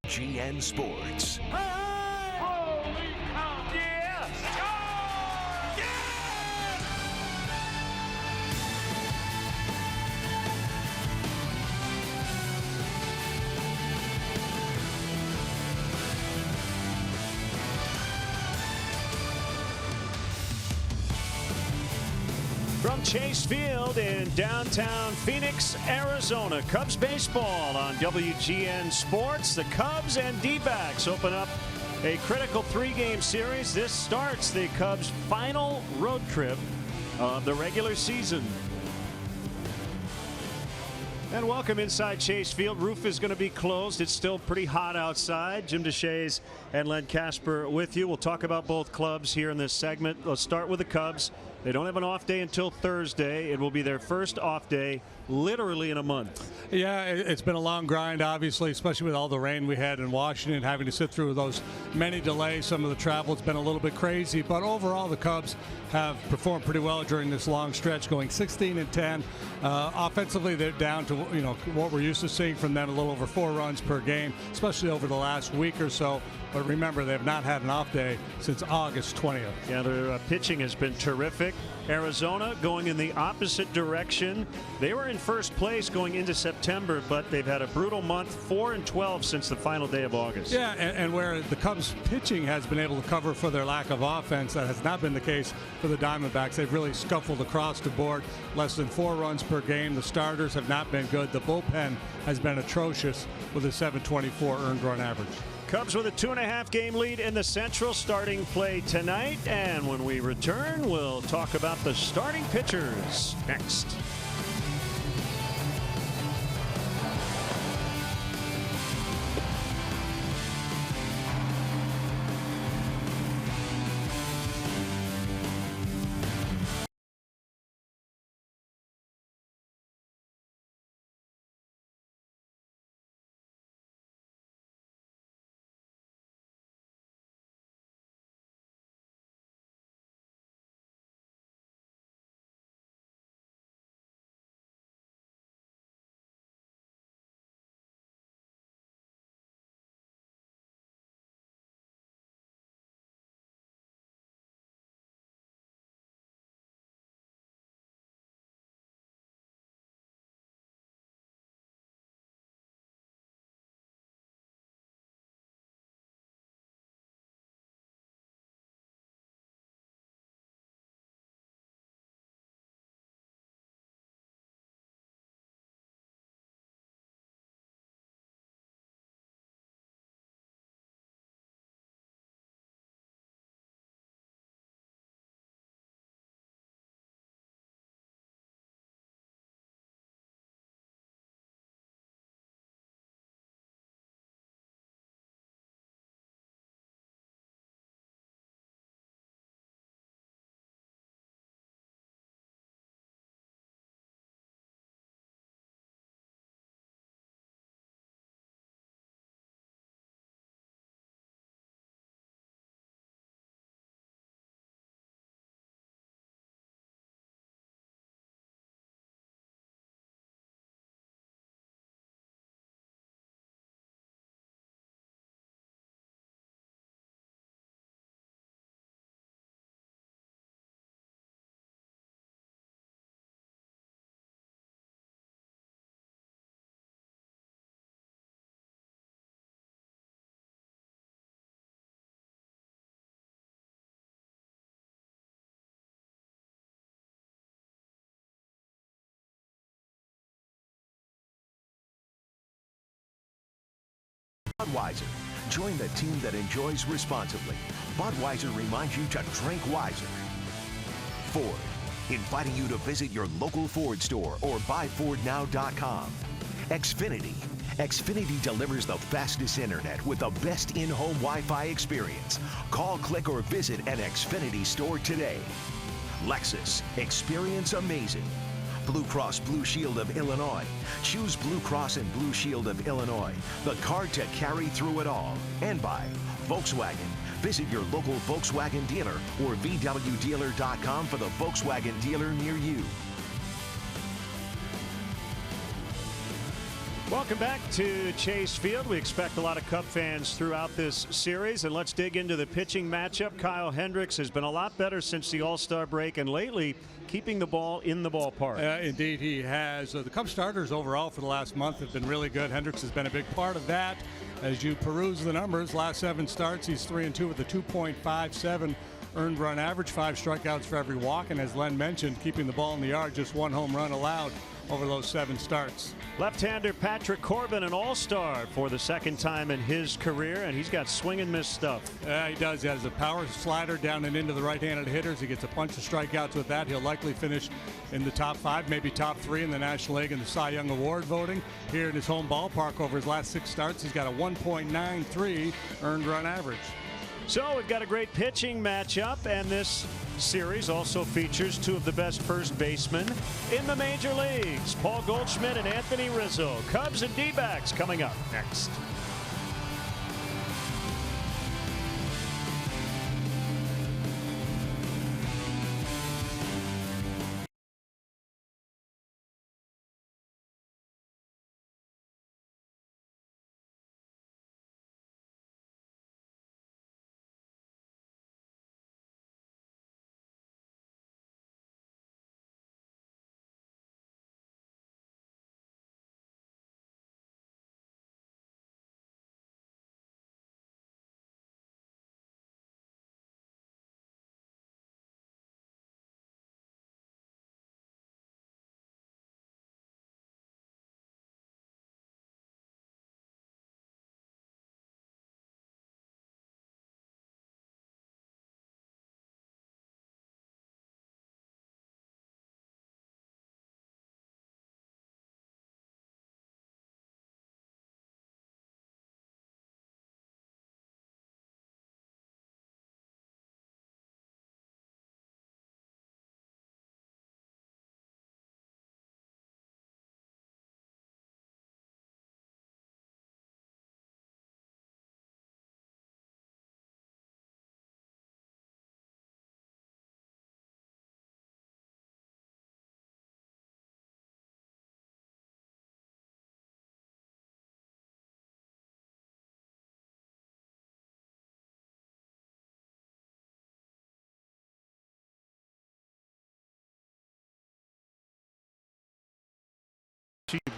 CHN Sports. Holy cow! Yes! Oh! Yes! From Chase Field in downtown Phoenix, Arizona, Cubs baseball on WGN Sports. The Cubs and D-backs open up a critical three-game series. This starts the Cubs' final road trip of the regular season. And welcome inside Chase Field. Roof is going to be closed. It's still pretty hot outside. Jim Deshaies and Len Kasper with you. We'll talk about both clubs here in this segment. Let's start with the Cubs. They don't have an off day until Thursday. It will be their first off day literally in a month. Yeah, it's been a long grind, obviously, especially with all the rain we had in Washington, having to sit through those many delays. Some of the travel has been a little bit crazy, but overall the Cubs have performed pretty well during this long stretch, going 16-10. Offensively, they're down to what we're used to seeing from them, a little over 4 runs per game, especially over the last week or so. But remember, they have not had an off day since August 20th. Yeah, their pitching has been terrific. Arizona going in the opposite direction. They were in first place going into September, but they've had a brutal month, 4-12 since the final day of August. Yeah, and where the Cubs pitching has been able to cover for their lack of offense, that has not been the case for the Diamondbacks. They've really scuffled across the board, less than 4 runs per game. The starters have not been good. The bullpen has been atrocious with a 7.24 earned run average. Cubs with a 2.5 game lead in the Central, starting play tonight. And when we return, we'll talk about the starting pitchers next. Budweiser. Join the team that enjoys responsibly. Budweiser reminds you to drink wiser. Ford, inviting you to visit your local Ford store or buyfordnow.com. Xfinity. Xfinity delivers the fastest internet with the best in-home Wi-Fi experience. Call, click, or visit an Xfinity store today. Lexus. Experience amazing. Blue Cross Blue Shield of Illinois. Choose Blue Cross and Blue Shield of Illinois, the card to carry through it all. And by Volkswagen. Visit your local Volkswagen dealer or VWDealer.com for the Volkswagen dealer near you. Welcome back to Chase Field. We expect a lot of Cub fans throughout this series, and let's dig into the pitching matchup. Kyle Hendricks has been a lot better since the All-Star break, and lately keeping the ball in the ballpark. Indeed he has. The Cub starters overall for the last month have been really good. Hendricks has been a big part of that. As you peruse the numbers, last 7 starts, he's 3-2 with a 2.57 earned run average, 5 strikeouts for every walk, and as Len mentioned, keeping the ball in the yard, just 1 home run allowed over those 7 starts. Left-hander Patrick Corbin, an all-star for the 2nd time in his career, and he's got swing and miss stuff. He does. He has a power slider down and into the right-handed hitters. He gets a bunch of strikeouts with that. He'll likely finish in the top 5, maybe top 3 in the National League in the Cy Young Award voting. Here in his home ballpark over his last 6 starts, he's got a 1.93 earned run average. So we've got a great pitching matchup, and this series also features 2 of the best first basemen in the major leagues, Paul Goldschmidt and Anthony Rizzo. Cubs and D-backs coming up next.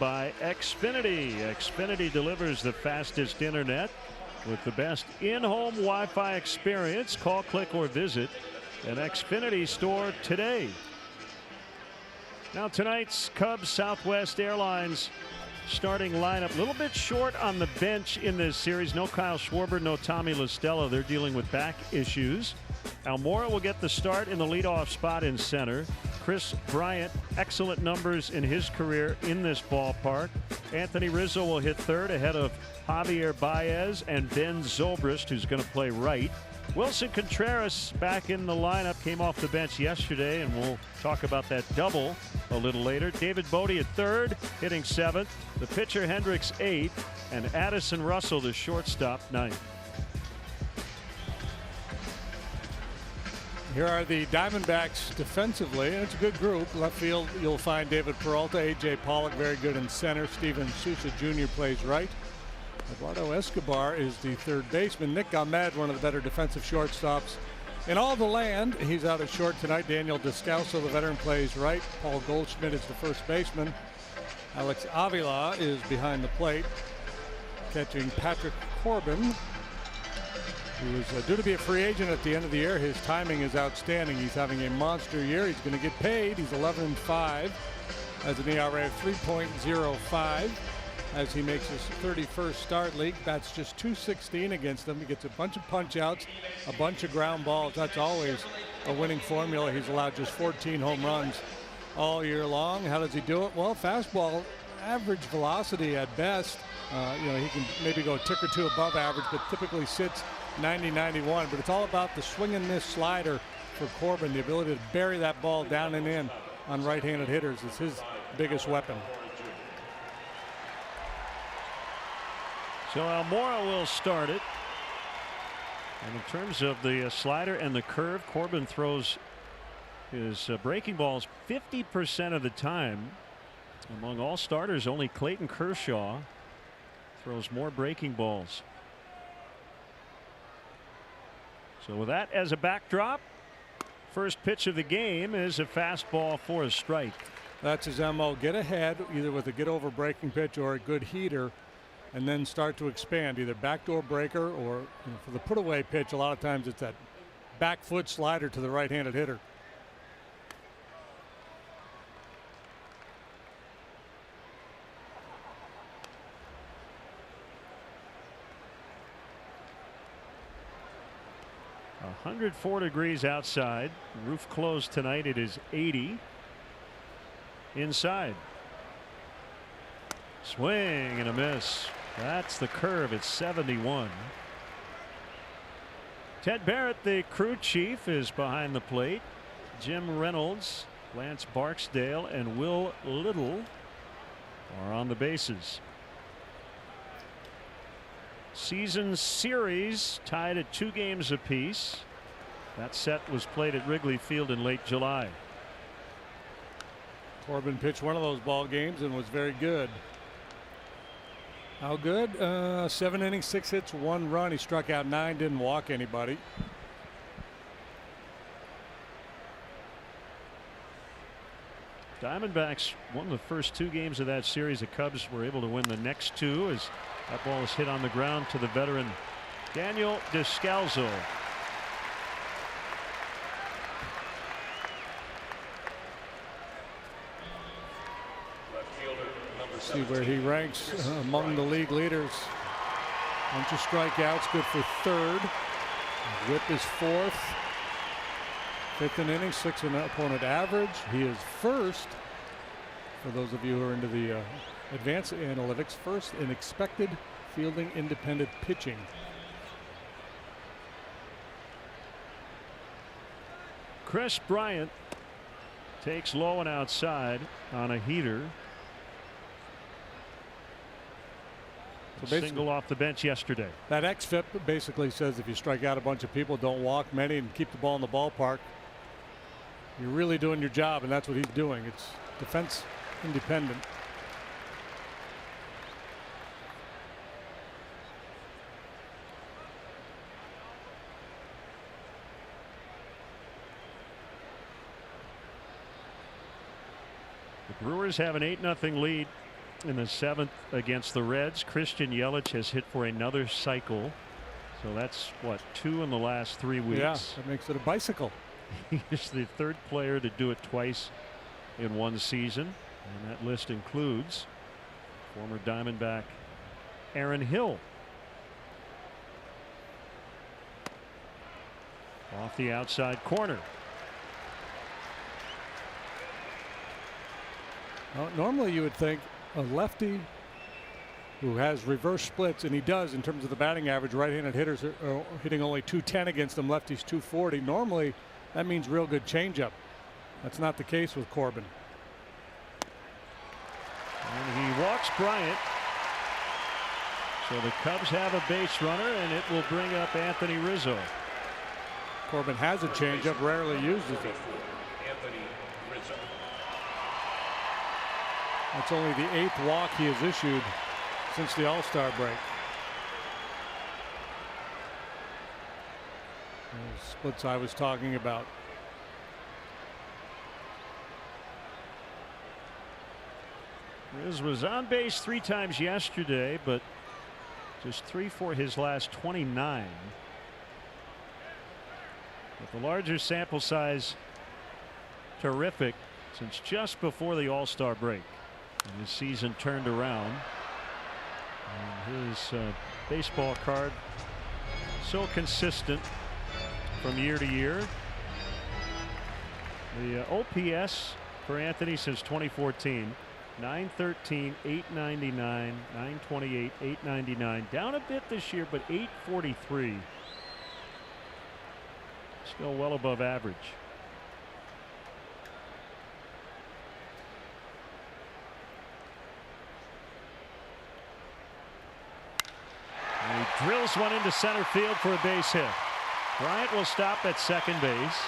By Xfinity. Xfinity delivers the fastest internet with the best in-home Wi-Fi experience. Call, click, or visit an Xfinity store today. Now tonight's Cubs Southwest Airlines starting lineup a little bit short on the bench in this series. No Kyle Schwarber, no Tommy La Stella. They're dealing with back issues. Almora will get the start in the leadoff spot in center. Chris Bryant, excellent numbers in his career in this ballpark. Anthony Rizzo will hit third ahead of Javier Baez and Ben Zobrist, who's going to play right. Wilson Contreras back in the lineup, came off the bench yesterday, and we'll talk about that double a little later. David Bodie at third, hitting 7th. The pitcher Hendricks 8th, and Addison Russell, the shortstop, 9th. Here are the Diamondbacks defensively, and it's a good group. Left field, you'll find David Peralta, A.J. Pollock, very good in center. Steven Sousa Jr. plays right. Eduardo Escobar is the third baseman. Nick Ahmed, one of the better defensive shortstops in all the land. He's out at short tonight. Daniel Descalso, the veteran, plays right. Paul Goldschmidt is the first baseman. Alex Avila is behind the plate, catching Patrick Corbin, who is due to be a free agent at the end of the year. His timing is outstanding. He's having a monster year. He's going to get paid. He's 11-5, has an ERA of 3.05 as he makes his 31st start. League bats just .216 against them. He gets a bunch of punch outs, a bunch of ground balls. That's always a winning formula. He's allowed just 14 home runs all year long. How does he do it? Well, fastball, average velocity at best. He can maybe go a tick or two above average, but typically sits 90-91. But it's all about the swing and miss slider for Corbin. The ability to bury that ball down and in on right-handed hitters is his biggest weapon. So Almora will start it. And in terms of the slider and the curve, Corbin throws his breaking balls 50% of the time. Among all starters, only Clayton Kershaw throws more breaking balls. So with that as a backdrop, first pitch of the game is a fastball for a strike. That's his MO. Get ahead either with a get over breaking pitch or a good heater, and then start to expand, either backdoor breaker or for the put away pitch. A lot of times it's that back foot slider to the right-handed hitter. It's 104 degrees outside. Roof closed tonight. It is 80 inside. Swing and a miss. That's the curve. It's 71. Ted Barrett, the crew chief, is behind the plate. Jim Reynolds, Lance Barksdale, and Will Little are on the bases. Season series tied at 2 games apiece. That set was played at Wrigley Field in late July. Corbin pitched one of those ball games and was very good. How good? 7 innings, 6 hits, 1 run. He struck out 9, didn't walk anybody. Diamondbacks won the first 2 games of that series. The Cubs were able to win the next 2 as that ball is hit on the ground to the veteran Daniel Descalzo. See where he ranks among the league leaders. Bunch of strikeouts, good for 3rd. Whip is 4th. 5th in innings, 6th in opponent average. He is 1st, for those of you who are into the advanced analytics, 1st in expected fielding independent pitching. Chris Bryant takes low and outside on a heater. So single off the bench yesterday. That xFIP basically says if you strike out a bunch of people, don't walk many, and keep the ball in the ballpark, you're really doing your job, and that's what he's doing. It's defense independent. The Brewers have an 8-0 lead in the 7th against the Reds. Christian Yelich has hit for another cycle. So that's what, 2 in the last 3 weeks. Yeah, that makes it a bicycle. He's the 3rd player to do it twice in 1 season. And that list includes former Diamondback Aaron Hill. Off the outside corner. Well, normally you would think a lefty who has reverse splits, and he does in terms of the batting average. Right-handed hitters are hitting only .210 against them. Lefties .240. Normally that means real good changeup. That's not the case with Corbin. And he walks Bryant. So the Cubs have a base runner, and it will bring up Anthony Rizzo. Corbin has a changeup, rarely uses it. That's only the 8th walk he has issued since the All-Star break. Those splits I was talking about. Riz was on base 3 times yesterday, but just 3 for his last 29. With the larger sample size, terrific since just before the All-Star break. And his season turned around. And his baseball card so consistent from year to year. The OPS for Anthony since 2014, 913, 899, 928, 899. Down a bit this year, but 843. Still well above average. And he drills one into center field for a base hit. Bryant will stop at second base.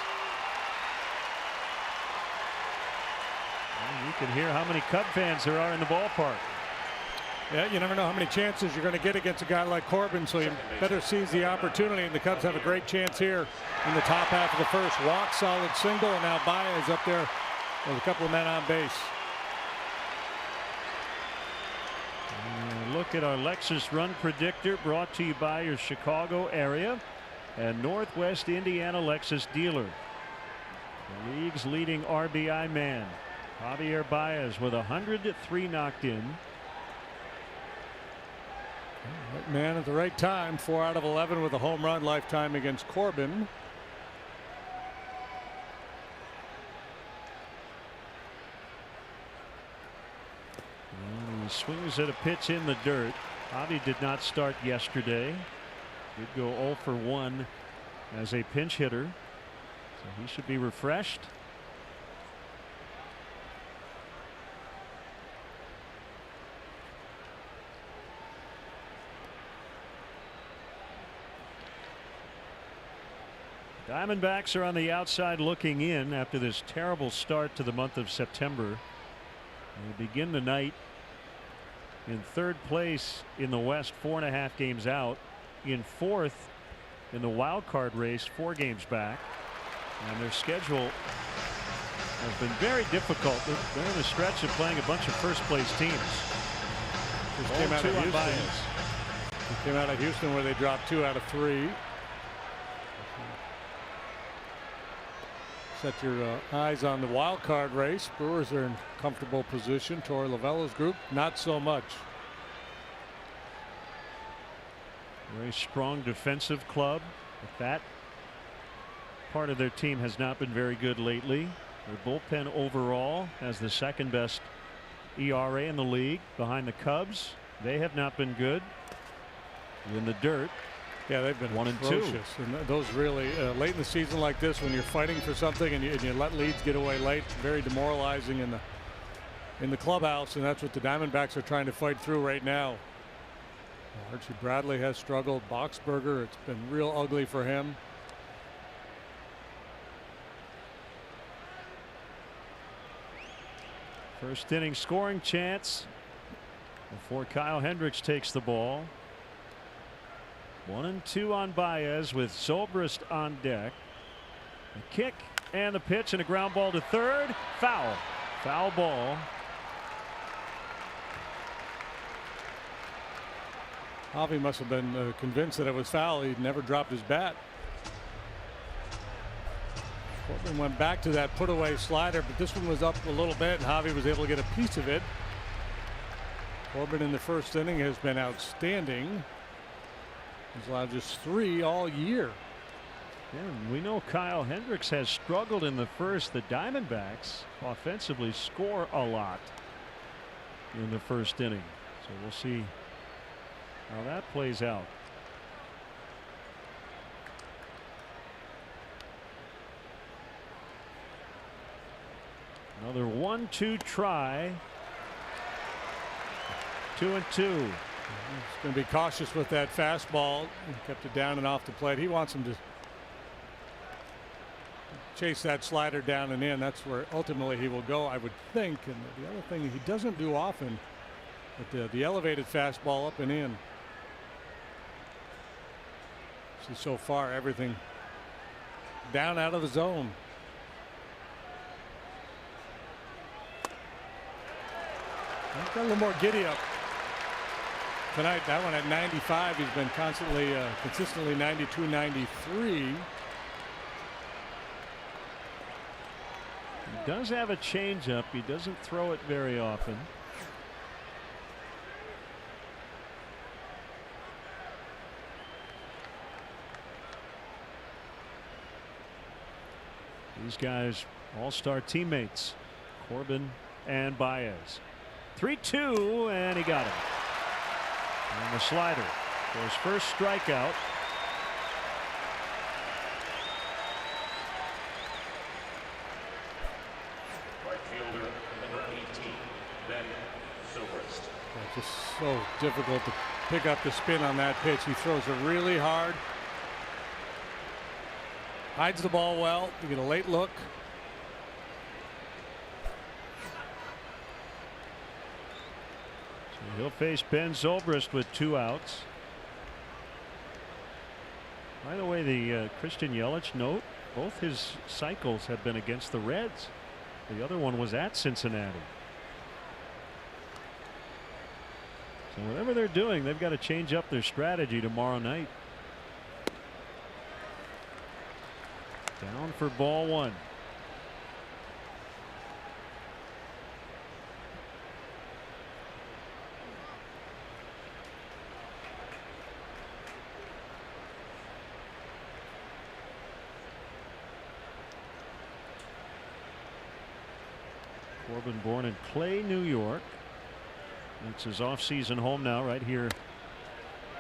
And you can hear how many Cub fans there are in the ballpark. Yeah, you never know how many chances you're going to get against a guy like Corbin, so you better seize the opportunity. And the Cubs have a great chance here in the top half of the first. Walk, solid single, and now Baez up there with a couple of men on base. And look at our Lexus Run Predictor, brought to you by your Chicago area and Northwest Indiana Lexus dealer. The league's leading RBI man, Javier Baez, with 103 knocked in. Right man at the right time. 4 out of 11 with a home run lifetime against Corbin. And he swings at a pitch in the dirt. Javi did not start yesterday. Did go 0 for 1 as a pinch hitter. So he should be refreshed. Diamondbacks are on the outside looking in after this terrible start to the month of September. They begin the night in 3rd place in the West, 4.5 games out. In 4th in the wild card race, 4 games back. And their schedule has been very difficult. They're in a stretch of playing a bunch of first place teams. Just came out of Houston. Just came out of Houston where they dropped 2 out of 3. Set your eyes on the wild card race. Brewers are in comfortable position. Torey Lovullo's group, not so much. Very strong defensive club. But that part of their team has not been very good lately. Their bullpen overall has the 2nd best ERA in the league behind the Cubs. They have not been good in the dirt. Yeah, they've been 1 and 2. And those really late in the season like this, when you're fighting for something and you let leads get away late, very demoralizing in the clubhouse, and that's what the Diamondbacks are trying to fight through right now. Archie Bradley has struggled. Boxberger, it's been real ugly for him. First inning scoring chance before Kyle Hendricks takes the ball. 1 and 2 on Baez with Zobrist on deck. The kick and the pitch and a ground ball to third. Foul. Foul ball. Javi must have been convinced that it was foul. He'd never dropped his bat. Corbin went back to that put away slider, but this one was up a little bit and Javi was able to get a piece of it. Corbin in the first inning has been outstanding. He's allowed just 3 all year. Yeah, we know Kyle Hendricks has struggled in the first. The Diamondbacks offensively score a lot in the first inning. So we'll see how that plays out. Another 1-2 try. 2 and 2. He's going to be cautious with that fastball. He kept it down and off the plate. He wants him to chase that slider down and in. That's where ultimately he will go, I would think. And the other thing he doesn't do often, but the elevated fastball up and in. See, so far everything down out of the zone. He's got a little more giddy up tonight. That one at 95. He's been constantly consistently 92, 93. He does have a changeup. He doesn't throw it very often. These guys all-star teammates, Corbin and Baez. 3-2, and he got him. And the slider for his first strikeout. Right fielder, number 18, Ben Zobrist. Just so difficult to pick up the spin on that pitch. He throws it really hard. Hides the ball well. You get a late look. He'll face Ben Zobrist with 2 outs. By the way, the Christian Yelich note, both his cycles have been against the Reds. The other one was at Cincinnati. So whatever they're doing, they've got to change up their strategy tomorrow night. Down for ball 1. Corbin born in Clay, New York. It's his off-season home now, right here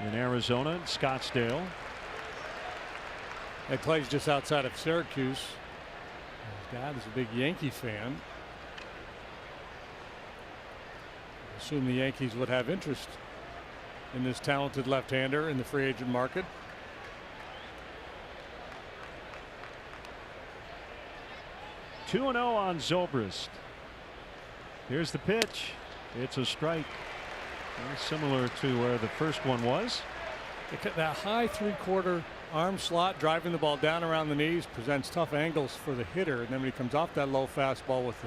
in Arizona, Scottsdale. That Clay's just outside of Syracuse. His dad is a big Yankee fan. I assume the Yankees would have interest in this talented left-hander in the free agent market. Two 2-0 on Zobrist. Here's the pitch. It's a strike. Very similar to where the first one was. That high 3/4 arm slot, driving the ball down around the knees, presents tough angles for the hitter. And then when he comes off that low fastball with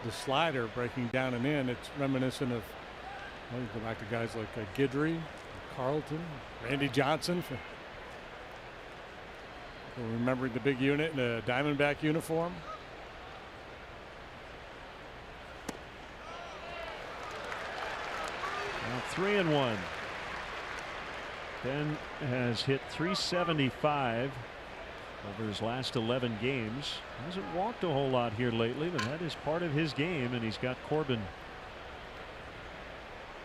the slider breaking down and in, it's reminiscent of, well, you go back to guys like Guidry, Carlton, Randy Johnson. For remembering the big unit in a Diamondback uniform. Now 3-1. Ben has hit .375 over his last 11 games. Hasn't walked a whole lot here lately, but that is part of his game, and he's got Corbin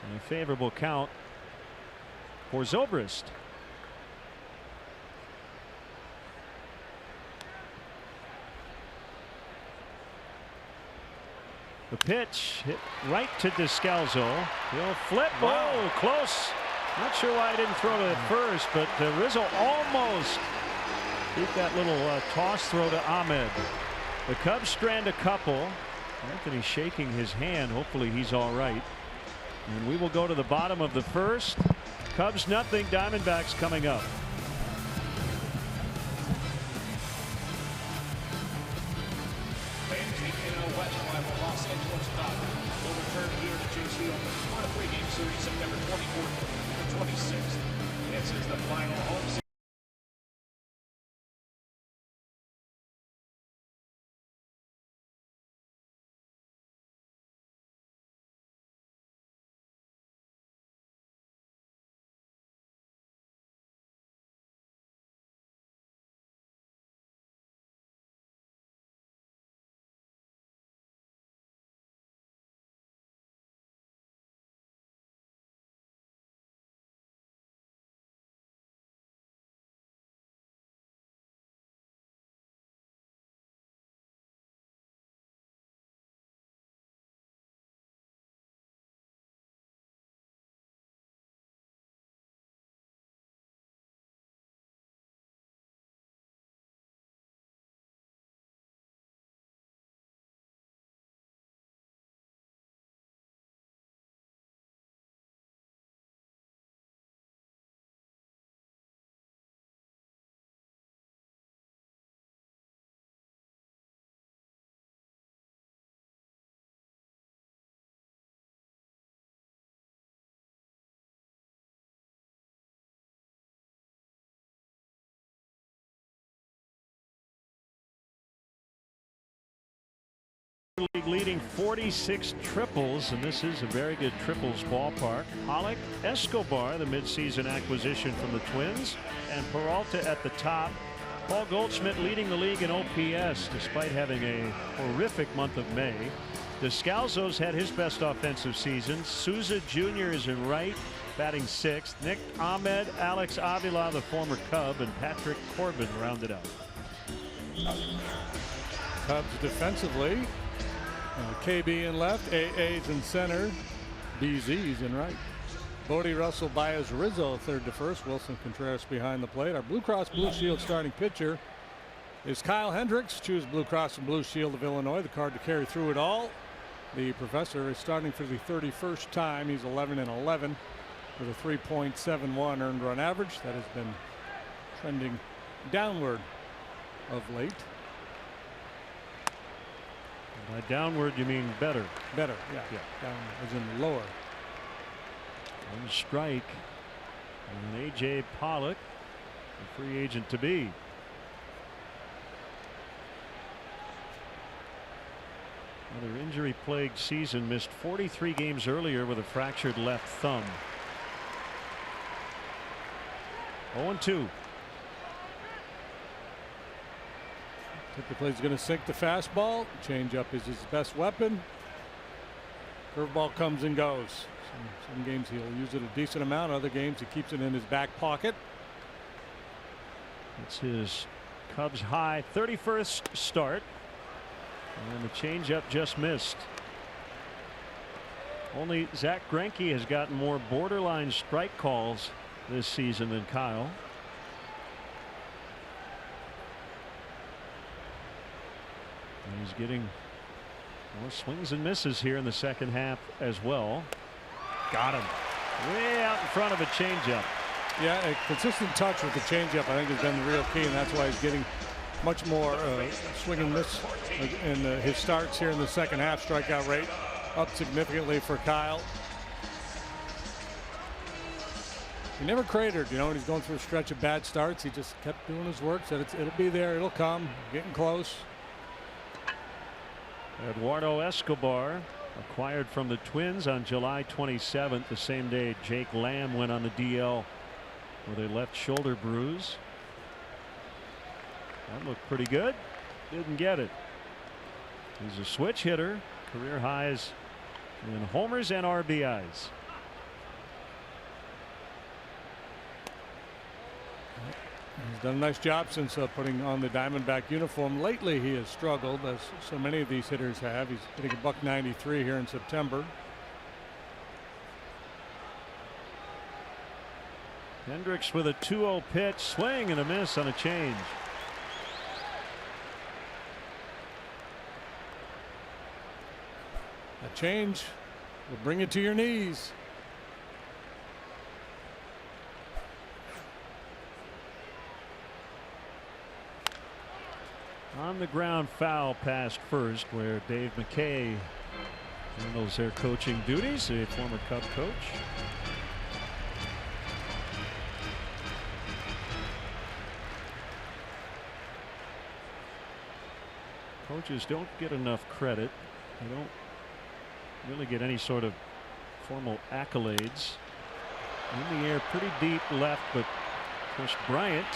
in a favorable count for Zobrist. The pitch hit right to Descalzo. He'll flip. Wow. Oh, close. Not sure why I didn't throw to it first, but Rizzo almost beat that little toss throw to Ahmed. The Cubs strand a couple. Anthony shaking his hand. Hopefully he's all right. And we will go to the bottom of the first. Cubs nothing. Diamondbacks coming up. Los Angeles Dodgers will return here to Chase Field for a pregame series September 24th to 26th. This is the final home series. League leading 46 triples, and this is a very good triples ballpark. Pollock, Escobar, the midseason acquisition from the Twins, and Peralta at the top. Paul Goldschmidt leading the league in OPS despite having a horrific month of May. Descalzo's had his best offensive season. Souza Jr. is in right, batting 6th. Nick Ahmed, Alex Avila, the former Cub, and Patrick Corbin rounded out. Cubs defensively. KB in left, AA's in center, BZ's in right. Bodie, Russell, Baez, Rizzo third to first. Wilson Contreras behind the plate. Our Blue Cross Blue Shield starting pitcher is Kyle Hendricks. Choose Blue Cross and Blue Shield of Illinois, the card to carry through it all. The professor is starting for the 31st time. He's 11-11 with a 3.71 earned run average. That has been trending downward of late. By downward, you mean better? Better, yeah. Down as in lower. One strike. And A.J. Pollock, a free agent to be. Another injury-plagued season. Missed 43 games earlier with a fractured left thumb. 0-2. Typically he's going to sink the fastball. Changeup is his best weapon. Curveball comes and goes. Some games he'll use it a decent amount. Other games he keeps it in his back pocket. It's his Cubs high 31st start. And the changeup just missed. Only Zach Greinke has gotten more borderline strike calls this season than Kyle. And he's getting more swings and misses here in the second half as well. Got him way out in front of a changeup. Yeah, a consistent touch with the changeup I think has been the real key, and that's why he's getting much more swing and miss in his starts here in the second half. Strikeout rate up significantly for Kyle. He never cratered, you know, when he's going through a stretch of bad starts. He just kept doing his work, said it'll be there, it'll come, getting close. Eduardo Escobar, acquired from the Twins on July 27th, the same day Jake Lamb went on the DL with a left shoulder bruise. That looked pretty good. Didn't get it. He's a switch hitter. Career highs in homers and RBIs. He's done a nice job since putting on the Diamondback uniform. Lately he has struggled, as so many of these hitters have. He's hitting a .193 here in September. Hendricks with a 2-0 pitch, swing and a miss on a change. A change will bring it to your knees. On the ground foul past first, where Dave McKay handles their coaching duties, a former Cub coach. Coaches don't get enough credit. They don't really get any sort of formal accolades. In the air, pretty deep left, but Chris Bryant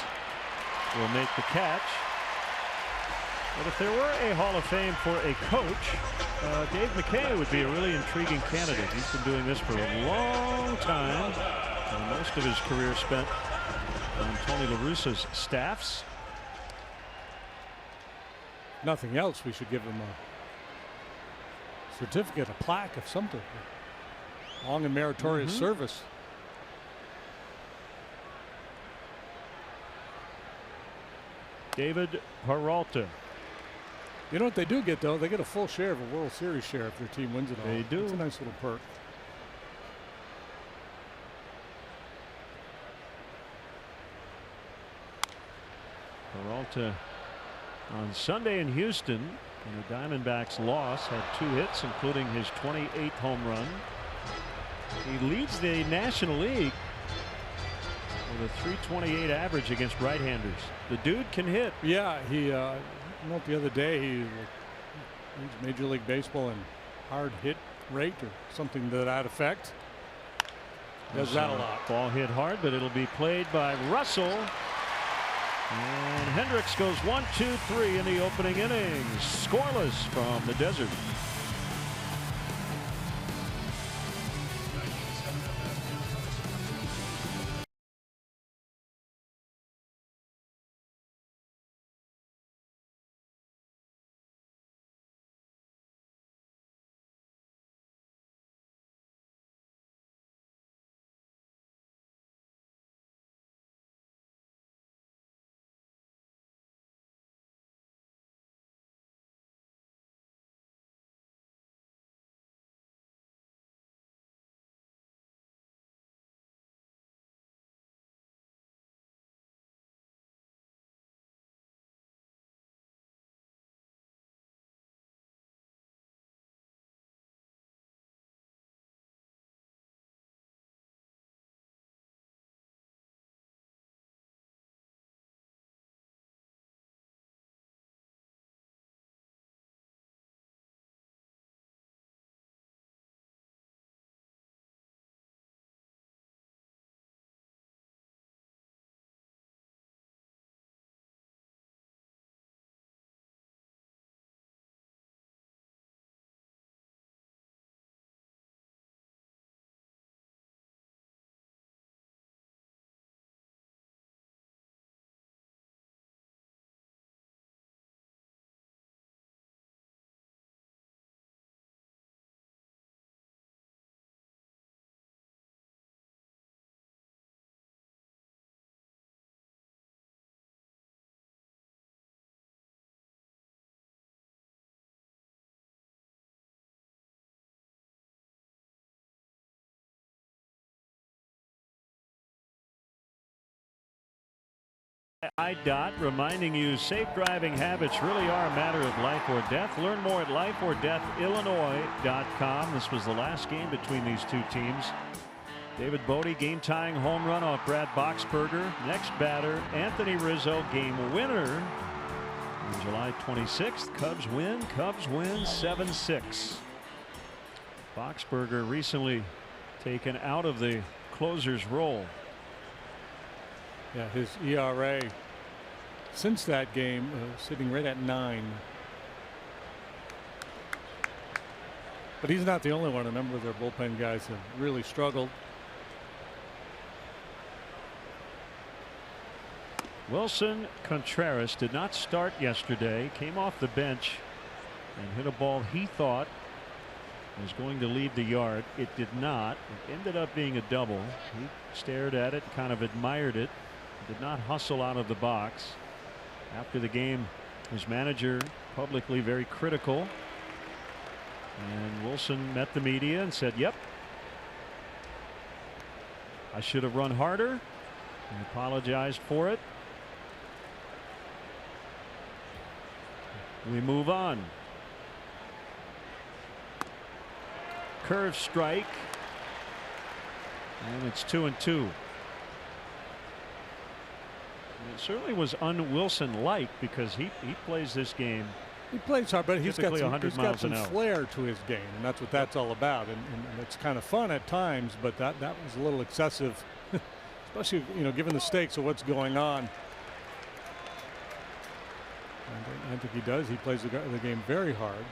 will make the catch. But if there were a Hall of Fame for a coach, Dave McKay would be a really intriguing candidate. He's been doing this for a long time. And most of his career spent on Tony La Russa's staffs. Nothing else, we should give him a certificate, a plaque of something. Long and meritorious service. David Peralta. You know what they do get, though? They get a full share of a World Series share if their team wins it all. They do. It's a nice little perk. Peralta on Sunday in Houston, and the Diamondbacks loss, had 2 hits, including his 28th home run. He leads the National League with a .328 average against right-handers. The dude can hit. Yeah, he I know the other day he leads Major League Baseball in hard hit rate or something to that effect. Does that a lot. Ball hit hard, but it'll be played by Russell. And Hendricks goes 1-2-3 in the opening innings. Scoreless from the desert. IDOT reminding you safe driving habits really are a matter of life or death. Learn more at lifeordeathillinois.com. This was the last game between these two teams. David Bodie game tying home run off Brad Boxberger. Next batter Anthony Rizzo, game winner on July 26th. Cubs win 7-6. Boxberger recently taken out of the closer's role. Yeah, his ERA since that game sitting right at 9. But he's not the only one. A number of their bullpen guys have really struggled. Wilson Contreras did not start yesterday. Came off the bench and hit a ball he thought was going to leave the yard. It did not. It ended up being a double. He stared at it, kind of admired it. Did not hustle out of the box. After the game, his manager publicly very critical. And Wilson met the media and said, "Yep, I should have run harder." He apologized for it. We move on. Curve strike. And it's 2-2. It certainly was un-Wilson-like because he plays this game. He plays hard, but he's got some hour. flair to his game, and that's what that's all about. And it's kind of fun at times, but that was a little excessive, especially given the stakes of what's going on. I think he does. He plays the game very hard.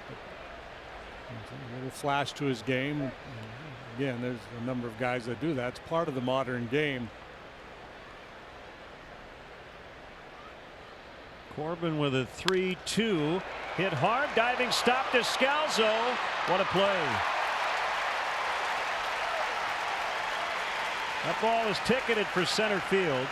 A little flash to his game. Again, there's a number of guys that do that. It's part of the modern game. Corbin with a 3-2 hit hard, diving stop to Scalzo. What a play. That ball is ticketed for center field.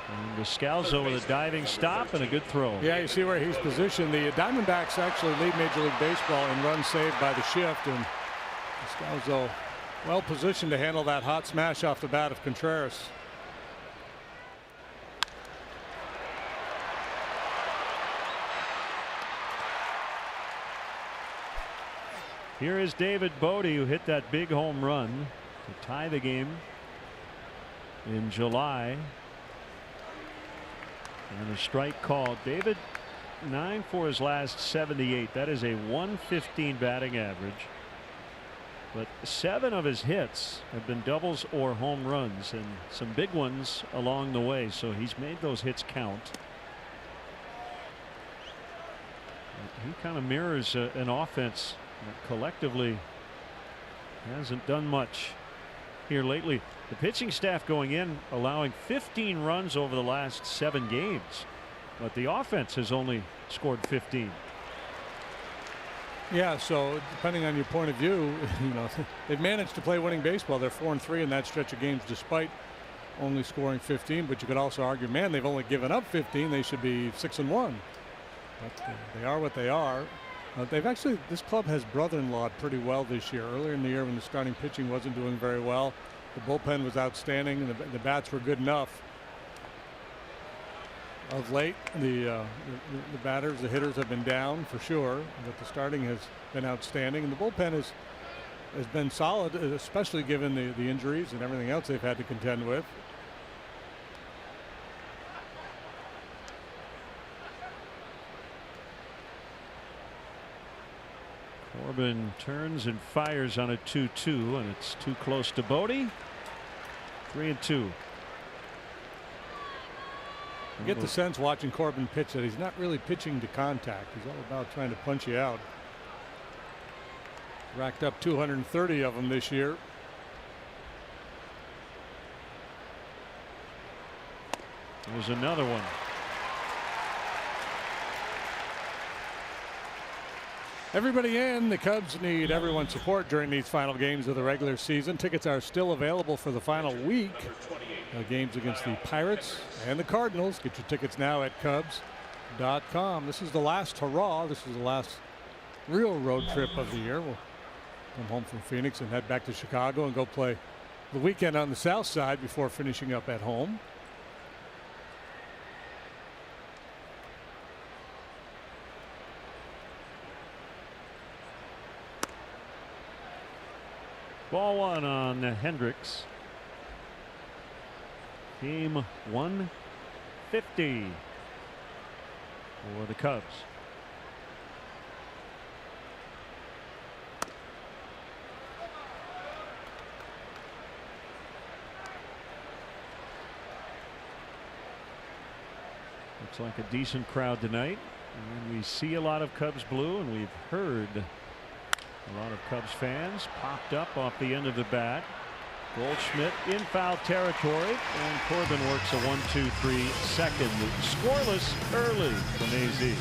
And Scalzo with a diving stop and a good throw. Yeah, you see where he's positioned. The Diamondbacks actually lead Major League Baseball in runs saved by the shift, and Scalzo well positioned to handle that hot smash off the bat of Contreras. Here is David Bodie, who hit that big home run to tie the game in July. And a strike called. David 9 for his last 78. That is a 115 batting average. But 7 of his hits have been doubles or home runs, and some big ones along the way. So he's made those hits count. He kind of mirrors an offense that collectively hasn't done much here lately. The pitching staff going in allowing 15 runs over the last 7 games, but the offense has only scored 15. Yeah, so depending on your point of view, they've managed to play winning baseball. They're 4-3 in that stretch of games despite only scoring 15. But you could also argue, man, they've only given up 15. They should be 6-1. But they are what they are. This club has brother-in-lawed pretty well this year. Earlier in the year when the starting pitching wasn't doing very well, the bullpen was outstanding and the bats were good enough. Of late, the batters, the hitters have been down for sure, but the starting has been outstanding, and the bullpen has been solid, especially given the injuries and everything else they've had to contend with. Corbin turns and fires on a 2-2, and it's too close to Bodie. 3-2. You get the sense watching Corbin pitch that he's not really pitching to contact. He's all about trying to punch you out. Racked up 230 of them this year. There's another one. Everybody in. The Cubs need everyone's support during these final games of the regular season. Tickets are still available for the final week. Games against the Pirates and the Cardinals. Get your tickets now at Cubs.com. This is the last hurrah. This is the last real road trip of the year. We'll come home from Phoenix and head back to Chicago and go play the weekend on the south side before finishing up at home. Ball one on Hendricks. Game 150 for the Cubs. Looks like a decent crowd tonight. And we see a lot of Cubs blue, and we've heard a lot of Cubs fans popped up off the end of the bat. Goldschmidt in foul territory, and Corbin works a 1-2-3 second. Scoreless early from AZ.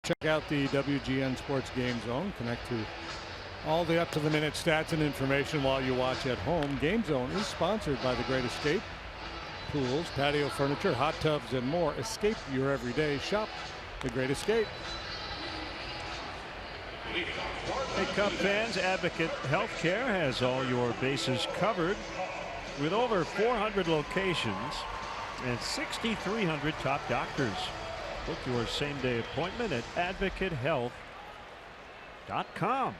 Check out the WGN Sports Game Zone. Connect to all the up-to-the-minute stats and information while you watch at home. Game Zone is sponsored by The Great Escape. Pools, patio furniture, hot tubs, and more. Escape your everyday. Shop The Great Escape. Hey, Cub fans, Advocate Healthcare has all your bases covered with over 400 locations and 6,300 top doctors. Book your same-day appointment at advocatehealth.com.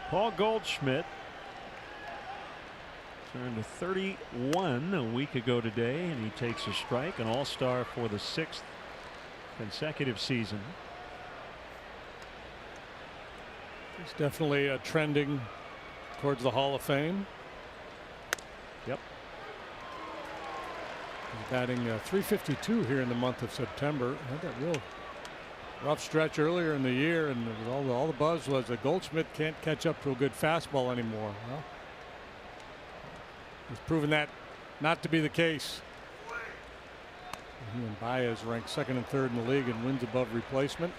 Paul Goldschmidt turned 31 a week ago today, and he takes a strike, an all-star for the 6th consecutive season. He's definitely trending towards the Hall of Fame. Yep. He's batting .352 here in the month of September. Had that real rough stretch earlier in the year, and all the buzz was that Goldschmidt can't catch up to a good fastball anymore. Well, he's proven that not to be the case. He and Baez ranked 2nd and 3rd in the league in wins above replacement.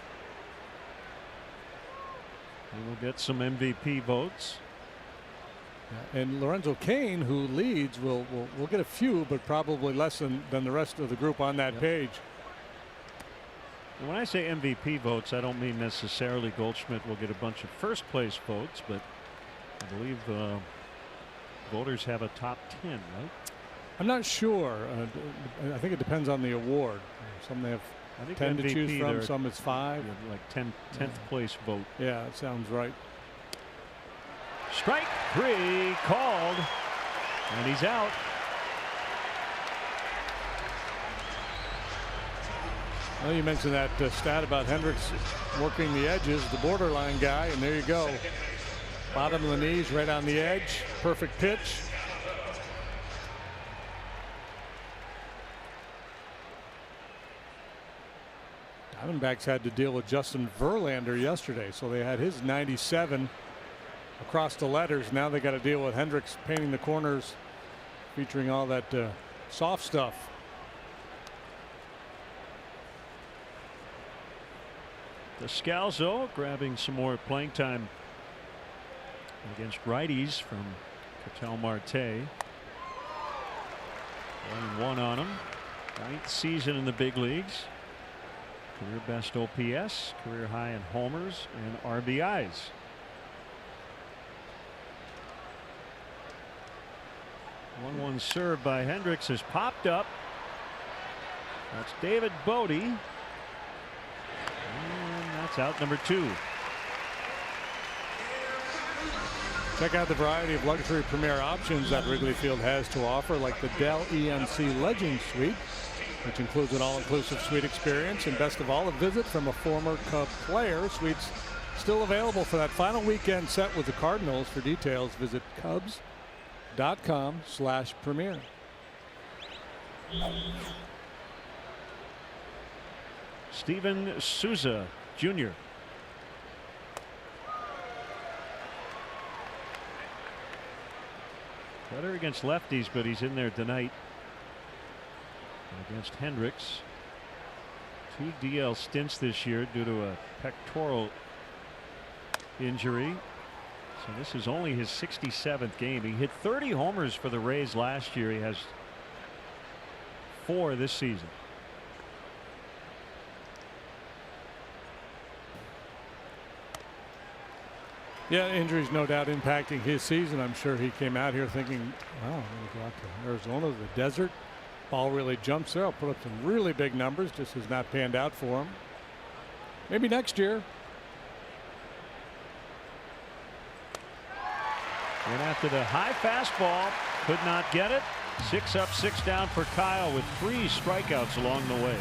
He will get some MVP votes. And Lorenzo Cain, who leads, will get a few, but probably less than the rest of the group on that page. And when I say MVP votes, I don't mean necessarily Goldschmidt will get a bunch of first place votes, but I believe voters have a top 10, right? I'm not sure. I think it depends on the award. Some they have 10 to choose from, some it's 5. Like 10th place vote. Yeah, that sounds right. Strike 3 called, and he's out. Well, you mentioned that stat about Hendricks working the edges, the borderline guy, and there you go. Bottom of the knees, right on the edge. Perfect pitch. Diamondbacks had to deal with Justin Verlander yesterday, so they had his 97 across the letters. Now they got to deal with Hendricks painting the corners, featuring all that soft stuff. Descalzo grabbing some more playing time against righties from Ketel Marte. Playing one on him. 9th season in the big leagues. Career best OPS, career high in homers and RBIs. One serve by Hendricks has popped up. That's David Bodie. And that's out number 2. Check out the variety of luxury premier options that Wrigley Field has to offer, like the Dell EMC Legend Suite, which includes an all-inclusive suite experience, and best of all, a visit from a former Cub player. Suites still available for that final weekend set with the Cardinals. For details, visit Cubs.com/premier. Steven Souza Jr. Better against lefties, but he's in there tonight against Hendricks. 2 DL stints this year due to a pectoral injury. So this is only his 67th game. He hit 30 homers for the Rays last year. He has 4 this season. Yeah, injuries no doubt impacting his season. I'm sure he came out here thinking, wow, I'm going to go out to Arizona, the desert. Ball really jumps there. I'll put up some really big numbers. Just has not panned out for him. Maybe next year. Went after the high fastball, could not get it. 6 up, 6 down for Kyle with 3 strikeouts along the way.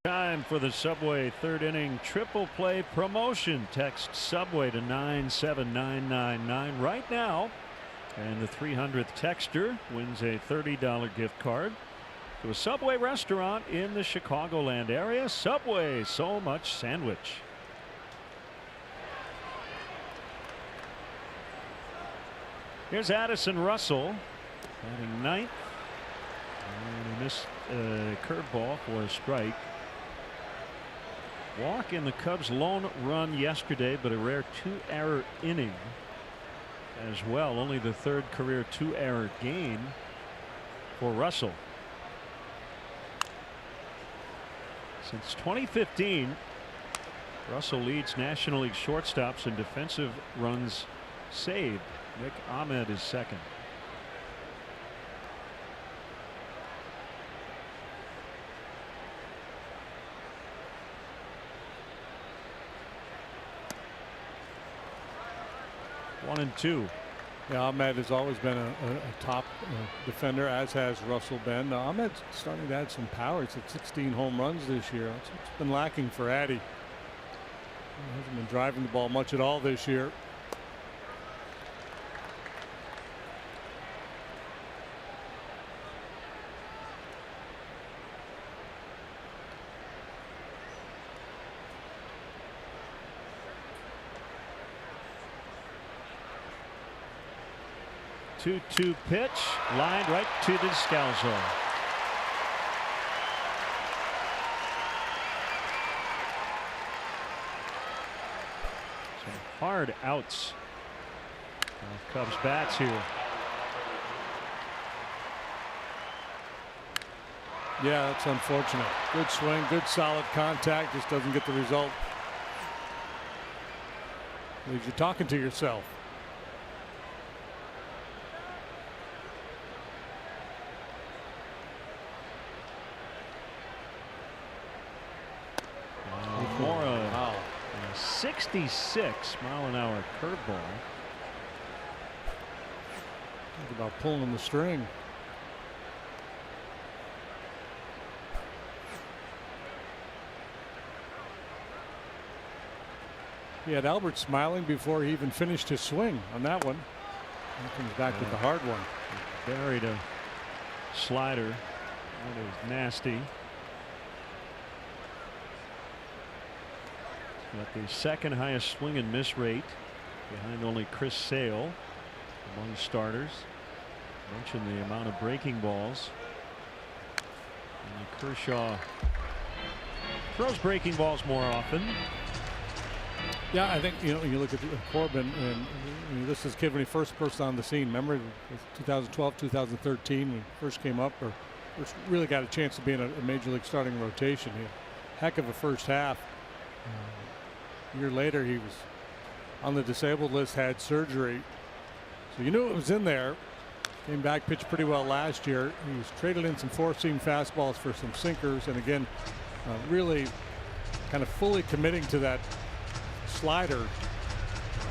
Time for the Subway 3rd inning triple play promotion. Text Subway to 97999 right now, and the 300th texter wins a $30 gift card to a Subway restaurant in the Chicagoland area. Subway, so much sandwich. Here's Addison Russell batting 9th, and he missed a curveball for a strike. Walk in the Cubs' lone run yesterday, but a rare 2-error inning as well. Only the 3rd career 2-error game for Russell. Since 2015, Russell leads National League shortstops in defensive runs saved. Nick Ahmed is second. One and two. Yeah, Ahmed has always been a top defender, as has Russell been. Ahmed's starting to add some power. He's at 16 home runs this year. It's been lacking for Addy. He hasn't been driving the ball much at all this year. Two-two pitch, lined right to Descalzo. Some hard outs of Cubs bats here. Yeah, that's unfortunate. Good swing, good solid contact, just doesn't get the result. Leaves you talking to yourself. For a 66-mile-an-hour curveball. Think about pulling the string. He had Albert smiling before he even finished his swing on that one. He comes back with the hard one. Buried a slider. That is nasty. Got the second highest swing and miss rate, behind only Chris Sale among starters. Mentioned the amount of breaking balls. And Kershaw throws breaking balls more often. Yeah, I think, you know, you look at Corbin, and this is kid when he first burst on the scene. Remember, 2012, 2013, when he first came up, or first really got a chance to be in a major league starting rotation. He had a heck of a first half. A year later, he was on the disabled list, had surgery, so you knew it was in there. Came back, pitched pretty well last year. He was traded in some four-seam fastballs for some sinkers, and again, really kind of fully committing to that slider.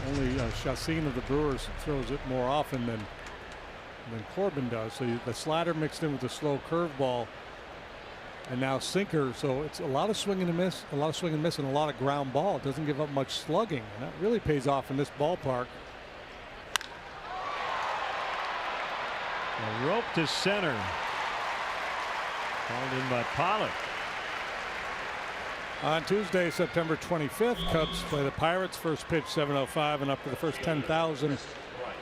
Only Chacin of the Brewers throws it more often than Corbin does. So the slider mixed in with the slow curveball, and now sinker. So it's a lot of swing and miss, and a lot of ground ball. It doesn't give up much slugging, and that really pays off in this ballpark. A rope to center. Called in by Pollock. On Tuesday, September 25th, Cubs play the Pirates. First pitch 7:05, and up to the first 10,000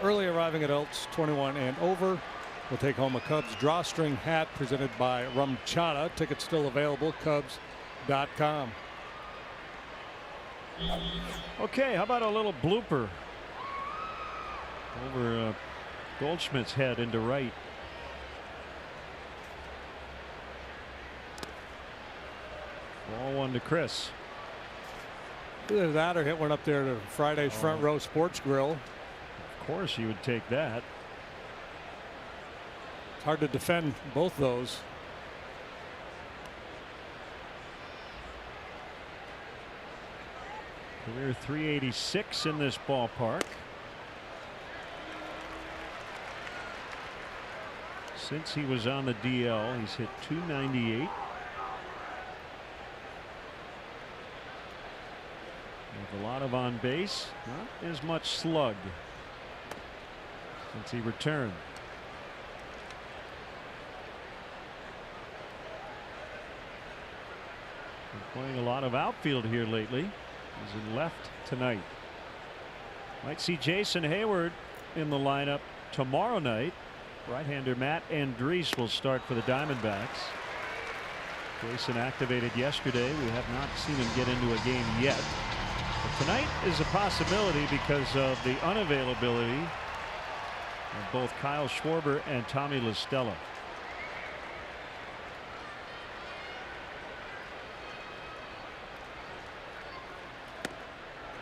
early arriving adults 21 and over will take home a Cubs drawstring hat presented by Rum Chata. Tickets still available, Cubs.com. Okay, how about a little blooper over Goldschmidt's head into right. Ball one to Chris. Either that or hit one up there to Friday's Front Row Sports Grill. Of course you would take that. It's hard to defend both those. Career .386 in this ballpark. Since he was on the DL, he's hit .298. With a lot of on base, not as much slug since he returned. Been playing a lot of outfield here lately. He's in left tonight. Might see Jason Hayward in the lineup tomorrow night. Right-hander Matt Andriese will start for the Diamondbacks. Jason activated yesterday. We have not seen him get into a game yet. But tonight is a possibility because of the unavailability of both Kyle Schwarber and Tommy La Stella.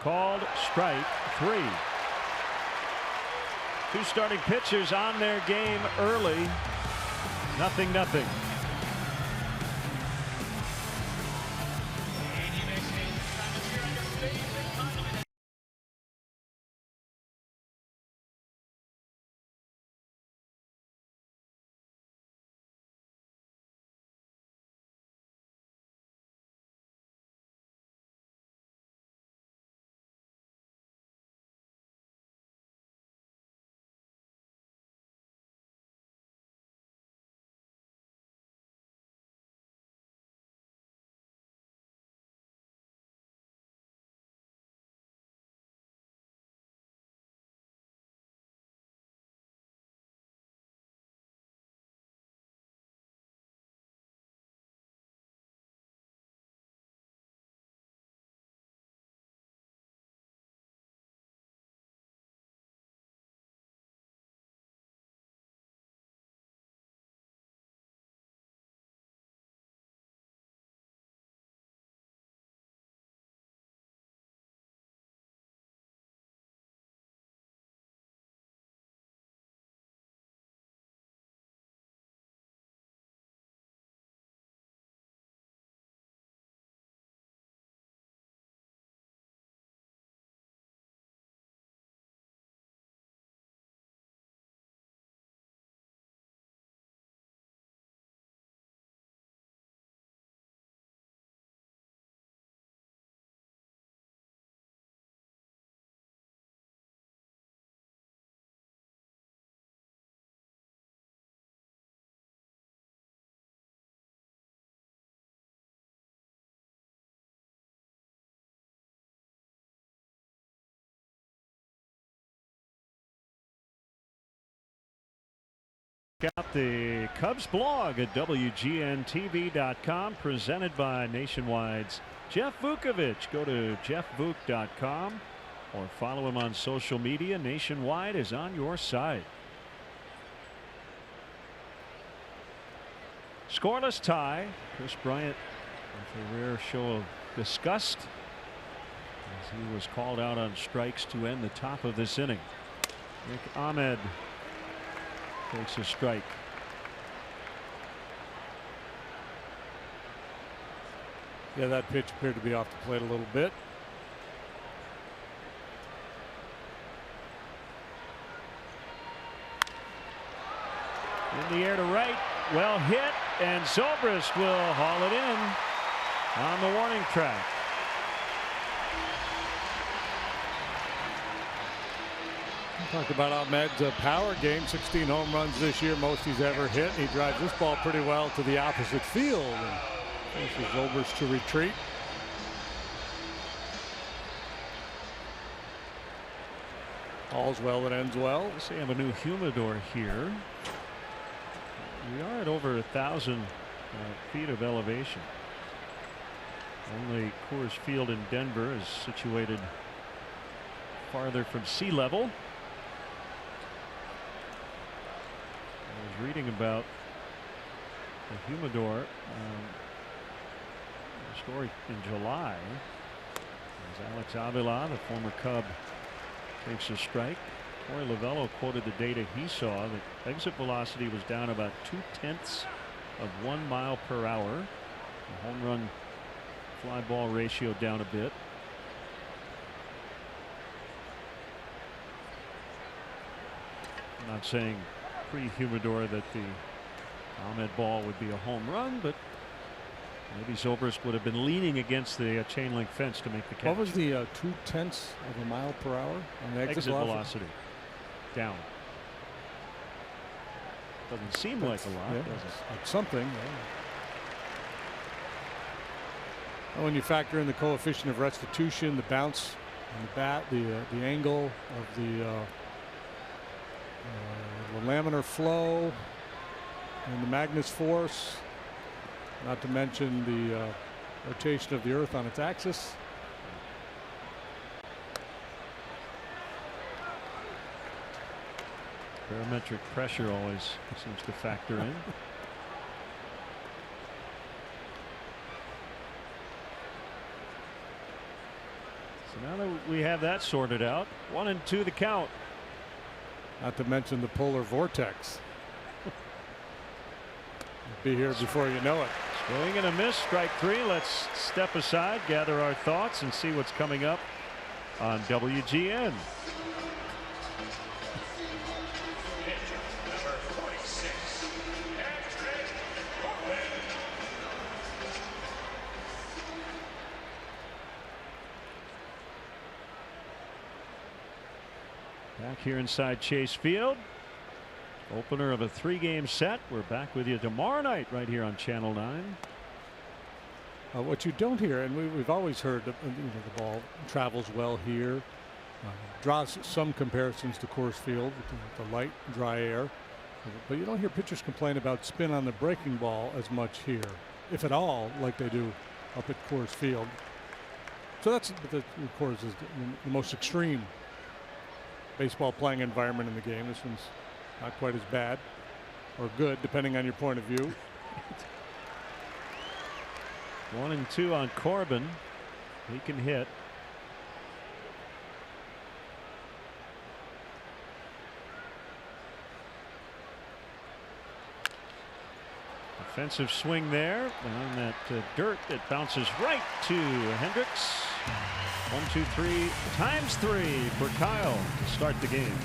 called strike 3. Two starting pitchers on their game early. 0-0. Out the Cubs blog at WGNTV.com, presented by Nationwide's Jeff Vukovich. Go to jeffvuk.com or follow him on social media. Nationwide is on your side. Scoreless tie. Chris Bryant with a rare show of disgust as he was called out on strikes to end the top of this inning. Nick Ahmed takes a strike. Yeah, that pitch appeared to be off the plate a little bit. In the air to right, well hit, and Zobrist will haul it in on the warning track. Talked about Ahmed's power game, 16 home runs this year, most he's ever hit. He drives this ball pretty well to the opposite field and forces Zobrist to retreat. All's well that ends well. They have a new humidor here. We are at over 1,000 feet of elevation. Only Coors Field in Denver is situated farther from sea level. I was reading about the humidor story in July as Alex Avila, the former Cub, takes a strike. Torey Lovello quoted the data he saw that exit velocity was down about 0.2 of 1 mile per hour. The home run fly ball ratio down a bit. I'm not saying pre-humidor that the Ahmed ball would be a home run, but maybe Zobrist would have been leaning against the chain link fence to make the catch. What was the 0.2 of a mile per hour on the exit velocity? Down. Doesn't seem like a lot, does it? It's something. Yeah. And when you factor in the coefficient of restitution, the bounce on the bat, the angle of the laminar flow and the Magnus force, not to mention the rotation of the Earth on its axis. Barometric pressure always seems to factor in. So now that we have that sorted out, 1-2 the count. Not to mention the polar vortex. Be here before you know it. Swing and a miss, strike three. Let's step aside, gather our thoughts, and see what's coming up on WGN. Back here inside Chase Field. Opener of a 3-game set. We're back with you tomorrow night right here on Channel 9. What you don't hear, and we've always heard, the ball travels well here. Draws some comparisons to Coors Field with the light, dry air. But you don't hear pitchers complain about spin on the breaking ball as much here, if at all, like they do up at Coors Field. So that's, Coors is the most extreme baseball playing environment in the game. This one's not quite as bad or good, depending on your point of view. 1-2 on Corbin. He can hit. Offensive swing there. On that dirt, it bounces right to Hendricks. 1, 2, 3 times 3 for Kyle to start the game.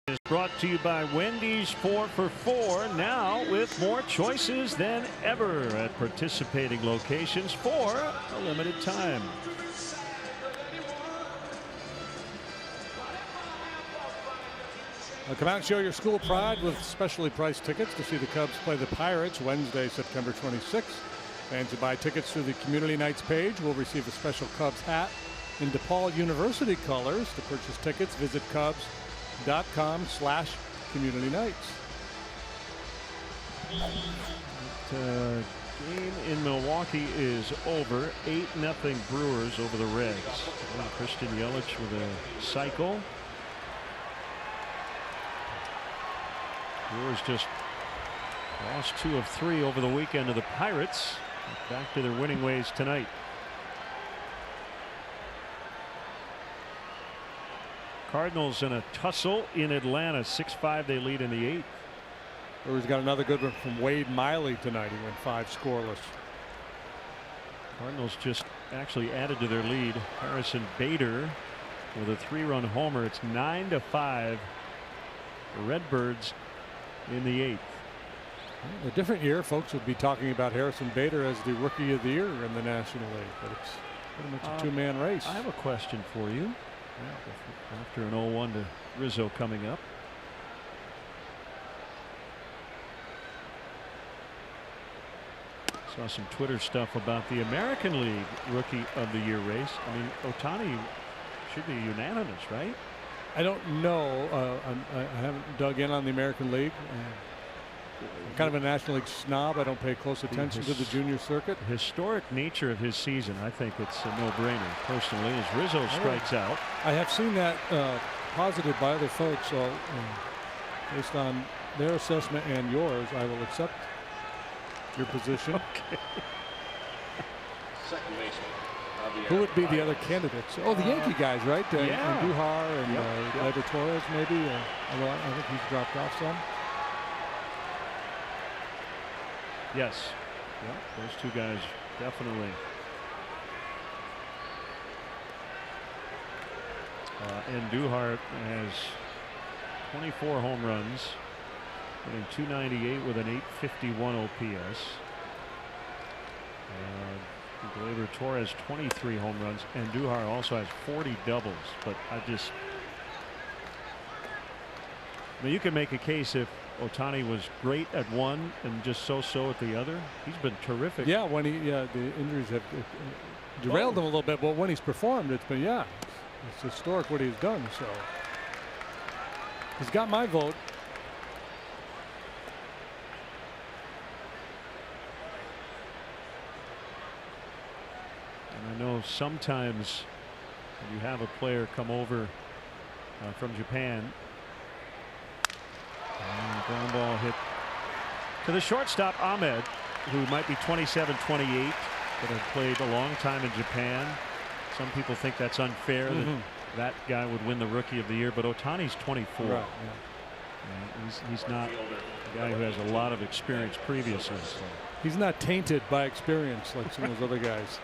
Is brought to you by Wendy's 4 for $4, now with more choices than ever at participating locations for a limited time. Come out and show your school pride with specially priced tickets to see the Cubs play the Pirates Wednesday, September 26th. Fans who buy tickets through the Community Nights page will receive a special Cubs hat in DePaul University colors. To purchase tickets, visit Cubs.com/Community Nights. Game in Milwaukee is over. 8-0 Brewers over the Reds. Christian Yelich with a cycle. Brewers just lost 2 of 3 over the weekend to the Pirates. Back to their winning ways tonight. Cardinals in a tussle in Atlanta. 6-5 they lead in the 8th. Brewers got another good one from Wade Miley tonight. He went 5 scoreless. Cardinals just actually added to their lead. Harrison Bader with a 3-run homer. It's 9-5. The Redbirds in the 8th. A different year, folks would be talking about Harrison Bader as the Rookie of the Year in the National League, but it's pretty much a 2-man race. I have a question for you. after an 0-1 to Rizzo coming up. Saw some Twitter stuff about the American League Rookie of the Year race. I mean, Ohtani should be unanimous, right? I don't know. I haven't dug in on the American League. I'm kind of a National League snob. I don't pay close attention to the junior circuit. The historic nature of his season, I think it's a no-brainer personally, as Rizzo strikes out. I have seen that posited by other folks, so based on their assessment and yours, I will accept your position. Okay. Second baseman. Who would be the other candidates? Oh, the Yankee guys, right? Yeah. Andujar and Gleyber Torres, maybe. Although I think he's dropped off some. Yes. Yeah, those two guys definitely. Andujar has 24 home runs, hitting .298 with an .851 OPS. Gleyber Torres 23 home runs. Andujar also has 40 doubles, but I mean, you can make a case if Ohtani was great at one and just so-so at the other. He's been terrific. Yeah, when the injuries have derailed him a little bit, but when he's performed, it's been it's historic what he's done. So he's got my vote. And I know sometimes when you have a player come over from Japan. Ground ball hit to the shortstop, Ahmed, who might be 27, 28, but have played a long time in Japan. Some people think that's unfair that guy would win the Rookie of the Year, but Ohtani's 24. Right, he's not a guy who has a lot of experience previously. So. He's not tainted by experience like some of those other guys.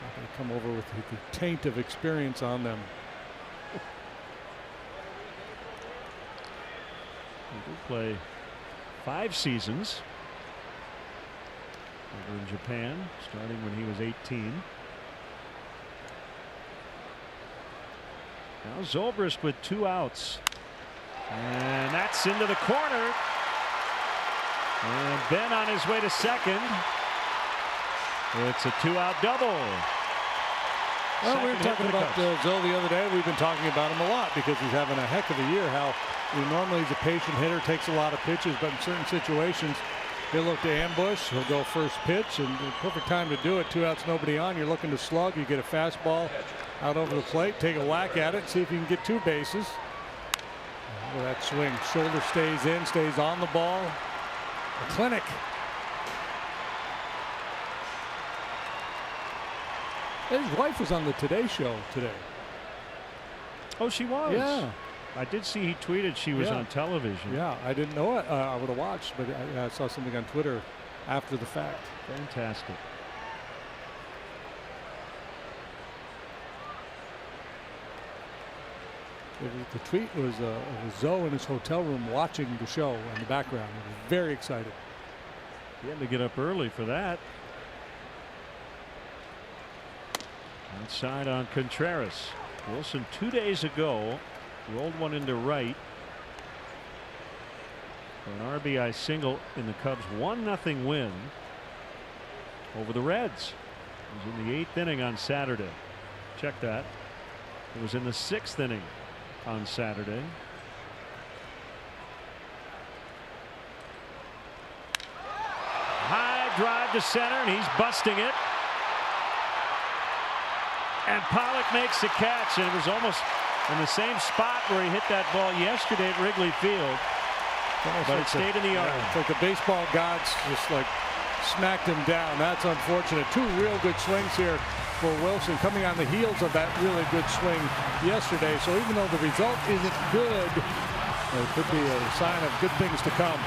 Not going to come over with the taint of experience on them. He did play 5 seasons over in Japan, starting when he was 18. Now Zobrist with 2 outs. And that's into the corner. And Ben on his way to second. It's a 2-out double. Well, we were talking about Zoe the other day. We've been talking about him a lot because he's having a heck of a year. How normally he's a patient hitter, takes a lot of pitches, but in certain situations he'll look to ambush. He'll go first pitch, and the perfect time to do it. 2 outs, nobody on. You're looking to slug. You get a fastball out over the plate, take a whack at it, see if you can get 2 bases. Look at that swing. Shoulder stays in, stays on the ball. A clinic. His wife was on the Today Show today. Oh, she was? Yeah. I did see he tweeted she was on television. Yeah, I didn't know it. I would have watched, but I saw something on Twitter after the fact. Fantastic. The tweet was Zoe in his hotel room watching the show in the background. He was very excited. He had to get up early for that. Outside on Contreras. Wilson 2 days ago rolled one into right for an RBI single in the Cubs' 1-0 win over the Reds. It was in the 8th inning on Saturday. Check that. It was in the 6th inning on Saturday. High drive to center, and he's busting it. And Pollock makes the catch, and it was almost in the same spot where he hit that ball yesterday at Wrigley Field. But it stayed in the arm. It's like the baseball gods just like smacked him down. That's unfortunate. 2 real good swings here for Wilson, coming on the heels of that really good swing yesterday. So even though the result isn't good, it could be a sign of good things to come.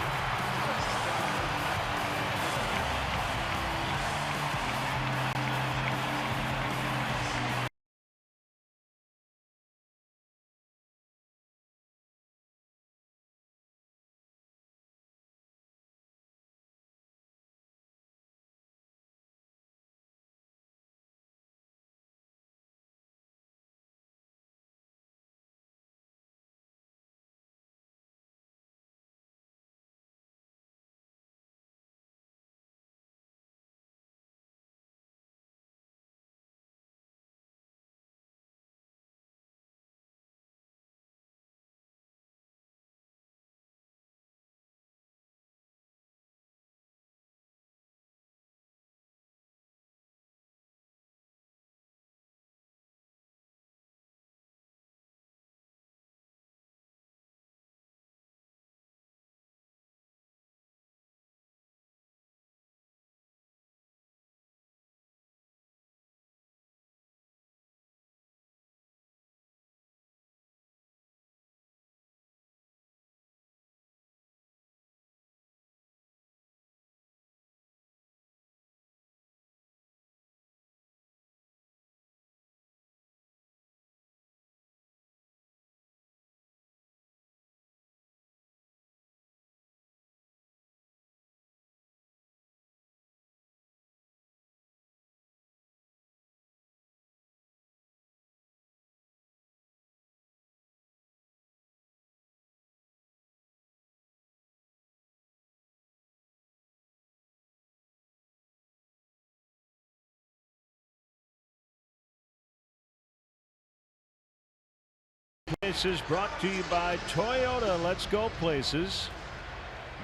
This is brought to you by Toyota. Let's go places.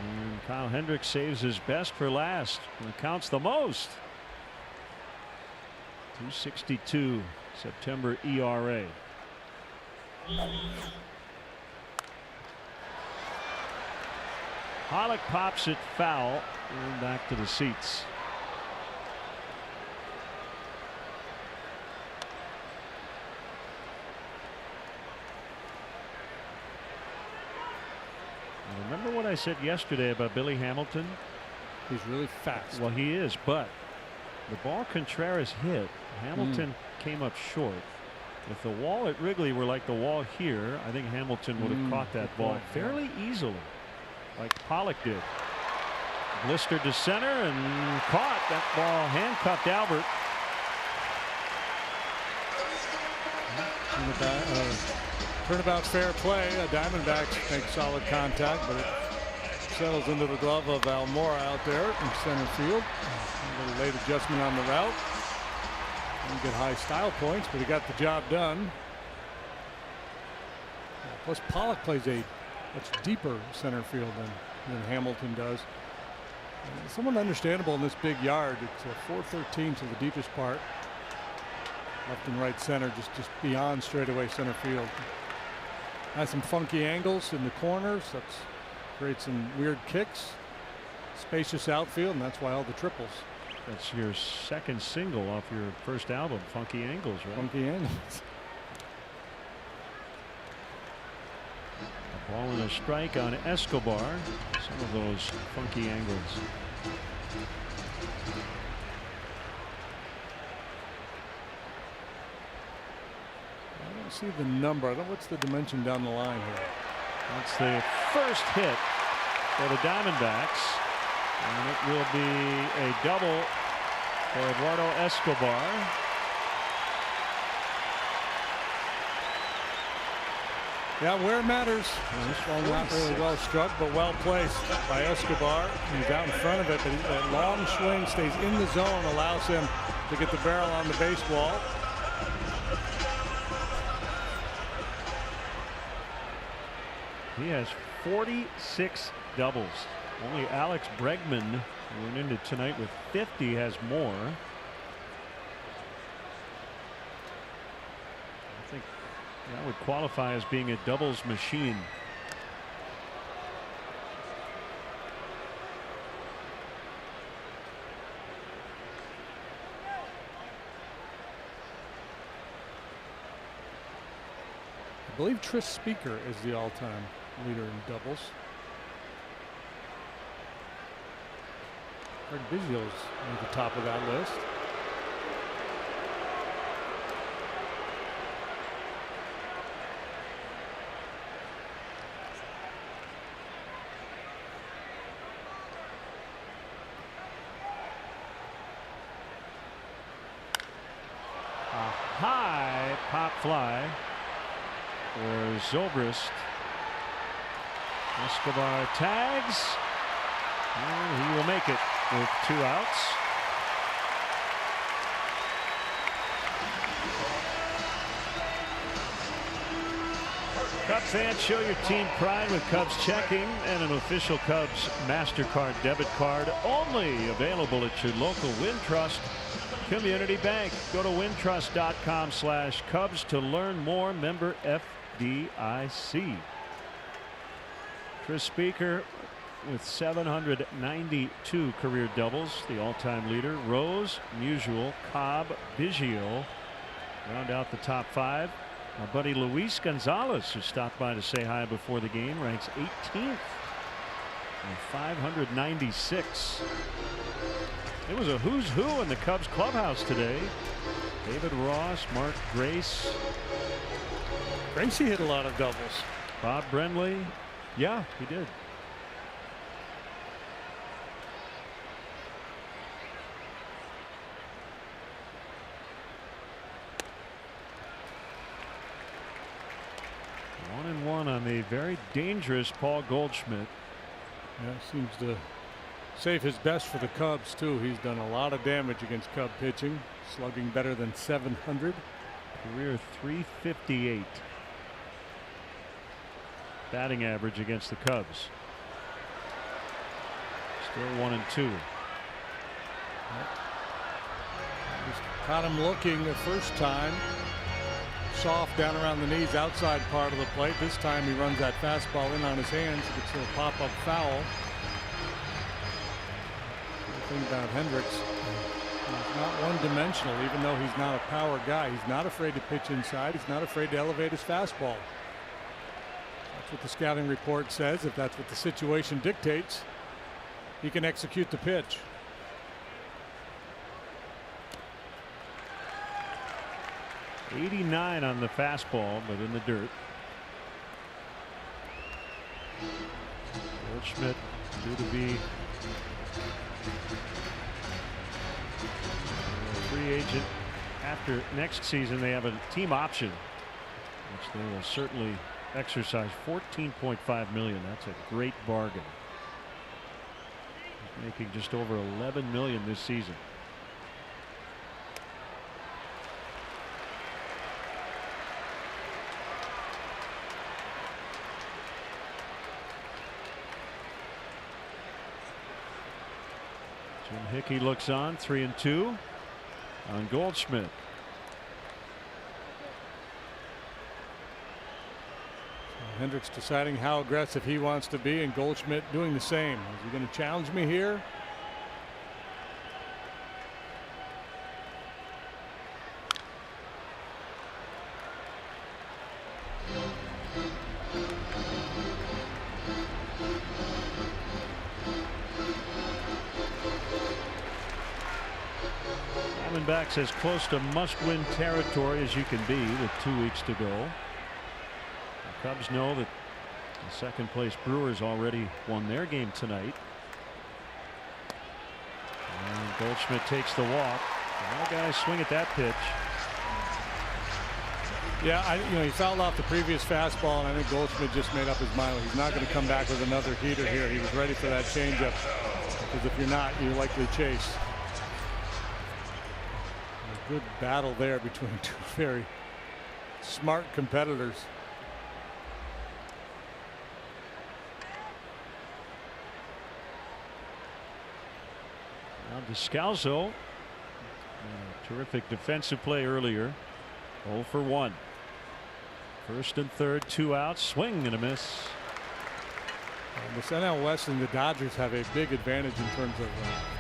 And Kyle Hendricks saves his best for last. And counts the most. 2.62 September ERA. Pollock pops it foul and back to the seats. Remember what I said yesterday about Billy Hamilton? He's really fast. Well, he is, but the ball Contreras hit, Hamilton came up short. If the wall at Wrigley were like the wall here, I think Hamilton would have caught that ball fairly easily, like Pollock did. Blistered to center and caught that ball, handcuffed Albert. Turnabout fair play. Diamondbacks make solid contact, but it settles into the glove of Almora out there in center field. A little late adjustment on the route. Didn't get high style points, but he got the job done. Plus, Pollock plays a much deeper center field than Hamilton does. Somewhat understandable in this big yard. It's a 413 to the deepest part. Left and right center, just beyond straightaway center field. Has some funky angles in the corners. That's creates some weird kicks. Spacious outfield, and that's why all the triples. That's your second single off your first album, Funky Angles, right? Funky Angles. A ball and a strike on Escobar. Some of those funky angles. See the number. I don't know what's the dimension down the line here. That's the first hit for the Diamondbacks, and it will be a double for Eduardo Escobar. Yeah, where matters. This one not really well struck, but well placed by Escobar. He's out in front of it, but that long swing stays in the zone, allows him to get the barrel on the baseball. He has 46 doubles. Only Alex Bregman, who went into tonight with 50, has more. I think that would qualify as being a doubles machine. I believe Tris Speaker is the all-time leader in doubles. Craig Biggio's at the top of that list. A high pop fly for Zobrist. Escobar tags, and he will make it with 2 outs. Cubs fans, show your team pride with Cubs checking and an official Cubs MasterCard debit card, only available at your local Wintrust Community Bank. Go to wintrust.com/Cubs to learn more. Member FDIC. Tris Speaker with 792 career doubles, the all-time leader. Rose, Musial, Cobb, Biggio round out the top 5. Our buddy Luis Gonzalez, who stopped by to say hi before the game, ranks 18th with 596. It was a who's who in the Cubs clubhouse today. David Ross, Mark Grace. Gracie hit a lot of doubles. Bob Brenly. Yeah, he did. One and one on the very dangerous Paul Goldschmidt. Yeah, seems to save his best for the Cubs too. He's done a lot of damage against Cub pitching, slugging better than 700. Career 358. batting average against the Cubs. Still 1-2. Just caught him looking the first time. Soft down around the knees, outside part of the plate. This time he runs that fastball in on his hands. It's a pop-up foul. The thing about Hendricks, he's not one-dimensional, even though he's not a power guy. He's not afraid to pitch inside. He's not afraid to elevate his fastball. That's what the scouting report says. If that's what the situation dictates, he can execute the pitch. '89 on the fastball, but in the dirt. Goldschmidt due to be a free agent after next season. They have a team option, which they will certainly exercise. $14.5 million. That's a great bargain. He's making just over $11 million this season. Jim Hickey looks on, 3-2 on Goldschmidt. Hendricks deciding how aggressive he wants to be, and Goldschmidt doing the same. Is he going to challenge me here? Diamondbacks as close to must-win territory as you can be with 2 weeks to go. The Cubs know that the second-place Brewers already won their game tonight. And Goldschmidt takes the walk. A lot of guys swing at that pitch. Yeah, he fouled off the previous fastball, and I think Goldschmidt just made up his mind. He's not going to come back with another heater here. He was ready for that changeup, because if you're not, you likely chase. A good battle there between two very smart competitors. Now Descalso, terrific defensive play earlier. 0 for 1. First and third, 2 outs, swing and a miss. The NL West and the Dodgers have a big advantage in terms of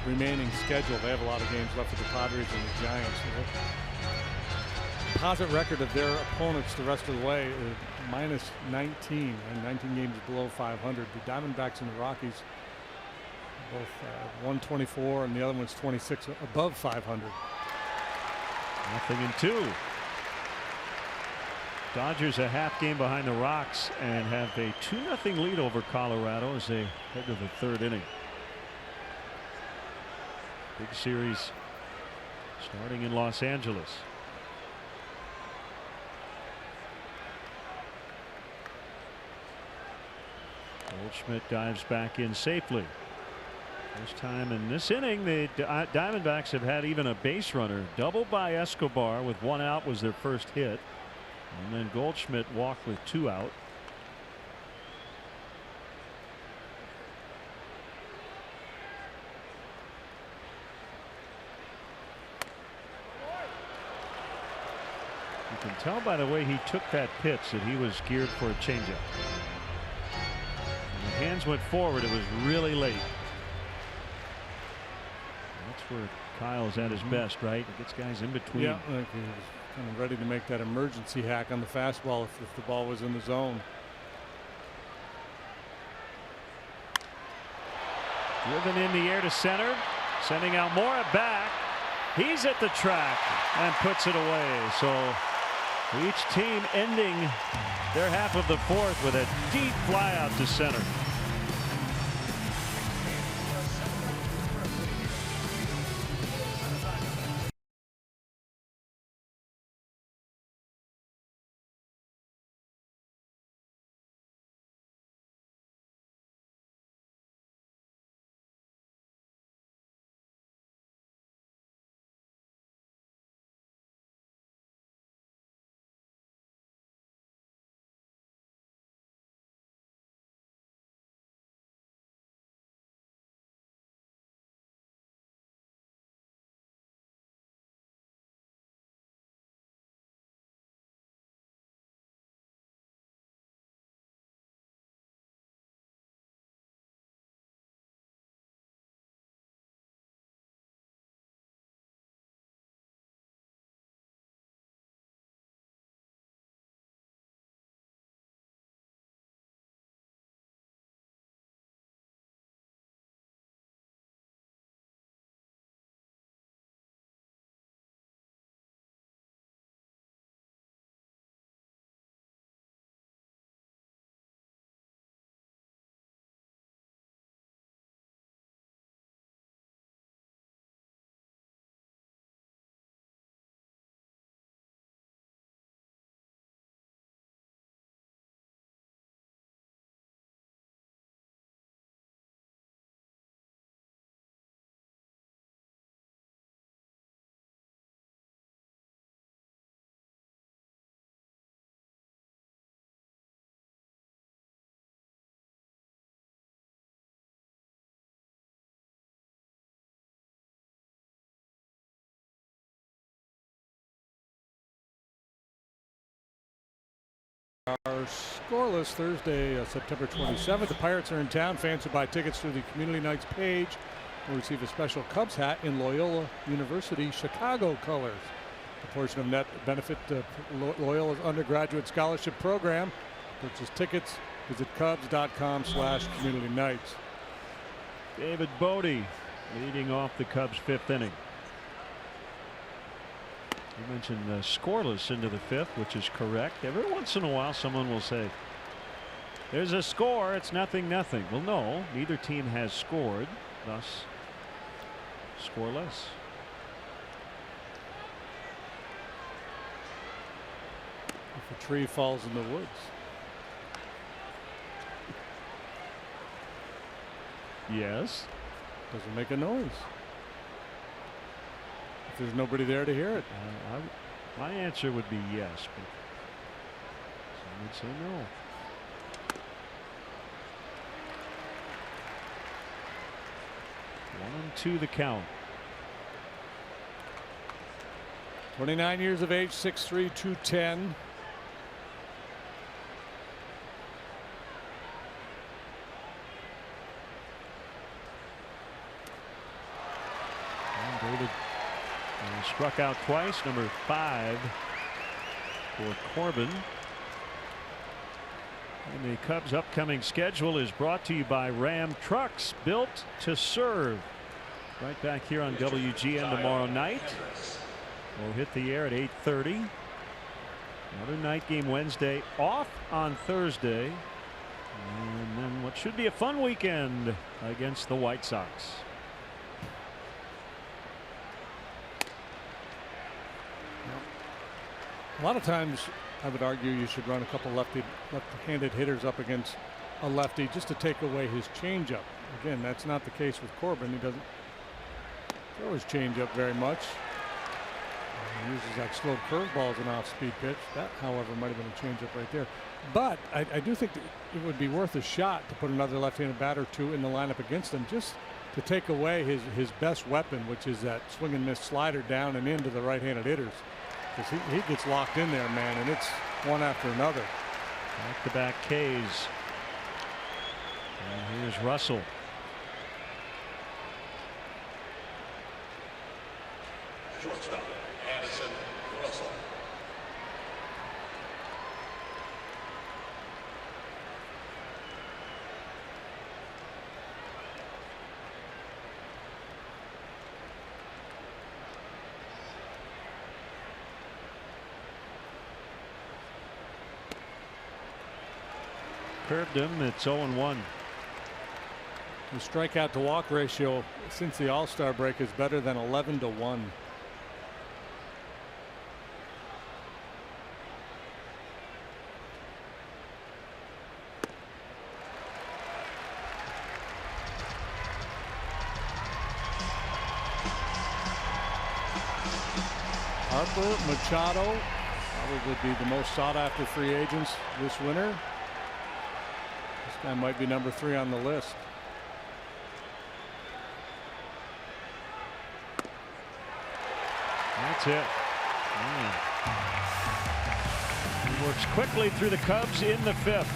remaining schedule. They have a lot of games left with the Padres and the Giants. The composite record of their opponents the rest of the way is -19, and 19 games below 500. The Diamondbacks and the Rockies both 124, and the other one's 26 above 500. 0-2. Dodgers a half game behind the Rocks and have a 2-0 lead over Colorado as they head to the third inning. Big series starting in Los Angeles. Goldschmidt dives back in safely. First time in this inning the Diamondbacks have had even a base runner. Double by Escobar with 1 out was their first hit. And then Goldschmidt walked with 2 out. You can tell by the way he took that pitch that he was geared for a changeup. When the hands went forward, it was really late. That's where Kyle's at his best, right? He gets guys in between. Yeah, like he was kind of ready to make that emergency hack on the fastball if the ball was in the zone. Driven in the air to center, sending out Mora back. He's at the track and puts it away. So each team ending their half of the fourth with a deep fly out to center. Scoreless Thursday, September 27th. The Pirates are in town. Fans who buy tickets through the Community Nights page will receive a special Cubs hat in Loyola University Chicago colors. A portion of net benefit to Loyola's undergraduate scholarship program. Purchase tickets. Visit Cubs.com/Community Nights. David Bodie leading off the Cubs' 5th inning. You mentioned scoreless into the 5th, which is correct. Every once in a while someone will say there's a score, it's 0-0. Well, no, neither team has scored, thus scoreless. If a tree falls in the woods. Yes. Doesn't make a noise. If there's nobody there to hear it. My answer would be yes, but some would say no. One and two the count. 29 years of age, 6'3", 210. David struck out twice, number 5 for Corbin. And the Cubs' upcoming schedule is brought to you by Ram Trucks, built to serve. Right back here on WGN tomorrow night. We'll hit the air at 8:30. Another night game Wednesday, off on Thursday. And then what should be a fun weekend against the White Sox. A lot of times I would argue you should run a couple left-handed hitters up against a lefty just to take away his changeup. Again, that's not the case with Corbin. He doesn't throw his changeup very much. He uses that slow curveball as an off-speed pitch. That, however, might have been a changeup right there. But I do think that it would be worth a shot to put another left-handed batter or two in the lineup against him, just to take away his best weapon, which is that swing and miss slider down and into the right-handed hitters. Because he gets locked in there, man, and it's one after another. Back-to-back Ks. And here's Russell. Shortstop, Addison Russell. Curved him. It's 0-1. The strikeout to walk ratio since the All-Star break is better than 11-1. Harper, Machado probably be the most sought after free agents this winter. This guy might be number 3 on the list. That's it. He works quickly through the Cubs in the 5th.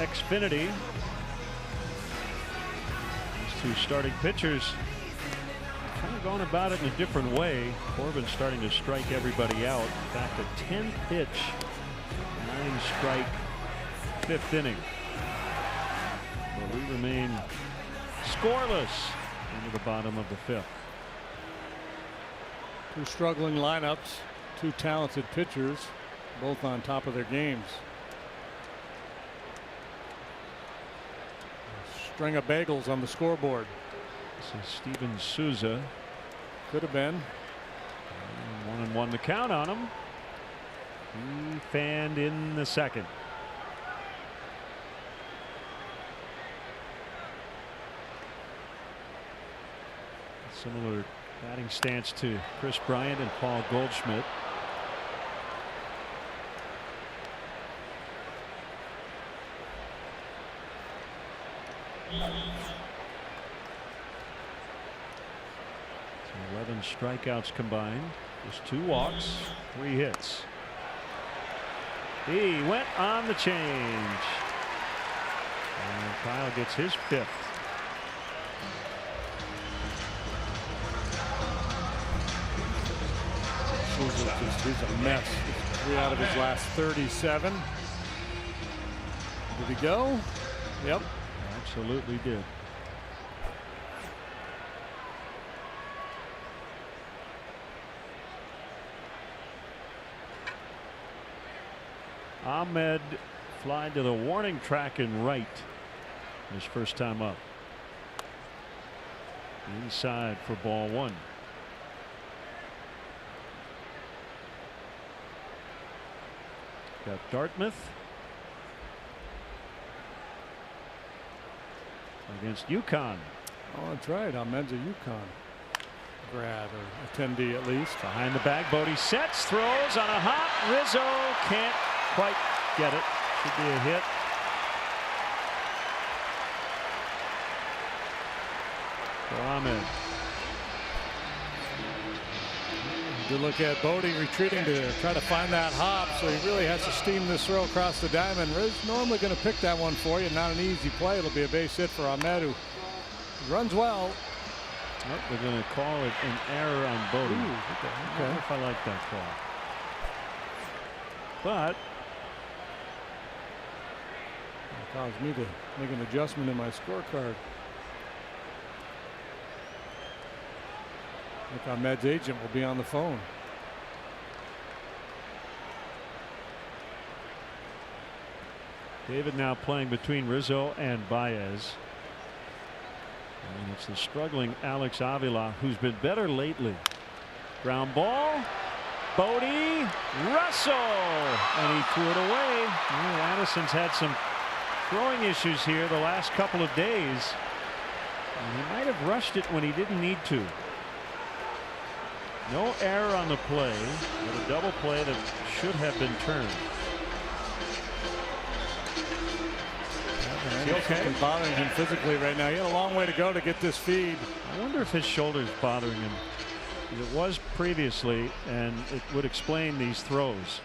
Xfinity. These two starting pitchers kind of going about it in a different way. Corbin starting to strike everybody out. Back to 10th pitch. 9-strike 5th inning. But we remain scoreless into the bottom of the 5th. Two struggling lineups, two talented pitchers, both on top of their games. A string of bagels on the scoreboard. This is Steven Souza. Could have been. 1-1 the count on him. He fanned in the second. Similar batting stance to Chris Bryant and Paul Goldschmidt. So 11 strikeouts combined. Just 2 walks, 3 hits. He went on the change. And Kyle gets his 5th. He's a mess. 3 out of his last 37. Did he go? Yep. Absolutely did. Ahmed flying to the warning track and right. His first time up. Inside for ball 1. Got Dartmouth against UConn. Oh, that's right. Ahmed's a UConn grad or attendee at least. Behind the bag, Bodie sets, throws on a hot Rizzo. Can't quite get it. Should be a hit. For Ahmed. Good look at Bodie retreating to try to find that hop, so he really has to steam this throw across the diamond. Riz normally going to pick that one for you. Not an easy play. It'll be a base hit for Ahmed, who runs well. Oh, they're going to call it an error on Bodie. Okay. I don't know if I like that call. But it caused me to make an adjustment in my scorecard. I think Ahmed's agent will be on the phone. David now playing between Rizzo and Baez. And it's the struggling Alex Avila who's been better lately. Ground ball. Bodie. Russell. And he threw it away. Addison's had some throwing issues here the last couple of days. And he might have rushed it when he didn't need to. No error on the play, but a double play that should have been turned. Is he okay? Bothering him physically right now. He had a long way to go to get this feed. I wonder if his shoulder's bothering him. It was previously, and it would explain these throws.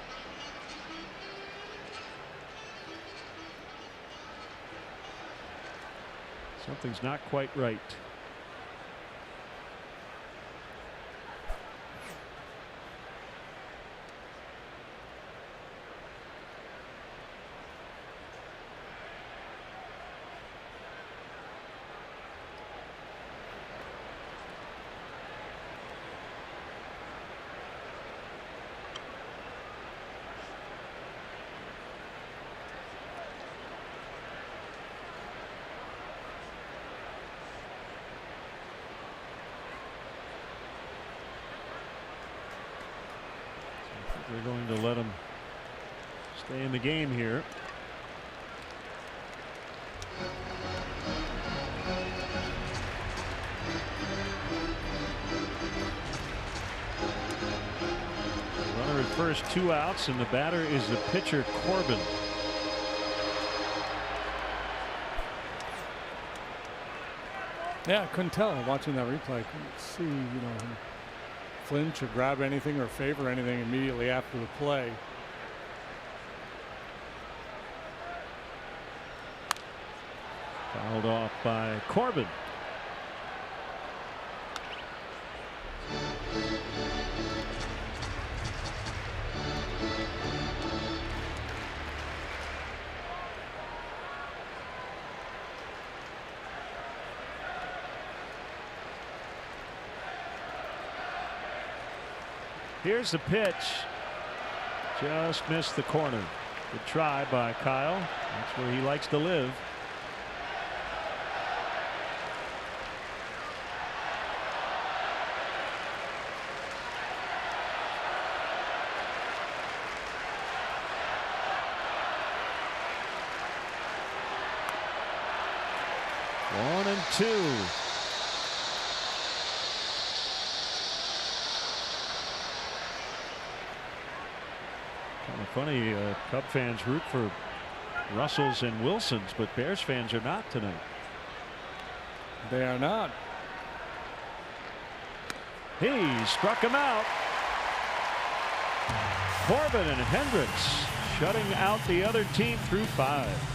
Something's not quite right. They're going to let him stay in the game here. Runner at first, 2 outs, and the batter is the pitcher Corbin. Yeah, I couldn't tell watching that replay. I couldn't see, him flinch or grab anything or favor anything immediately after the play. Fouled off by Corbin. Here's the pitch. Just missed the corner. Good try by Kyle. That's where he likes to live. One and two. Kind of funny, Cub fans root for Russells and Wilsons, but Bears fans are not tonight. They are not. He struck him out. Corbin and Hendricks shutting out the other team through 5.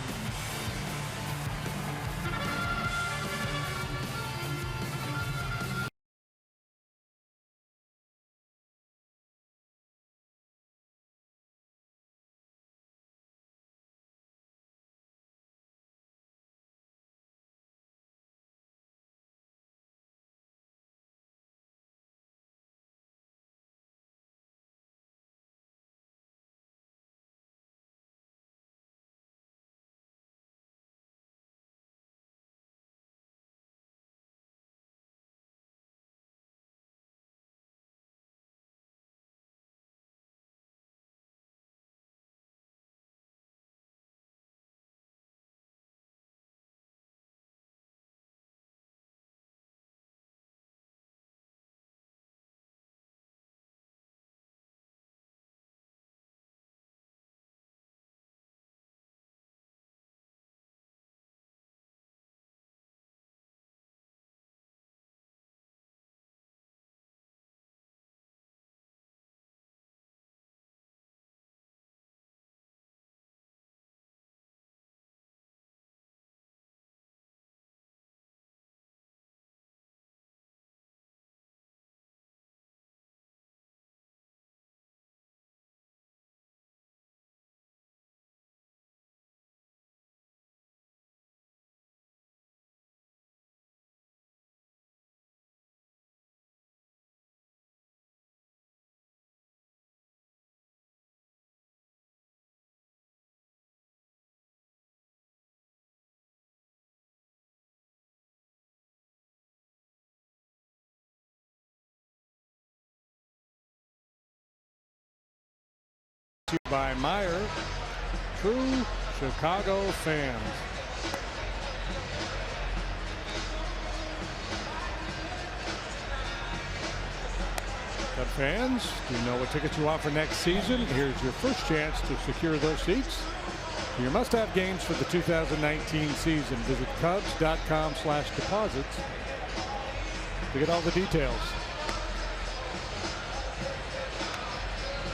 By Meyer. True Chicago fans. Cub fans, do you know what tickets you want for next season? Here's your first chance to secure those seats for your must-have games for the 2019 season. Visit Cubs.com/deposits to get all the details.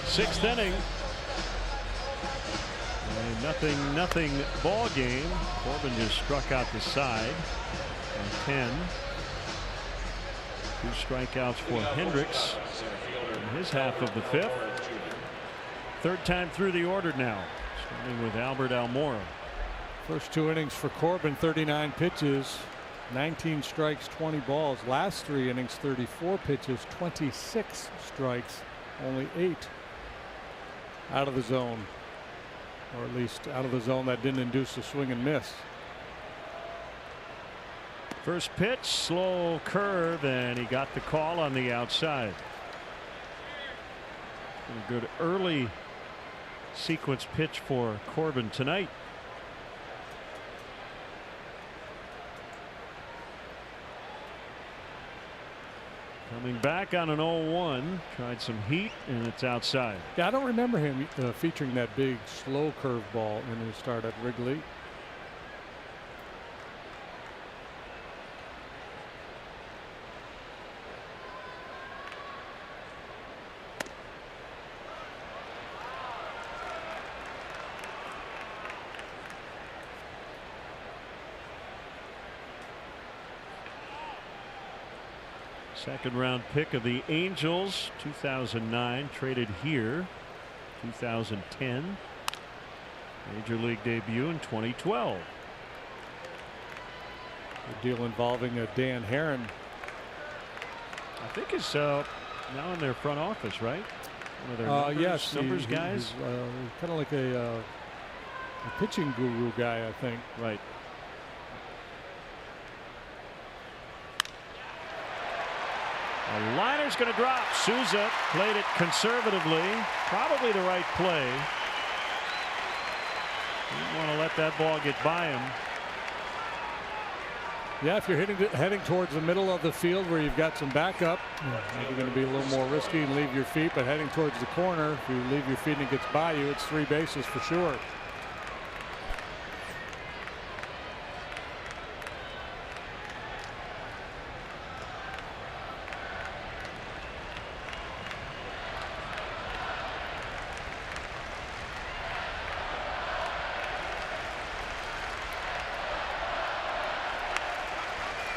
6th inning. Nothing ball game. Corbin just struck out the side on 10. 2 strikeouts for Hendricks in his half of the 5th. 3rd time through the order now, starting with Albert Almora. First 2 innings for Corbin, 39 pitches, 19 strikes, 20 balls. Last 3 innings, 34 pitches, 26 strikes, only 8 out of the zone. Or at least out of the zone that didn't induce a swing and miss. First pitch, slow curve, and he got the call on the outside. A good early sequence pitch for Corbin tonight. Coming back on an 0-1, tried some heat, and it's outside. Yeah, I don't remember him featuring that big slow curveball in his start at Wrigley. Second-round pick of the Angels, 2009, traded here, 2010. Major League debut in 2012. A deal involving Dan Herron. I think is now in their front office, right? One of their numbers guys. Kind of like a pitching guru guy, I think. Right. A liner's going to drop. Souza played it conservatively. Probably the right play. Didn't want to let that ball get by him. Yeah, if you're heading towards the middle of the field where you've got some backup, maybe going to be a little more risky and leave your feet, but heading towards the corner, if you leave your feet and it gets by you, it's 3 bases for sure.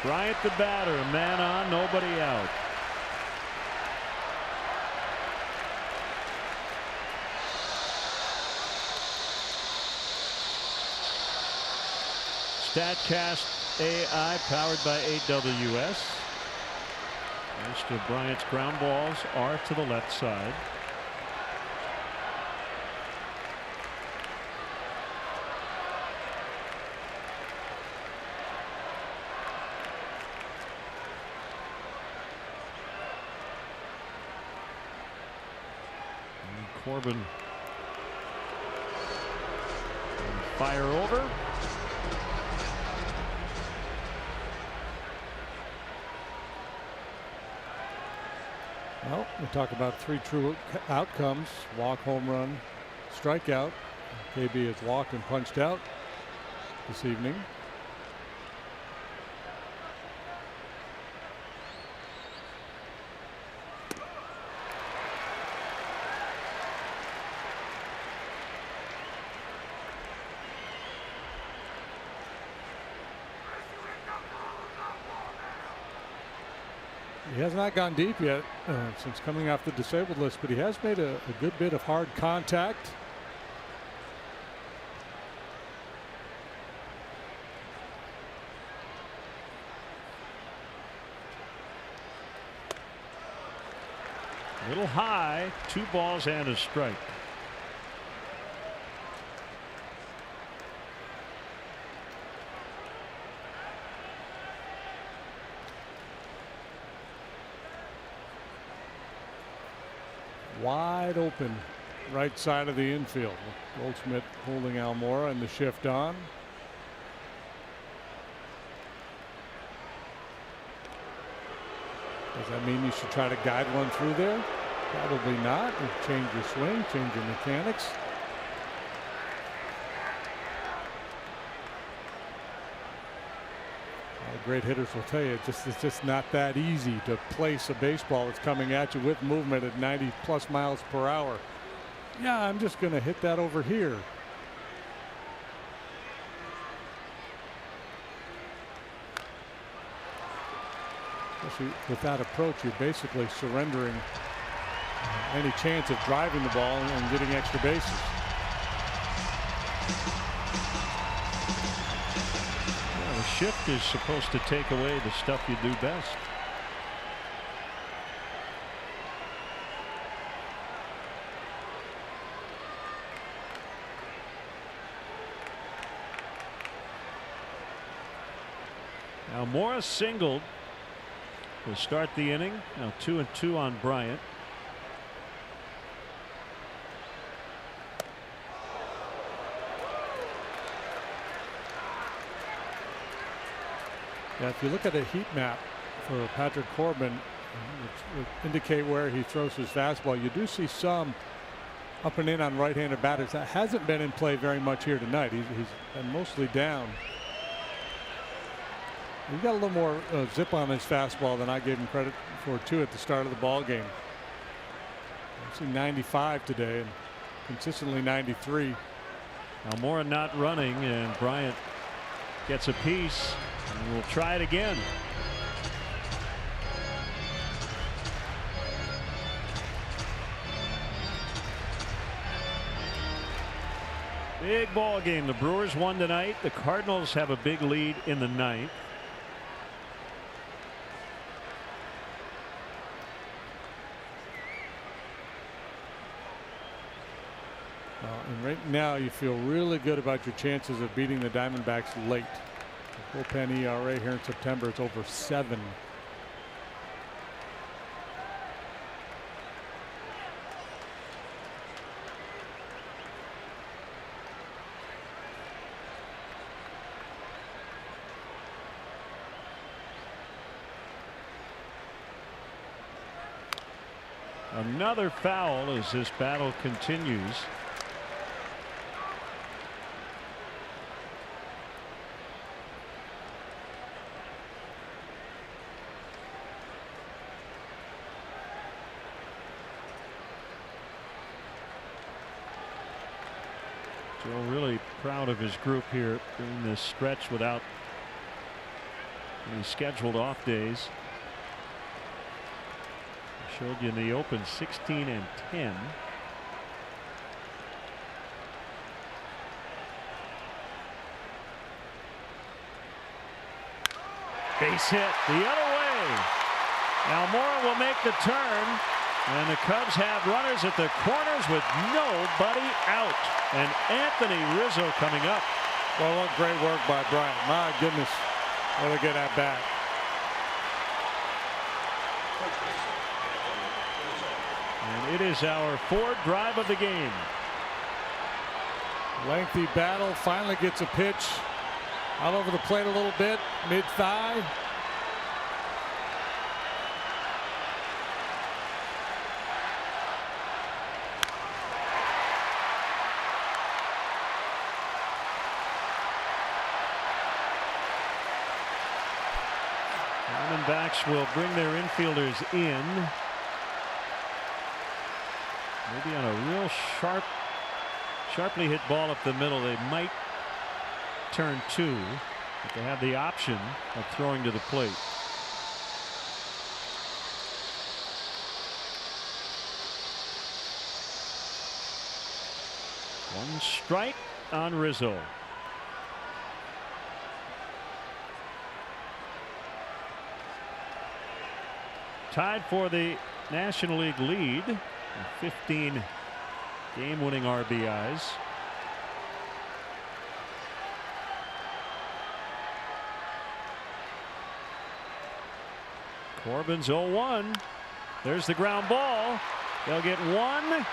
Bryant the batter, a man on, nobody out. StatCast AI powered by AWS. Most of Bryant's ground balls are to the left side. Corbin fire over. Well, we talk about 3 true outcomes: walk, home run, strikeout. KB has walked and punched out this evening. He has not gone deep yet since coming off the disabled list, but he has made a good bit of hard contact. A little high, 2 balls and a strike. Wide open right side of the infield. Goldschmidt holding Almora and the shift on. Does that mean you should try to guide one through there? Probably not. Change your swing, change your mechanics. Great hitters will tell you it's just not that easy to place a baseball that's coming at you with movement at 90+ miles per hour. Yeah, I'm just going to hit that over here. Especially with that approach, you're basically surrendering any chance of driving the ball and getting extra bases. Shift is supposed to take away the stuff you do best. Now Morris singled to start the inning. Now 2-2 on Bryant. Yeah, if you look at a heat map for Patrick Corbin, which would indicate where he throws his fastball, you do see some up and in on right-handed batters. That hasn't been in play very much here tonight. He's been mostly down. He got a little more zip on his fastball than I gave him credit for too at the start of the ball game. I see 95 today and consistently 93. Almora not running, and Bryant gets a piece. And we'll try it again. Big ball game. The Brewers won tonight. The Cardinals have a big lead in the ninth. And right now you feel really good about your chances of beating the Diamondbacks late. The bullpen ERA here in September, it's over 7. Another foul as this battle continues. Joe really proud of his group here during this stretch without any scheduled off days. I showed you in the open 16 and 10. Base hit the other way. Almora will make the turn, and the Cubs have runners at the corners with nobody out. And Anthony Rizzo coming up. Well, what great work by Bryant. My goodness, what a good at bat. And it is our 4th drive of the game. Lengthy battle, finally gets a pitch out over the plate a little bit, mid-thigh. Diamondbacks will bring their infielders in. Maybe on a real sharply hit ball up the middle, they might turn 2, but they have the option of throwing to the plate. One strike on Rizzo. Tied for the National League lead. 15 game-winning RBIs. Corbin's 0-1. There's the ground ball. They'll get 1.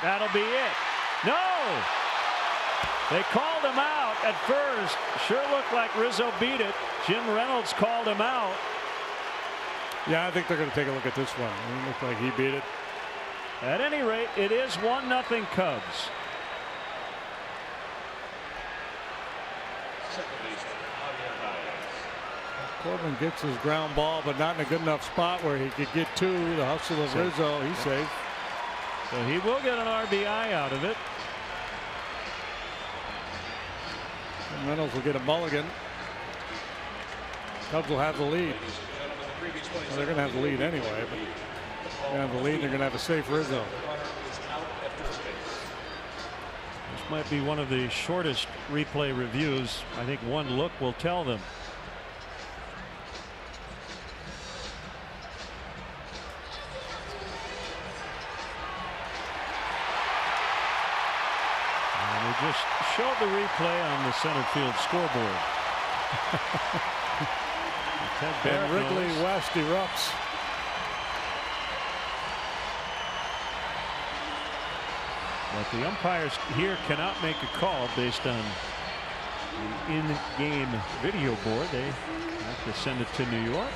That'll be it. No! They called him out at first. Sure looked like Rizzo beat it. Jim Reynolds called him out. Yeah, I think they're going to take a look at this one. It looked like he beat it. At any rate, it is 1-0 Cubs. Corbin gets his ground ball, but not in a good enough spot where he could get 2. The hustle of Rizzo, he's safe. So he will get an RBI out of it. And Reynolds will get a mulligan. Cubs will have the lead. Well, they're going to have the lead anyway, but they're going to have the lead. They're going to have a safe Rizzo. This might be one of the shortest replay reviews. I think one look will tell them. And we just showed the replay on the center field scoreboard. And Wrigley West erupts. But the umpires here cannot make a call based on the in-game video board. They have to send it to New York.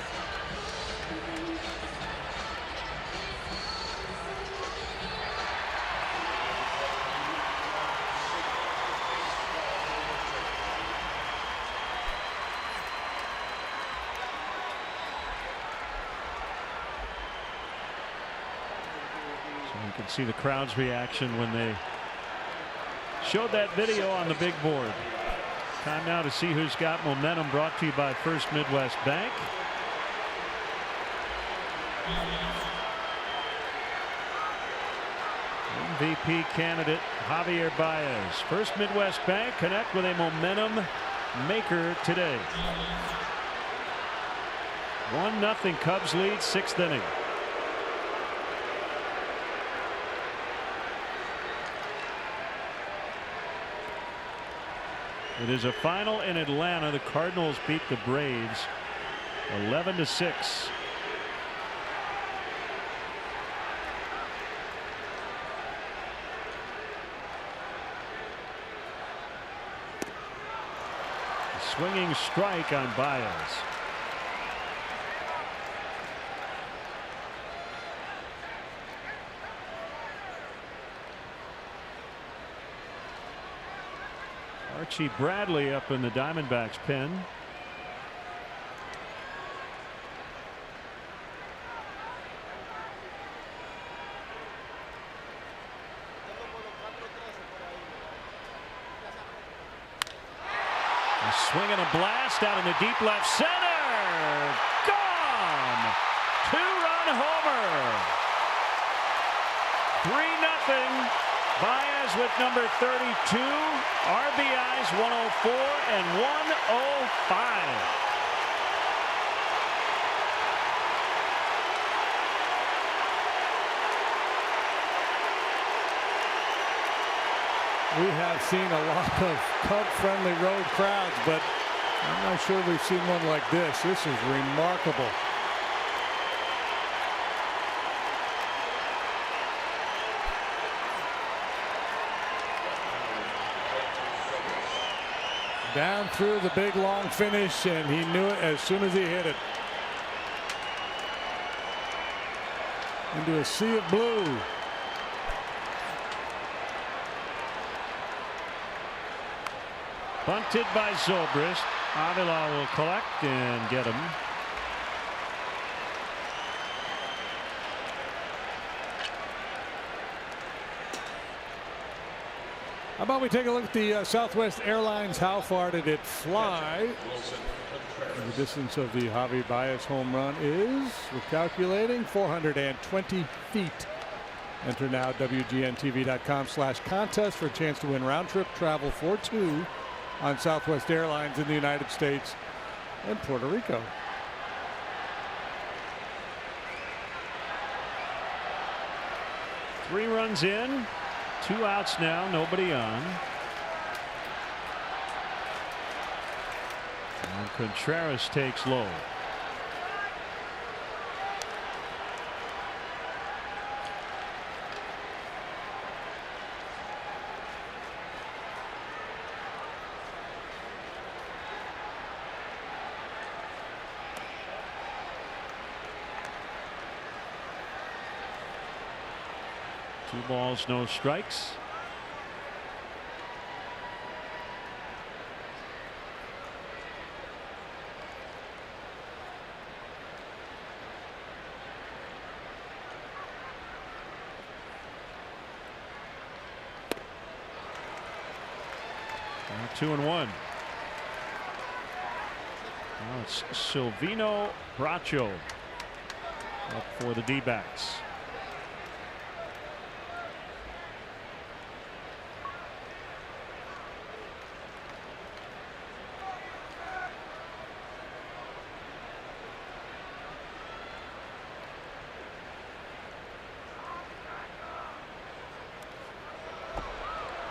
You can see the crowd's reaction when they showed that video on the big board. Time now to see who's got momentum, brought to you by First Midwest Bank. MVP candidate Javier Baez. First Midwest Bank connect with a momentum maker today. 1-0 Cubs lead, 6th inning. It is a final in Atlanta. The Cardinals beat the Braves 11-6. Swinging strike on Baez. Archie Bradley up in the Diamondbacks pen. A swing and a blast out in the deep left center. Gone. 2-run homer. 3-0. Baez with number 32, RBIs 104 and 105. We have seen a lot of Cub-friendly road crowds, but I'm not sure we've seen one like this. This is remarkable. Down through the big long finish, and he knew it as soon as he hit it. Into a sea of blue. Bunted by Zobrist. Avila will collect and get him. How about we take a look at the Southwest Airlines? How far did it fly? And the distance of the Javi Baez home run is, we're calculating, 420 feet. Enter now WGNTV.com/contest for a chance to win round trip travel for two on Southwest Airlines in the United States and Puerto Rico. Three runs in. 2 outs now, nobody on. And Contreras takes low. Two balls, no strikes. And 2-1. Now it's Silvino Bracho up for the D-backs.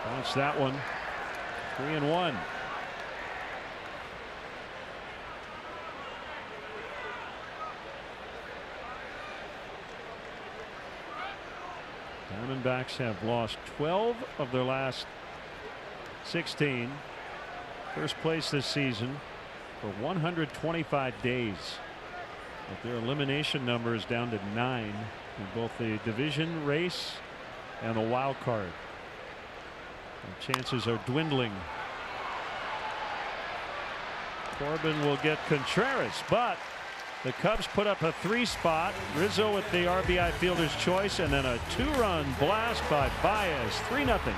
That's that one. 3-1. Diamondbacks have lost 12 of their last 16. First place this season for 125 days. But their elimination number is down to 9 in both the division race and the wild card. And chances are dwindling. Corbin will get Contreras, but the Cubs put up a 3-spot. Rizzo with the RBI fielder's choice, and then a 2-run blast by Baez. 3-0.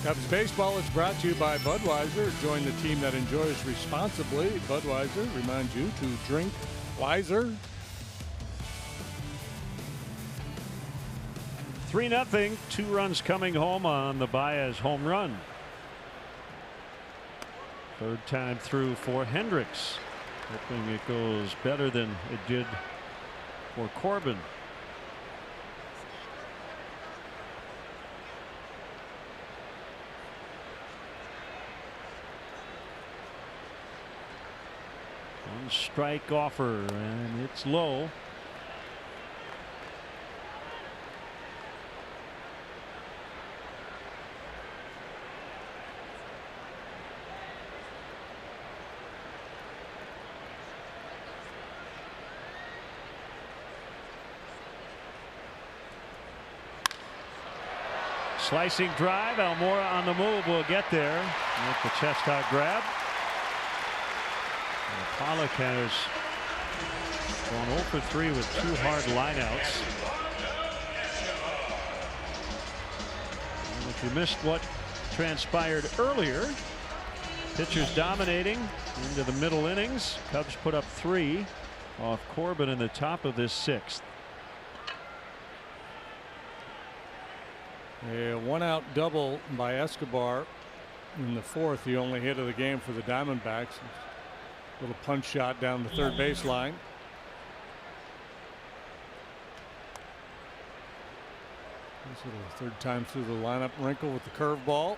Cubs baseball is brought to you by Budweiser. Join the team that enjoys responsibly. Budweiser reminds you to drink wiser. 3-0. 2 runs coming home on the Baez home run. Third time through for Hendricks. Hoping it goes better than it did for Corbin. One strike offer, and it's low. Slicing drive. Almora on the move will get there with the chest out grab. Pollock has gone 0 for 3 with 2 hard lineouts. And if you missed what transpired earlier, pitchers dominating into the middle innings. Cubs put up 3 off Corbin in the top of this 6th. A 1-out double by Escobar in the 4th, the only hit of the game for the Diamondbacks. Little punch shot down the third baseline. This is the third time through the lineup. Wrinkle with the curveball.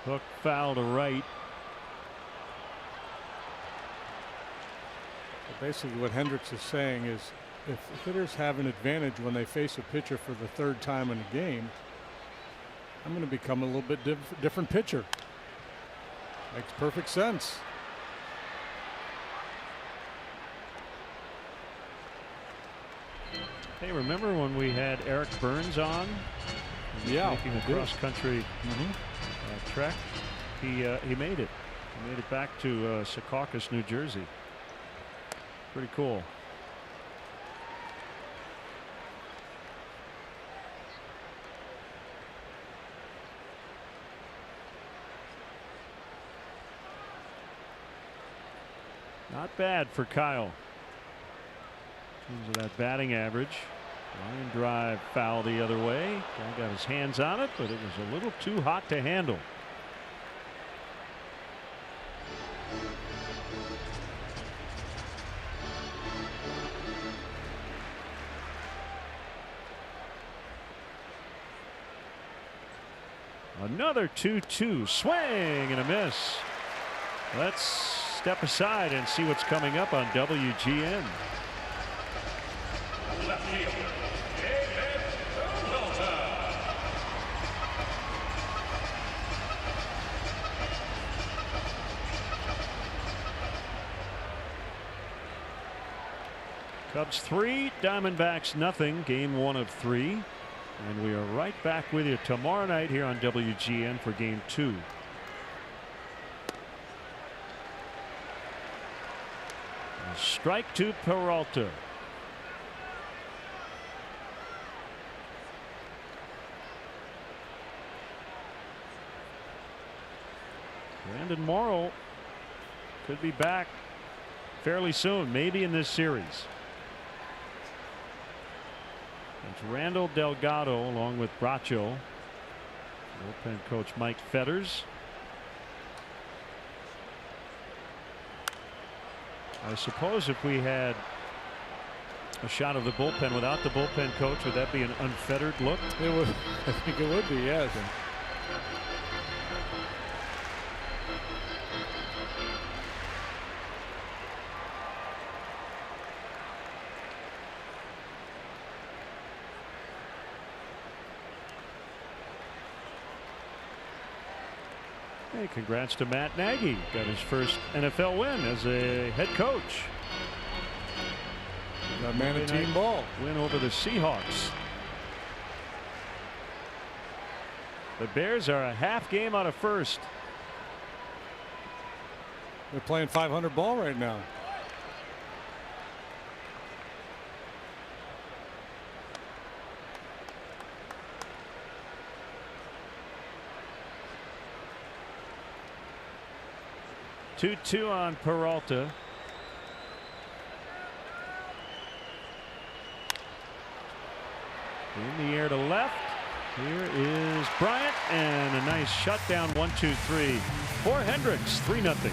Hook foul to right. Basically what Hendricks is saying is if hitters have an advantage when they face a pitcher for the 3rd time in a game, I'm going to become a little bit different pitcher. Makes perfect sense. Hey, remember when we had Eric Burns on? Yeah, making a cross-country trek. He made it. He made it back to Secaucus, New Jersey. Pretty cool. Not bad for Kyle. In terms of that batting average. Line drive foul the other way. Guy got his hands on it, but it was a little too hot to handle. Another 2-2 swing and a miss. Let's step aside and see what's coming up on WGN. Cubs 3, Diamondbacks nothing. Game 1 of 3. And we are right back with you tomorrow night here on WGN for Game 2. A strike to Peralta. Brandon Morrow could be back fairly soon, maybe in this series. It's Randall Delgado along with Bracho. Bullpen coach Mike Fetters. I suppose if we had a shot of the bullpen without the bullpen coach, would that be an unfettered look? It would. I think it would be, yes. Hey, congrats to Matt Nagy. Got his first NFL win as a head coach. Got Manatee ball. Win over the Seahawks. The Bears are a half game out of first. They're playing 500 ball right now. Two on Peralta. In the air to left. Here is Bryant, and a nice shutdown. 1-2-3 for Hendricks. 3-0.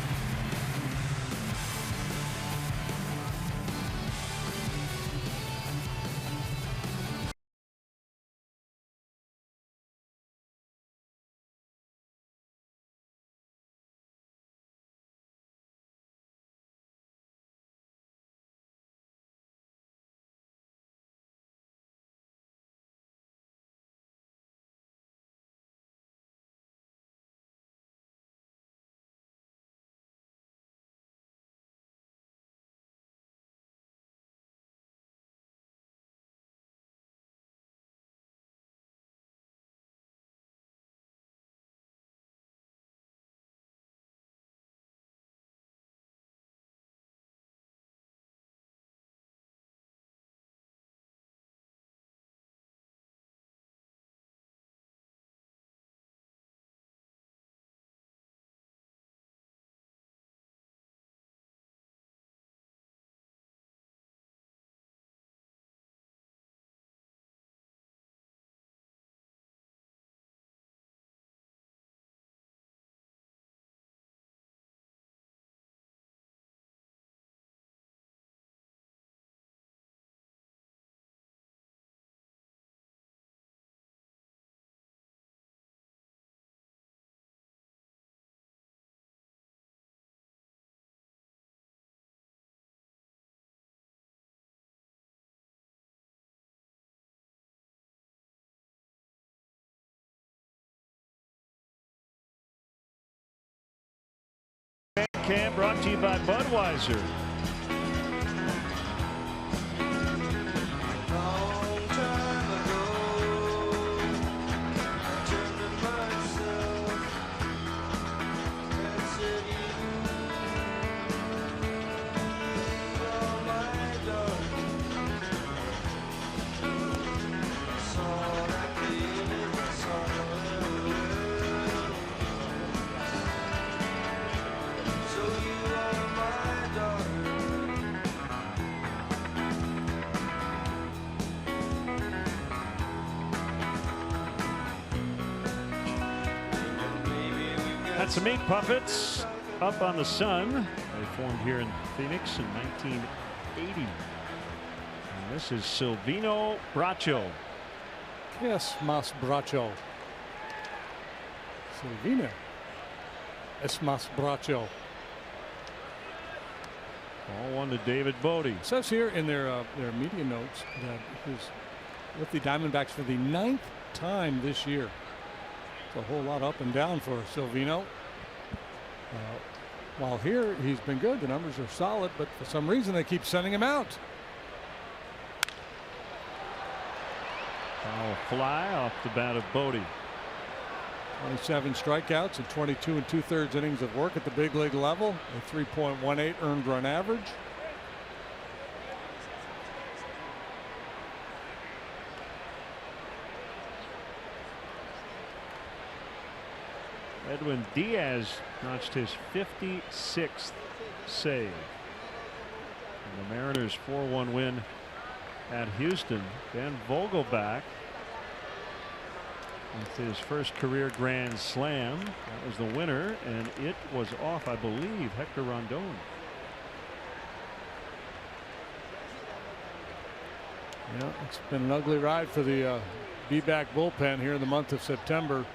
Camp brought to you by Budweiser. That's some meat puppets up on the sun. They formed here in Phoenix in 1980. And this is Silvino Braccio. Yes, Mas Braccio. Silvino. Es Mas Braccio. All one to David Bodie. It says here in their media notes that he's with the Diamondbacks for the 9th time this year. It's a whole lot up and down for Silvino. While here he's been good, the numbers are solid, but for some reason they keep sending him out. Foul fly off the bat of Bodie. 27 strikeouts and 22 2/3 innings of work at the big league level. A 3.18 earned run average. Edwin Diaz notched his 56th save. And the Mariners 4-1 win at Houston. Dan Vogelbach with his first career grand slam. That was the winner, and it was off, I believe, Hector Rondon. Yeah, it's been an ugly ride for the D-back bullpen here in the month of September.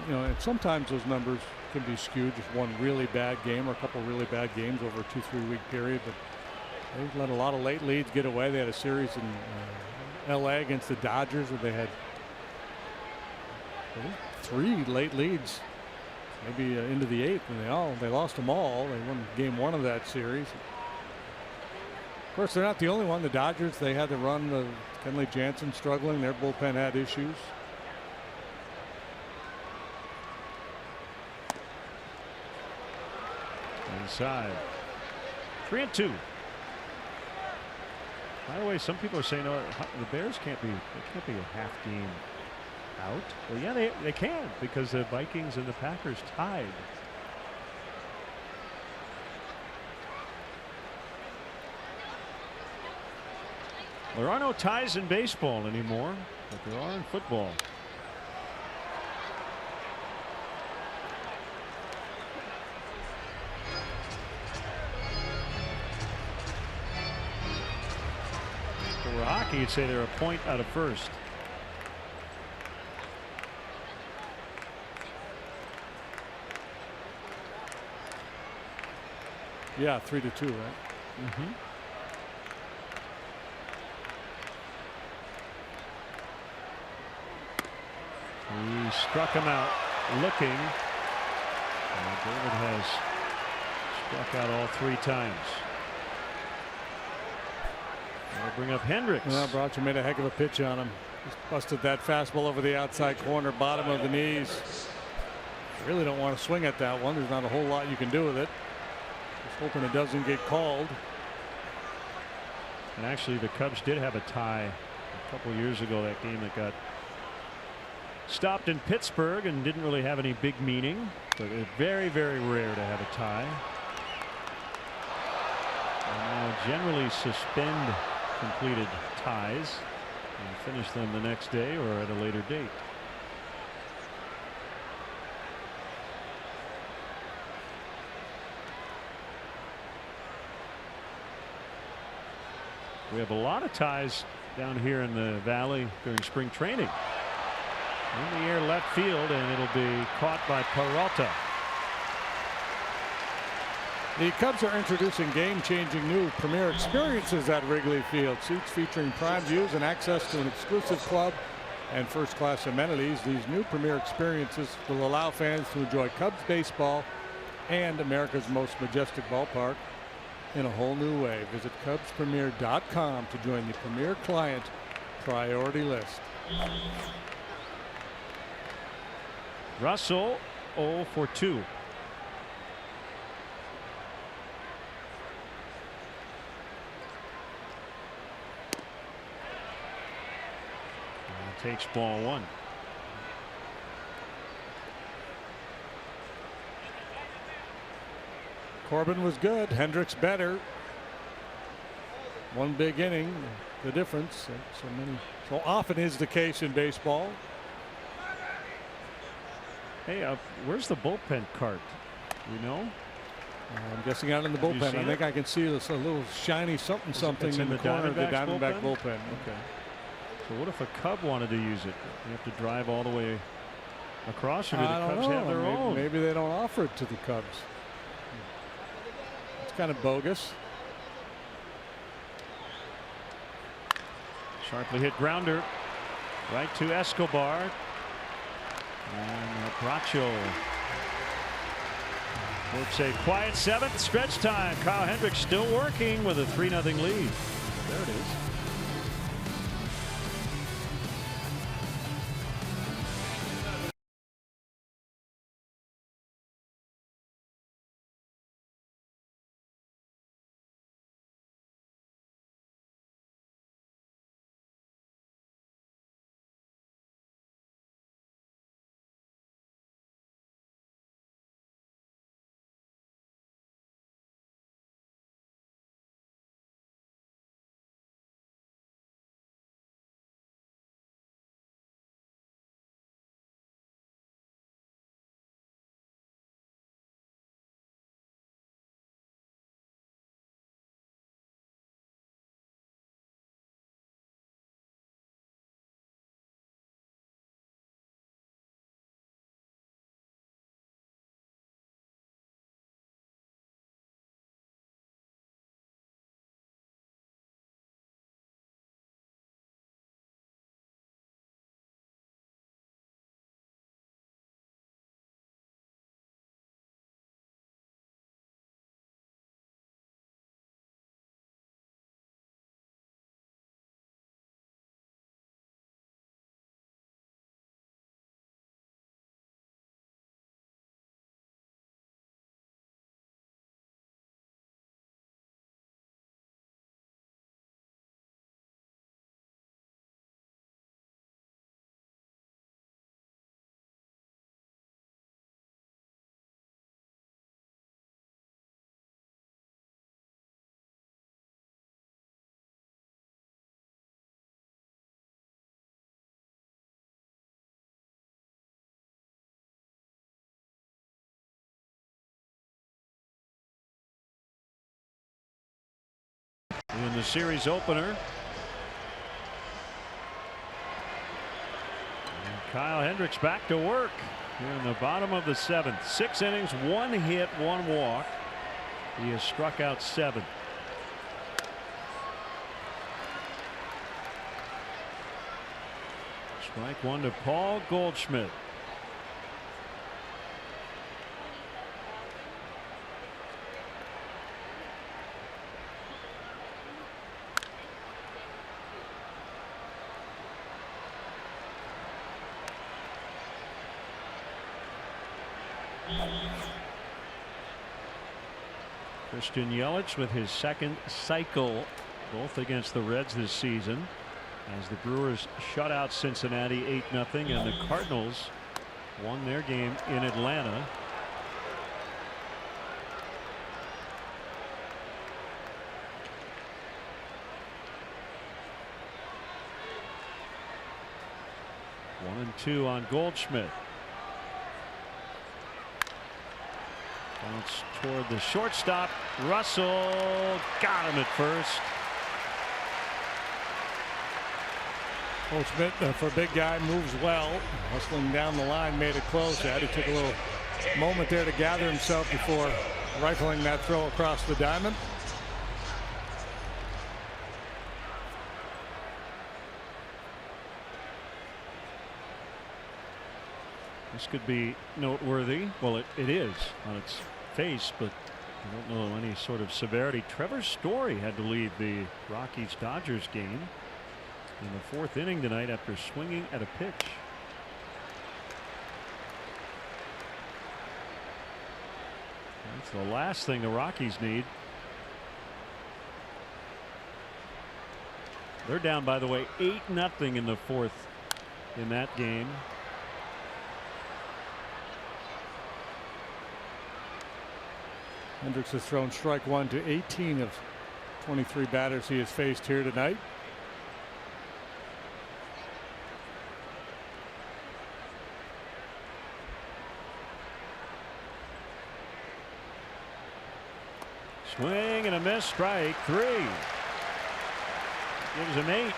You know, and sometimes those numbers can be skewed. Just one really bad game or a couple really bad games over a 2-3 week period. But they've let a lot of late leads get away. They had a series in L.A. against the Dodgers where they had 3 late leads, maybe into the 8th, and they lost them all. They won game 1 of that series. Of course, they're not the only one. The Dodgers, they had to run Kenley Jansen struggling. Their bullpen had issues. inside. 3-2. By the way, some people are saying, "Oh, the Bears can't be a half game out." Well, yeah, they can, because the Vikings and the Packers tied. There are no ties in baseball anymore, but there are in football. For hockey, you'd say they're a point out of first. Yeah, 3-2, right? Mm-hmm. He struck him out looking. And David has struck out all 3 times. They'll bring up Hendricks. Well, Broucher made a heck of a pitch on him. Just busted that fastball over the outside corner, bottom of the knees. You really don't want to swing at that one. There's not a whole lot you can do with it. Just hoping it doesn't get called. And actually, the Cubs did have a tie a couple years ago, that game that got stopped in Pittsburgh and didn't really have any big meaning, but it's very, very rare to have a tie. And now generally suspend completed ties and finish them the next day or at a later date. We have a lot of ties down here in the Valley during spring training. In the air left field, and it'll be caught by Peralta. The Cubs are introducing game-changing new premier experiences at Wrigley Field. Seats featuring prime views and access to an exclusive club and first-class amenities. These new premier experiences will allow fans to enjoy Cubs baseball and America's most majestic ballpark in a whole new way. Visit CubsPremier.com to join the Premier Client priority list. Russell 0 for 2. Takes ball 1. Corbin was good. Hendricks better. One big inning, the difference. So often is the case in baseball. Hey, where's the bullpen cart? You know? I'm guessing out in the bullpen. I think I can see this a little shiny something in the corner of the Diamondback bullpen. Okay. So what if a Cub wanted to use it? You have to drive all the way across, or do the Cubs have their own? Maybe they don't offer it to the Cubs. It's kind of bogus. Sharply hit grounder right to Escobar. And Bracho works a quiet 7th. Stretch time. Kyle Hendricks still working with a 3-0 lead. There it is. in the series opener. And Kyle Hendricks back to work here in the bottom of the 7th. 6 innings, 1 hit, 1 walk. He has struck out 7. Strike 1 to Paul Goldschmidt. Christian Yelich with his 2nd cycle, both against the Reds this season, as the Brewers shut out Cincinnati 8-0, and the Cardinals won their game in Atlanta. One and 2 on Goldschmidt. Bounce toward the shortstop. Russell got him at first. Goldschmidt, for a big guy, moves well. Hustling down the line, made it close. He took a little moment there to gather himself before rifling that throw across the diamond. This could be noteworthy. Well, it is on its face, but I don't know any sort of severity. Trevor Story had to leave the Rockies-Dodgers game in the 4th inning tonight after swinging at a pitch. That's the last thing the Rockies need. They're down, by the way, 8-0 in the 4th in that game. Hendricks has thrown strike 1 to 18 of 23 batters he has faced here tonight. Swing and a miss, strike 3. Gives him 8.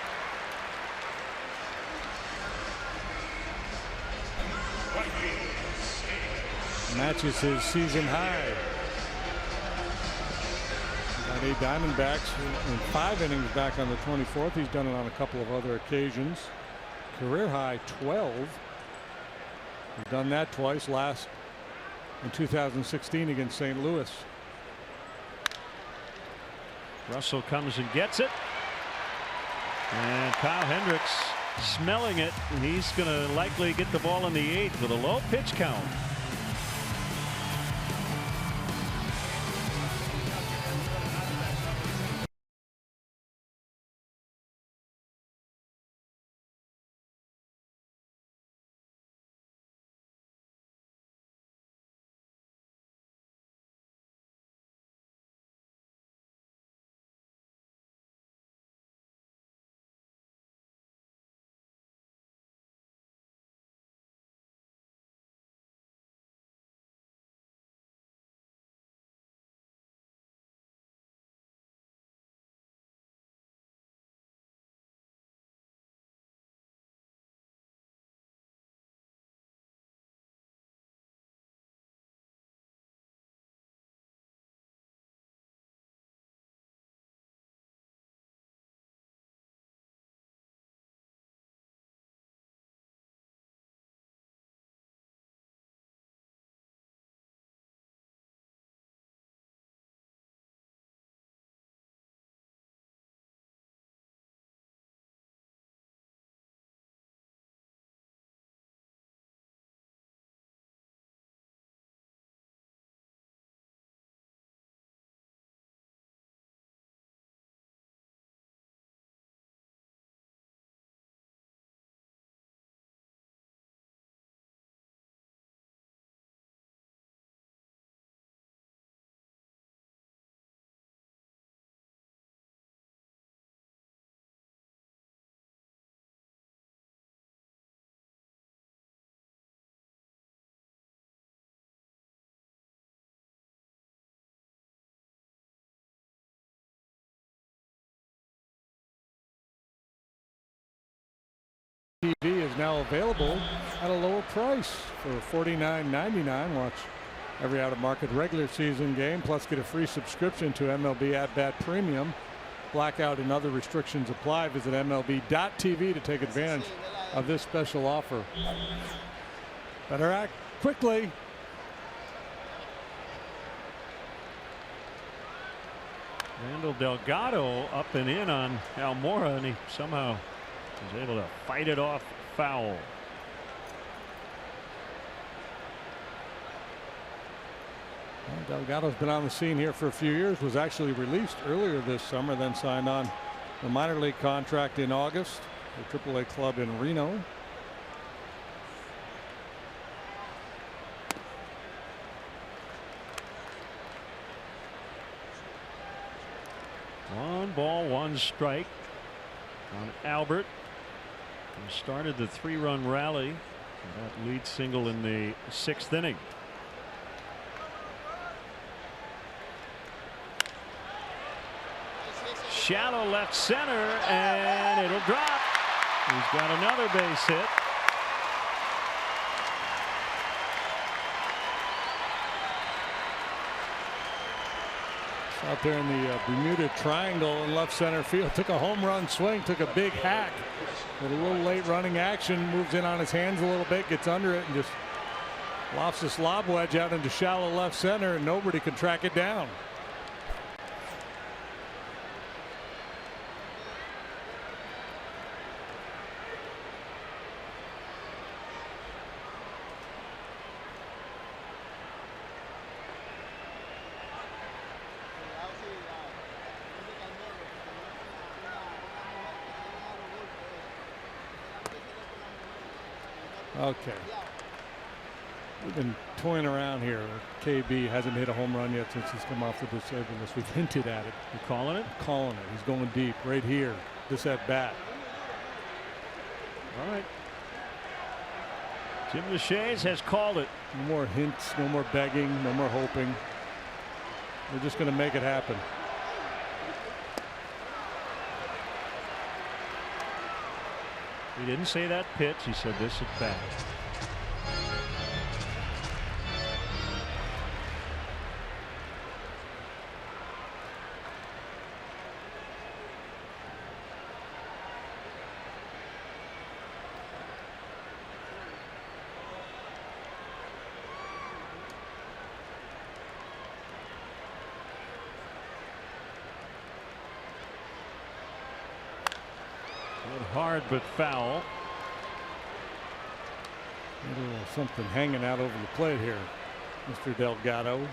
Matches his season high. Got 8 Diamondbacks in 5 innings back on the 24th. He's done it on a couple of other occasions. Career high 12. He's done that twice, last in 2016 against St. Louis. Russell comes and gets it. And Kyle Hendricks smelling it. He's going to likely get the ball in the 8th with a low pitch count. TV is now available at a lower price for $49.99. Watch every out-of-market regular season game, plus get a free subscription to MLB At Bat Premium. Blackout and other restrictions apply. Visit MLB.tv to take advantage of this special offer. Better act quickly. Randall Delgado up and in on Almora, and he somehow was able to fight it off foul. Well, Delgado's been on the scene here for a few years, was actually released earlier this summer, then signed on a minor league contract in August, the AAA club in Reno. One ball, one strike on Albert, who started the 3-run rally. That lead single in the 6th inning. Shallow left center, and it'll drop. He's got another base hit. Out there in the Bermuda Triangle in left center field, took a home run swing, took a big hack with a little late running action, moves in on his hands a little bit, gets under it, and just lofts this lob wedge out into shallow left center, and nobody can track it down. Okay. We've been toying around here. KB hasn't hit a home run yet since he's come off the disabled list. We've hinted at it. You calling it? Calling it. He's going deep right here. This at bat. All right. Jim Lachey has called it. No more hints, no more begging, no more hoping. We're just going to make it happen. He didn't say that pitch. He said this at bat. Hard but foul. A little something hanging out over the plate here, Mr. Delgado.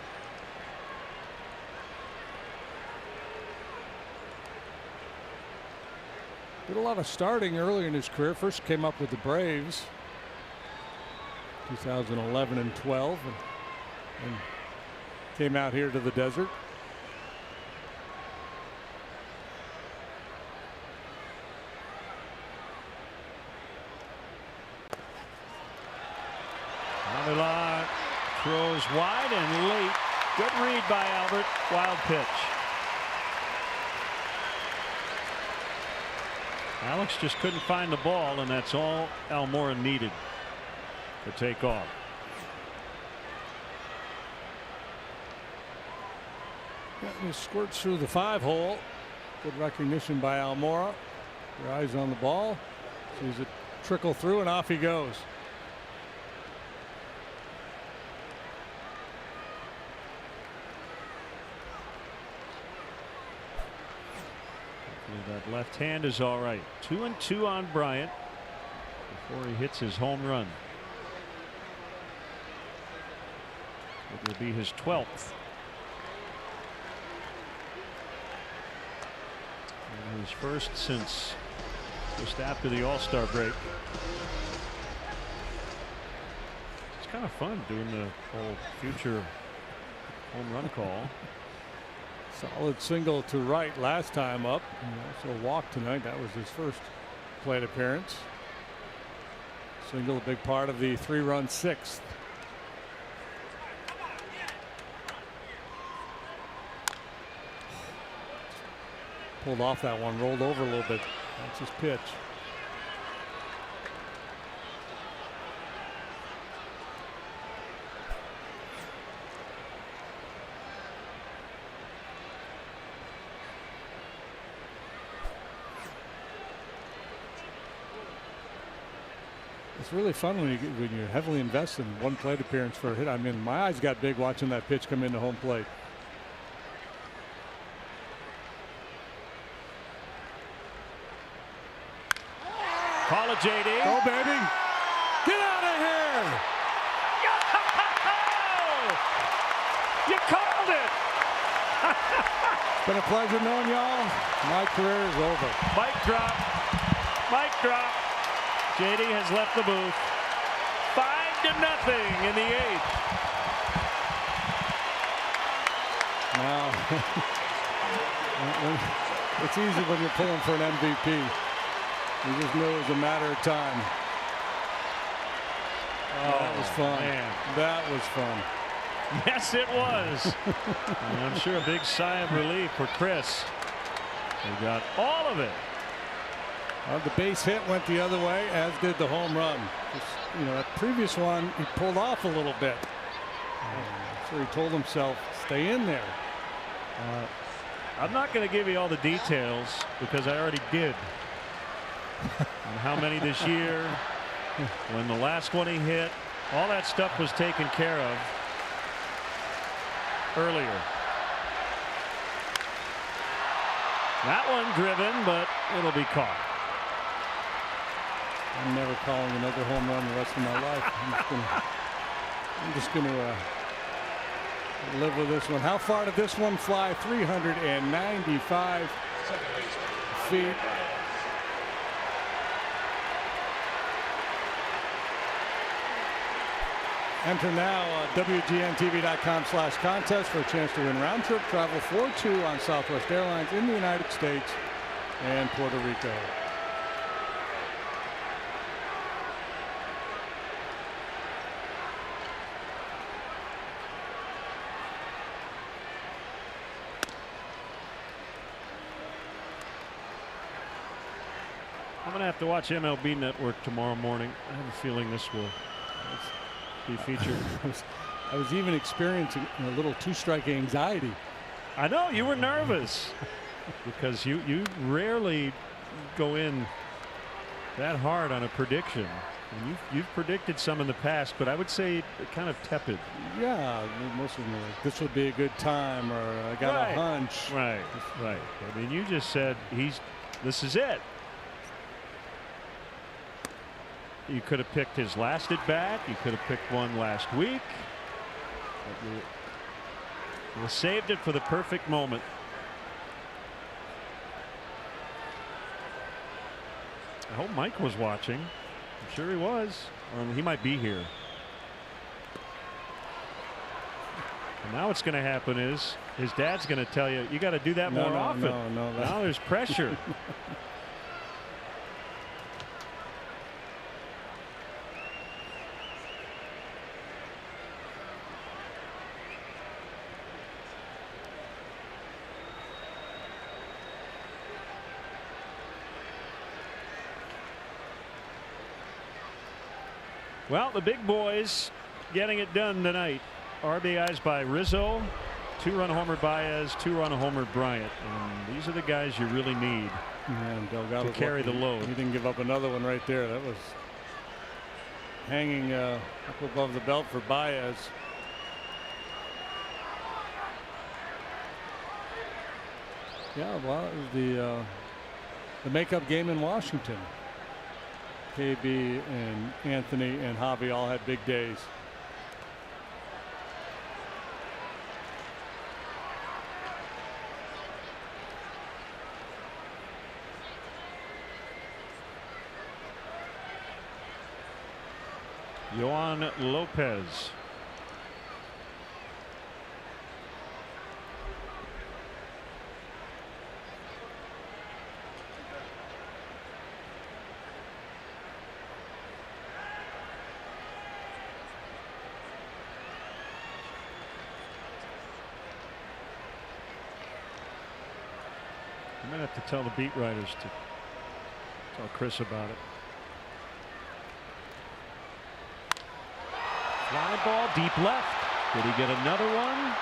Did a lot of starting early in his career. First came up with the Braves, 2011 and 12, and came out here to the desert. Avila throws wide and late. Good read by Albert. Wild pitch. Alex just couldn't find the ball, and that's all Almora needed to take off. He squirts through the 5-hole. Good recognition by Almora. Your eyes on the ball. Sees it trickle through, and off he goes. That left hand is all right. 2-2 on Bryant before he hits his home run. It will be his 12th. And his first since just after the All-Star break. It's kind of fun doing the whole future home run call. Solid single to right last time up. He also walked tonight. That was his first plate appearance. Single, a big part of the 3-run 6th. Pulled off that one, rolled over a little bit. That's his pitch. it's really fun when you're heavily invested in one plate appearance for a hit. I mean, my eyes got big watching that pitch come into home plate. Call it, JD. Go, baby. Get out of here. You called it. It's been a pleasure knowing y'all. My career is over. Mic drop. Mic drop. JD has left the booth. 5-0 in the 8th. Now, it's easy when you're pulling for an MVP. You just knew it was a matter of time. Oh, that was fun. Man. That was fun. Yes, it was. And I'm sure a big sigh of relief for Chris. He got all of it. The base hit went the other way, as did the home run. That previous one, he pulled off a little bit. So he told himself, stay in there. I'm not going to give you all the details because I already did. And how many this year, when the last one he hit, all that stuff was taken care of earlier. That one driven, but it'll be caught. I'm never calling another home run the rest of my life. I'm just gonna live with this one. How far did this one fly? 395 feet. Enter now WGNTV.com/contest for a chance to win round trip travel for 2 on Southwest Airlines in the United States and Puerto Rico. I'm going to have to watch MLB Network tomorrow morning. I have a feeling this will be featured. I was even experiencing a little two-strike anxiety. I know you were nervous because you rarely go in that hard on a prediction. And you've predicted some in the past, but I would say kind of tepid. Yeah, most of them are like, this would be a good time, or I got a hunch. Right. I mean, you just said this is it. You could have picked his last at bat. You could have picked one last week. You saved it for the perfect moment. I hope Mike was watching. I'm sure he was. Or he might be here. And now what's going to happen is his dad's going to tell you, you got to do that more often. No. Now there's pressure. Well, the big boys getting it done tonight. RBIs by Rizzo, 2-run homer Baez, 2-run homer Bryant. And these are the guys you really need to carry the load. He didn't give up another one right there. That was hanging up above the belt for Baez. Yeah, well, it was the makeup game in Washington. KB and Anthony and Javi all had big days. Yohan Lopez. I'm going to have to tell the beat writers to tell Chris about it. Fly ball deep left. Did he get another one?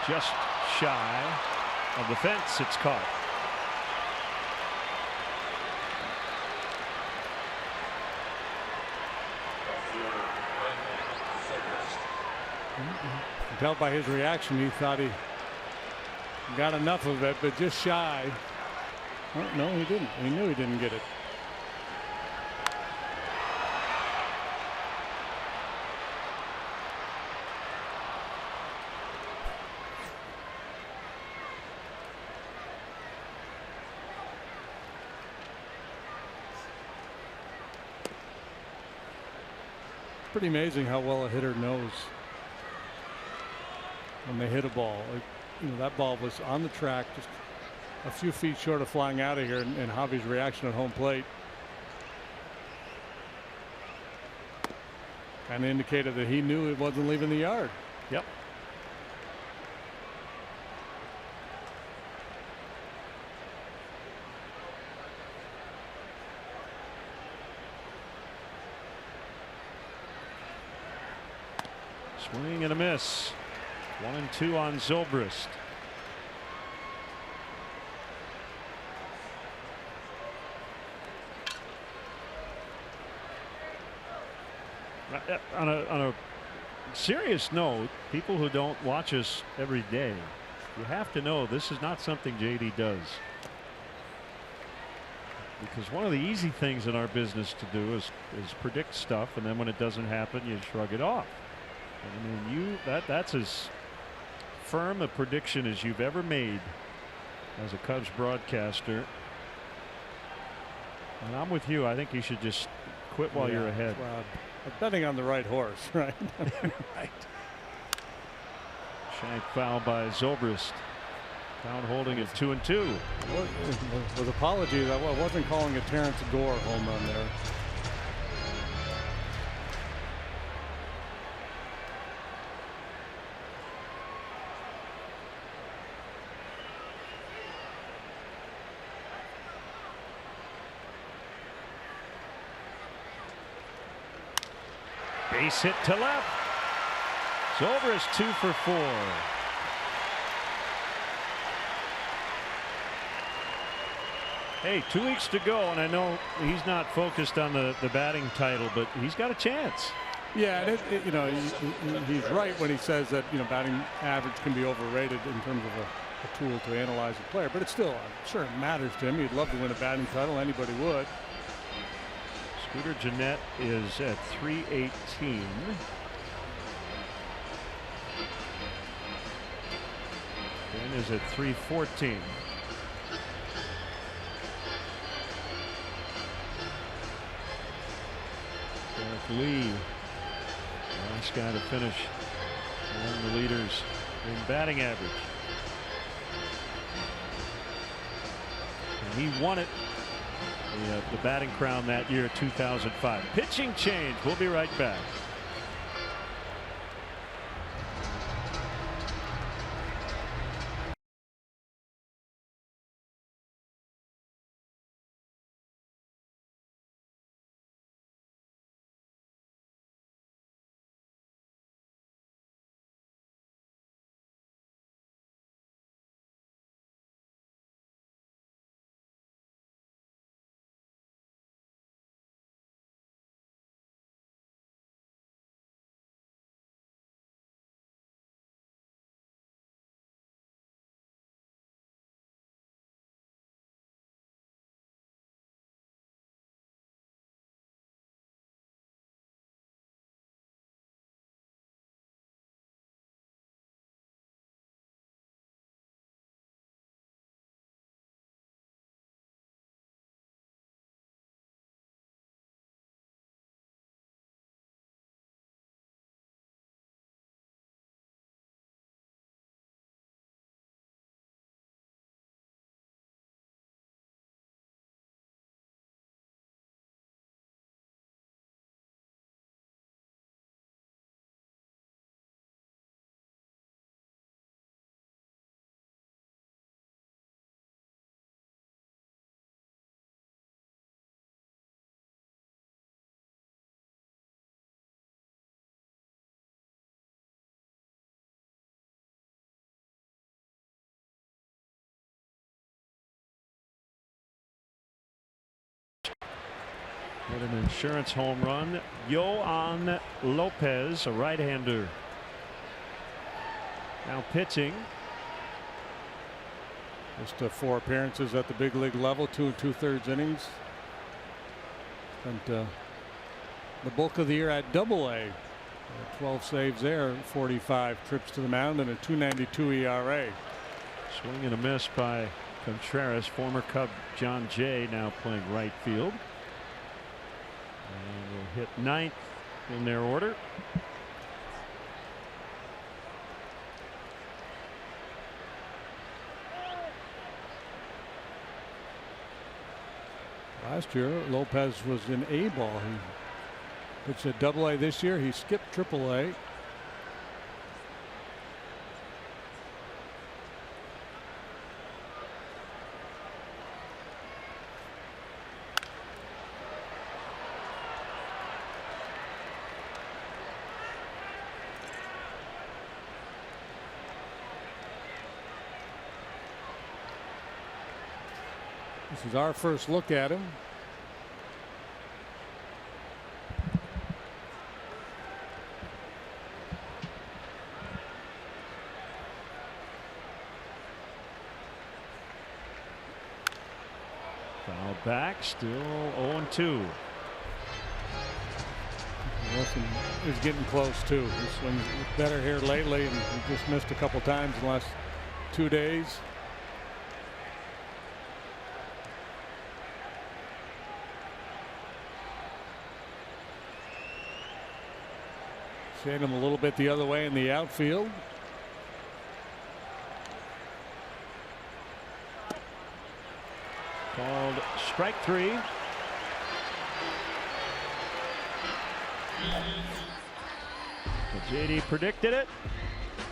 Just shy of the fence. It's caught. You can tell by his reaction he thought he got enough of it, but just shy. Oh, no, he didn't. He knew he didn't get it. Pretty amazing how well a hitter knows when they hit a ball. Like, you know, that ball was on the track, just a few feet short of flying out of here, and Javi's reaction at home plate kind of indicated that he knew it wasn't leaving the yard. Yep. Swing and a miss. 1-2 on Zobrist. On a serious note, people who don't watch us every day, you have to know this is not something JD does. Because one of the easy things in our business to do is predict stuff, and then when it doesn't happen, you shrug it off. I mean, that's as firm a prediction as you've ever made as a Cubs broadcaster. And I'm with you. I think you should just quit while you're ahead. Well, betting on the right horse, right? Right. Shank foul by Zobrist. Count holding at 2-2. With apologies, I wasn't calling a Terrence Gore home run there. Base hit to left. Zobrist 2 for 4. Hey, 2 weeks to go, and I know he's not focused on the batting title, but he's got a chance. Yeah, and you know, he's right when he says that, you know, batting average can be overrated in terms of a tool to analyze a player, but it's still, I'm sure it matters to him. He'd love to win a batting title. Anybody would. Scooter Gennett is at 318. Ben is at 314. Derek Lee, last guy to finish among the leaders in batting average. And he won it. The batting crown that year, 2005. Pitching change. We'll be right back. With an insurance home run, Yoan Lopez, a right-hander. Now pitching. Just 4 appearances at the big league level, 2 2/3 innings. Spent the bulk of the year at Double-A. 12 saves there, 45 trips to the mound, and a 2.92 ERA. Swing and a miss by Contreras. Former Cub John Jay now playing right field. And will hit 9th in their order. Last year, Lopez was in A ball. He pitched at Double-A this year. He skipped Triple-A. This is our first look at him. Foul back, still 0-2. Wilson is getting close too. He's swinging better here lately, and he just missed a couple times in the last 2 days. Shade him a little bit the other way in the outfield. Called strike 3. JD predicted it,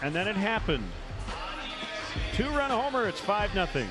and then it happened. 2-run homer. It's 5-0.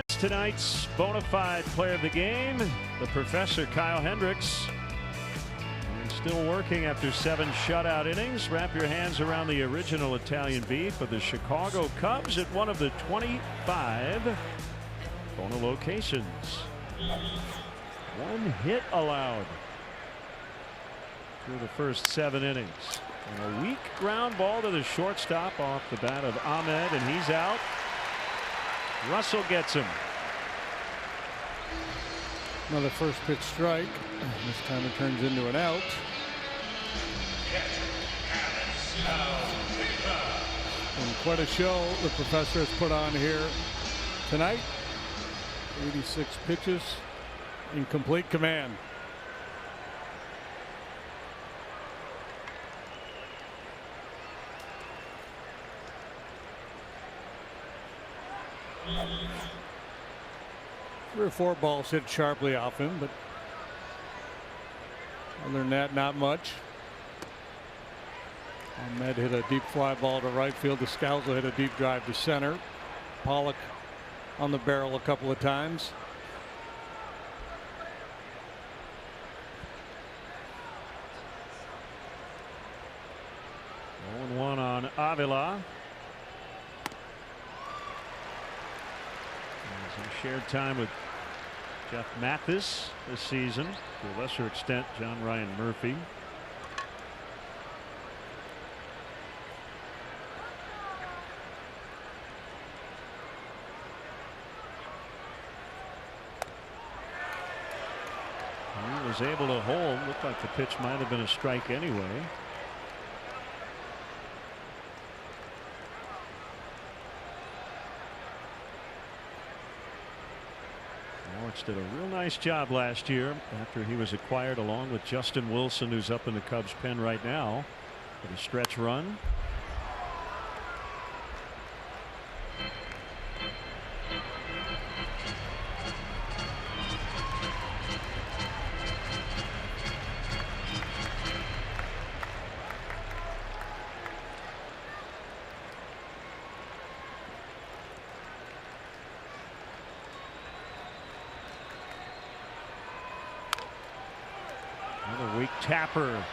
Tonight's bona fide player of the game, the professor Kyle Hendricks. He's still working after 7 shutout innings. Wrap your hands around the original Italian beef of the Chicago Cubs at one of the 25 bona locations. 1 hit allowed through the first 7 innings. And a weak ground ball to the shortstop off the bat of Ahmed, and he's out. Russell gets him. Another first pitch strike. This time it turns into an out. And quite a show the professor has put on here tonight. 86 pitches in complete command. 3 or 4 balls hit sharply off him, but other than that, not much. Ahmed hit a deep fly ball to right field. Descalzo hit a deep drive to center. Pollock on the barrel a couple of times. One on Avila. He shared time with Jeff Mathis this season, to a lesser extent John Ryan Murphy. He was able to hold. Looked like the pitch might have been a strike anyway. Lawrence did a real nice job last year after he was acquired, along with Justin Wilson, who's up in the Cubs pen right now, with a stretch run. Another weak tapper.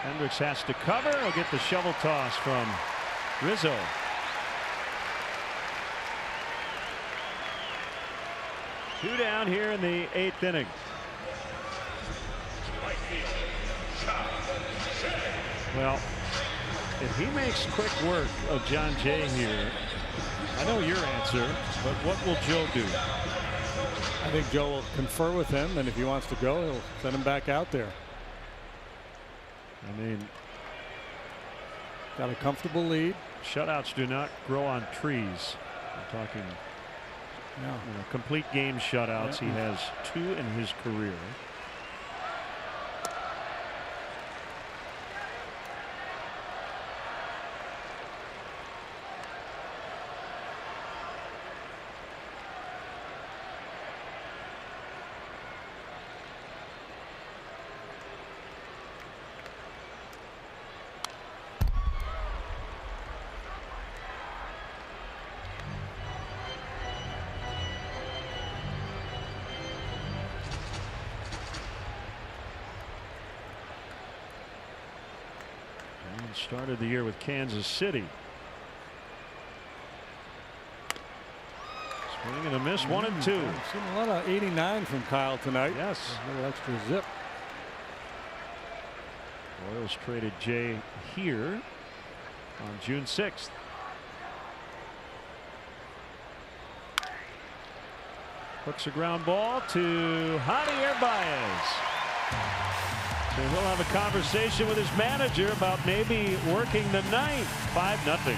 Hendricks has to cover. He'll get the shovel toss from Rizzo. Two down here in the 8th inning. Well, if he makes quick work of John Jay here, I know your answer, but what will Joe do? I think Joe will confer with him, and if he wants to go, he'll send him back out there. I mean, got a comfortable lead. Shutouts do not grow on trees. I'm talking complete game shutouts. He has 2 in his career. Started the year with Kansas City. Swing and a miss, 1-2. Seen a lot of 89 from Kyle tonight. Yes. A little extra zip. Royals traded Jay here on June 6th. Hooks a ground ball to Javier Baez. And he'll have a conversation with his manager about maybe working the 9th. 5-0.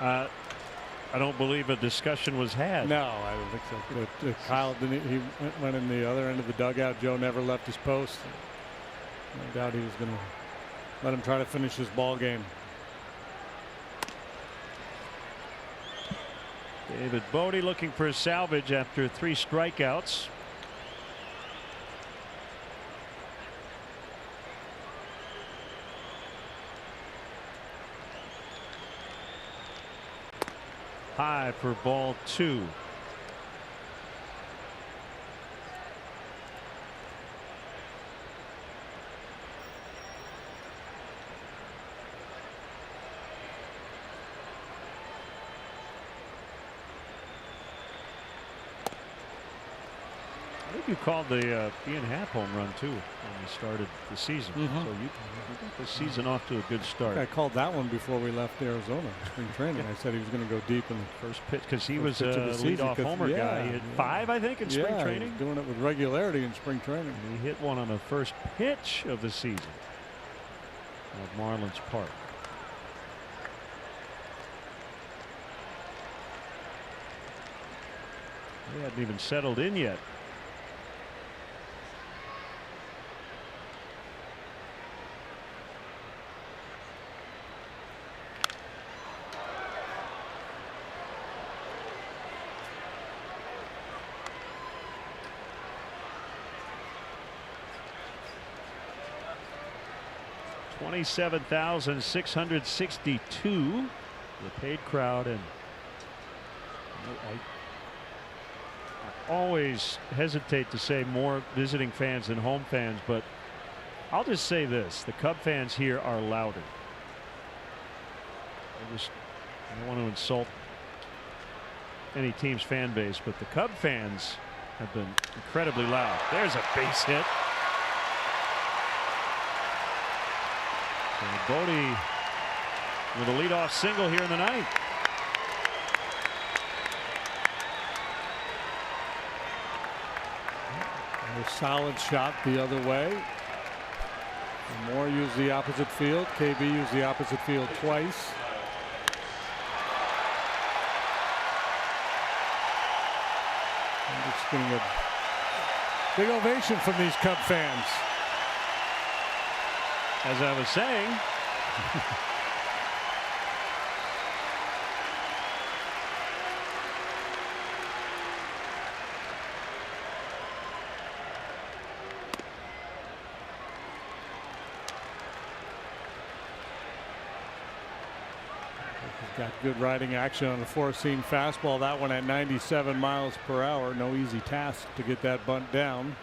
I don't believe a discussion was had. No, I don't think so. Kyle didn't. He went in the other end of the dugout. Joe never left his post. No doubt he was going to let him try to finish his ball game. David Bodie looking for a salvage after 3 strikeouts. High for ball 2. I think you called the Ian Happ home run too when we started the season. So you got the season off to a good start. I called that one before we left Arizona spring training. I said he was going to go deep in the first pitch because he was a leadoff homer guy. He hit 5, I think, in spring training. He was doing it with regularity in spring training. And he hit one on the first pitch of the season at Marlins Park. He hadn't even settled in yet. $27,662 the paid crowd, and I always hesitate to say more visiting fans than home fans, but I'll just say this: the Cub fans here are louder. I don't want to insult any team's fan base, but the Cub fans have been incredibly loud. There's a base hit. And Bodie with a leadoff single here in the ninth. A solid shot the other way. Moore used the opposite field. KB used the opposite field twice. And it's getting a big ovation from these Cub fans. As I was saying, he's got good riding action on the 4-seam fastball. That one at 97 miles per hour. No easy task to get that bunt down.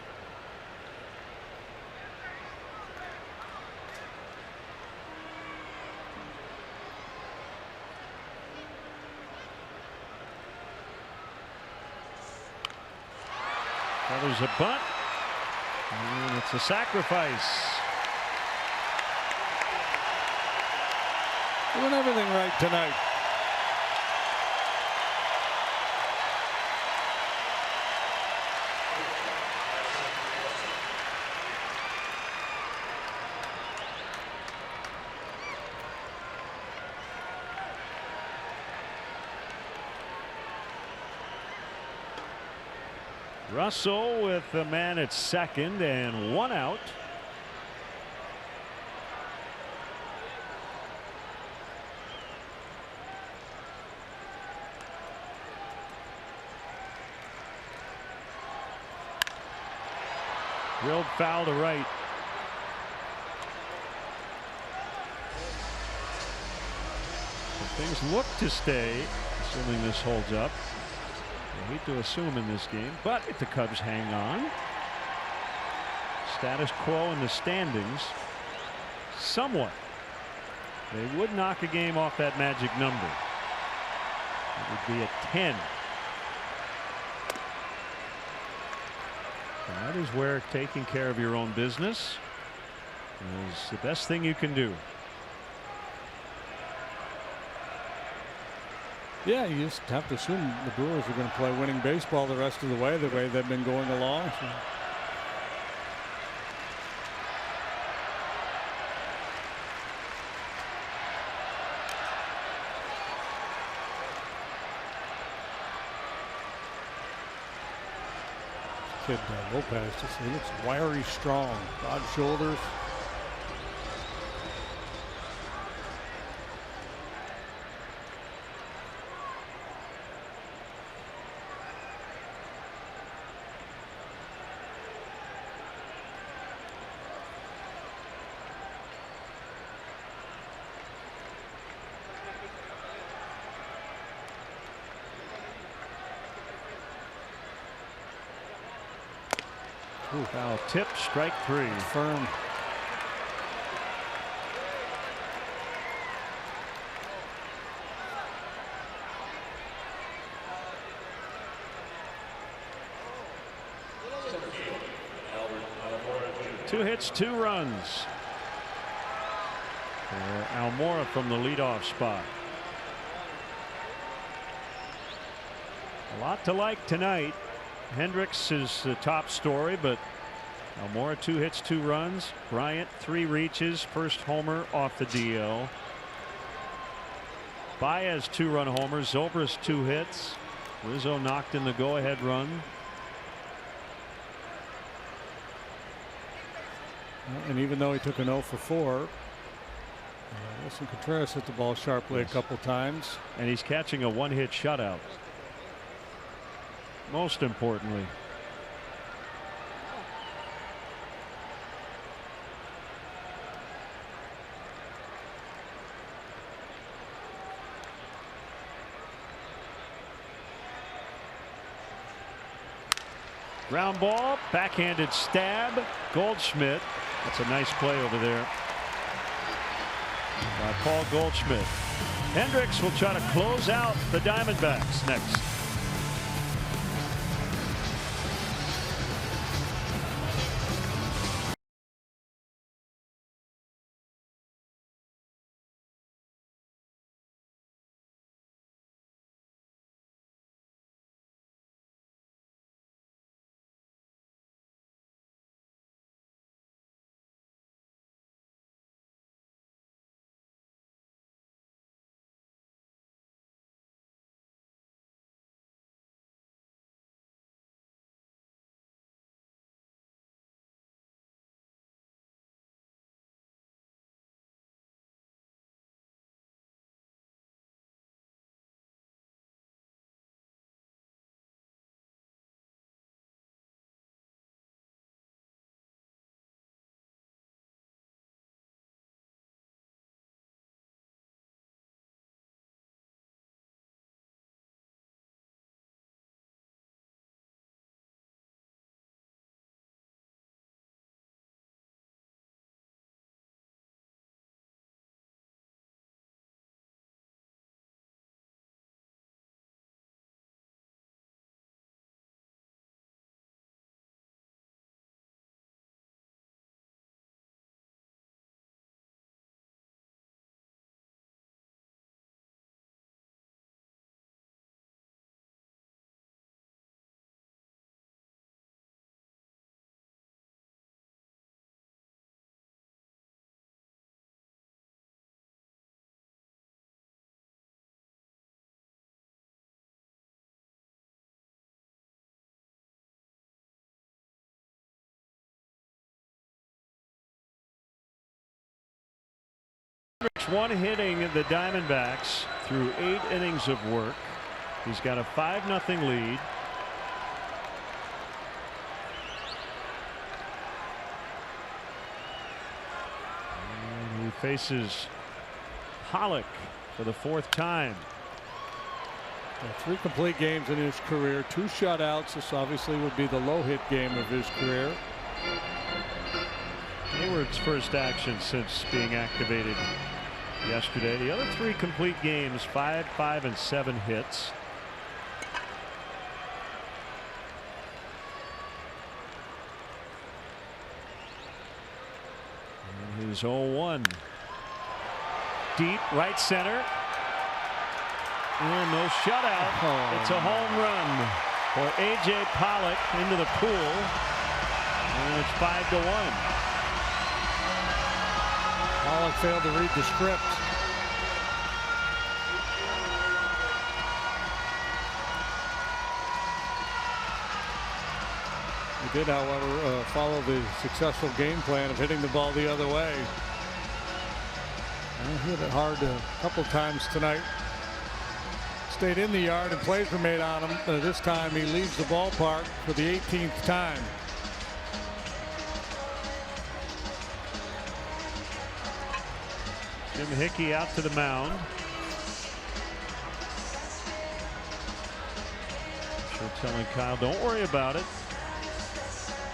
there's a bunt, and it's a sacrifice. Doing everything right tonight. Russell with the man at second and 1 out. Drilled foul to right. So things look to stay, assuming this holds up. I hate to assume in this game, but if the Cubs hang on, status quo in the standings, somewhat, they would knock a game off that magic number. It would be at 10. And that is where taking care of your own business is the best thing you can do. Yeah, you just have to assume the Brewers are going to play winning baseball the rest of the way they've been going along. So. Kid Lopez, he looks wiry, strong, broad shoulders. Foul tip, strike 3. Firm. Two hits, 2 runs for Almora from the leadoff spot. A lot to like tonight. Hendricks is the top story, but Almora 2 hits, 2 runs. Bryant 3 reaches, first homer off the DL. Baez 2-run homer. Zobrist 2 hits. Rizzo knocked in the go-ahead run. And even though he took an 0 for 4, Wilson Contreras hit the ball sharply a couple times. And he's catching a 1-hit shutout. Most importantly. Ground ball, backhanded stab, Goldschmidt. That's a nice play over there by Paul Goldschmidt. Hendricks will try to close out the Diamondbacks next. One hitting the Diamondbacks through 8 innings of work. He's got a 5-0 lead. And he faces Pollock for the 4th time. 3 complete games in his career, 2 shutouts. This obviously would be the low hit game of his career. Hayward's first action since being activated yesterday. The other 3 complete games, 5, 5, and 7 hits. And his 0-1. Deep right center. And no shutout. It's a home run for A.J. Pollock into the pool. And it's 5-1. Pollock failed to read the script. did, however, follow the successful game plan of hitting the ball the other way. Hit it hard a couple times tonight. Stayed in the yard and plays were made on him. This time he leaves the ballpark for the 18th time. Jim Hickey out to the mound. Telling Kyle, don't worry about it.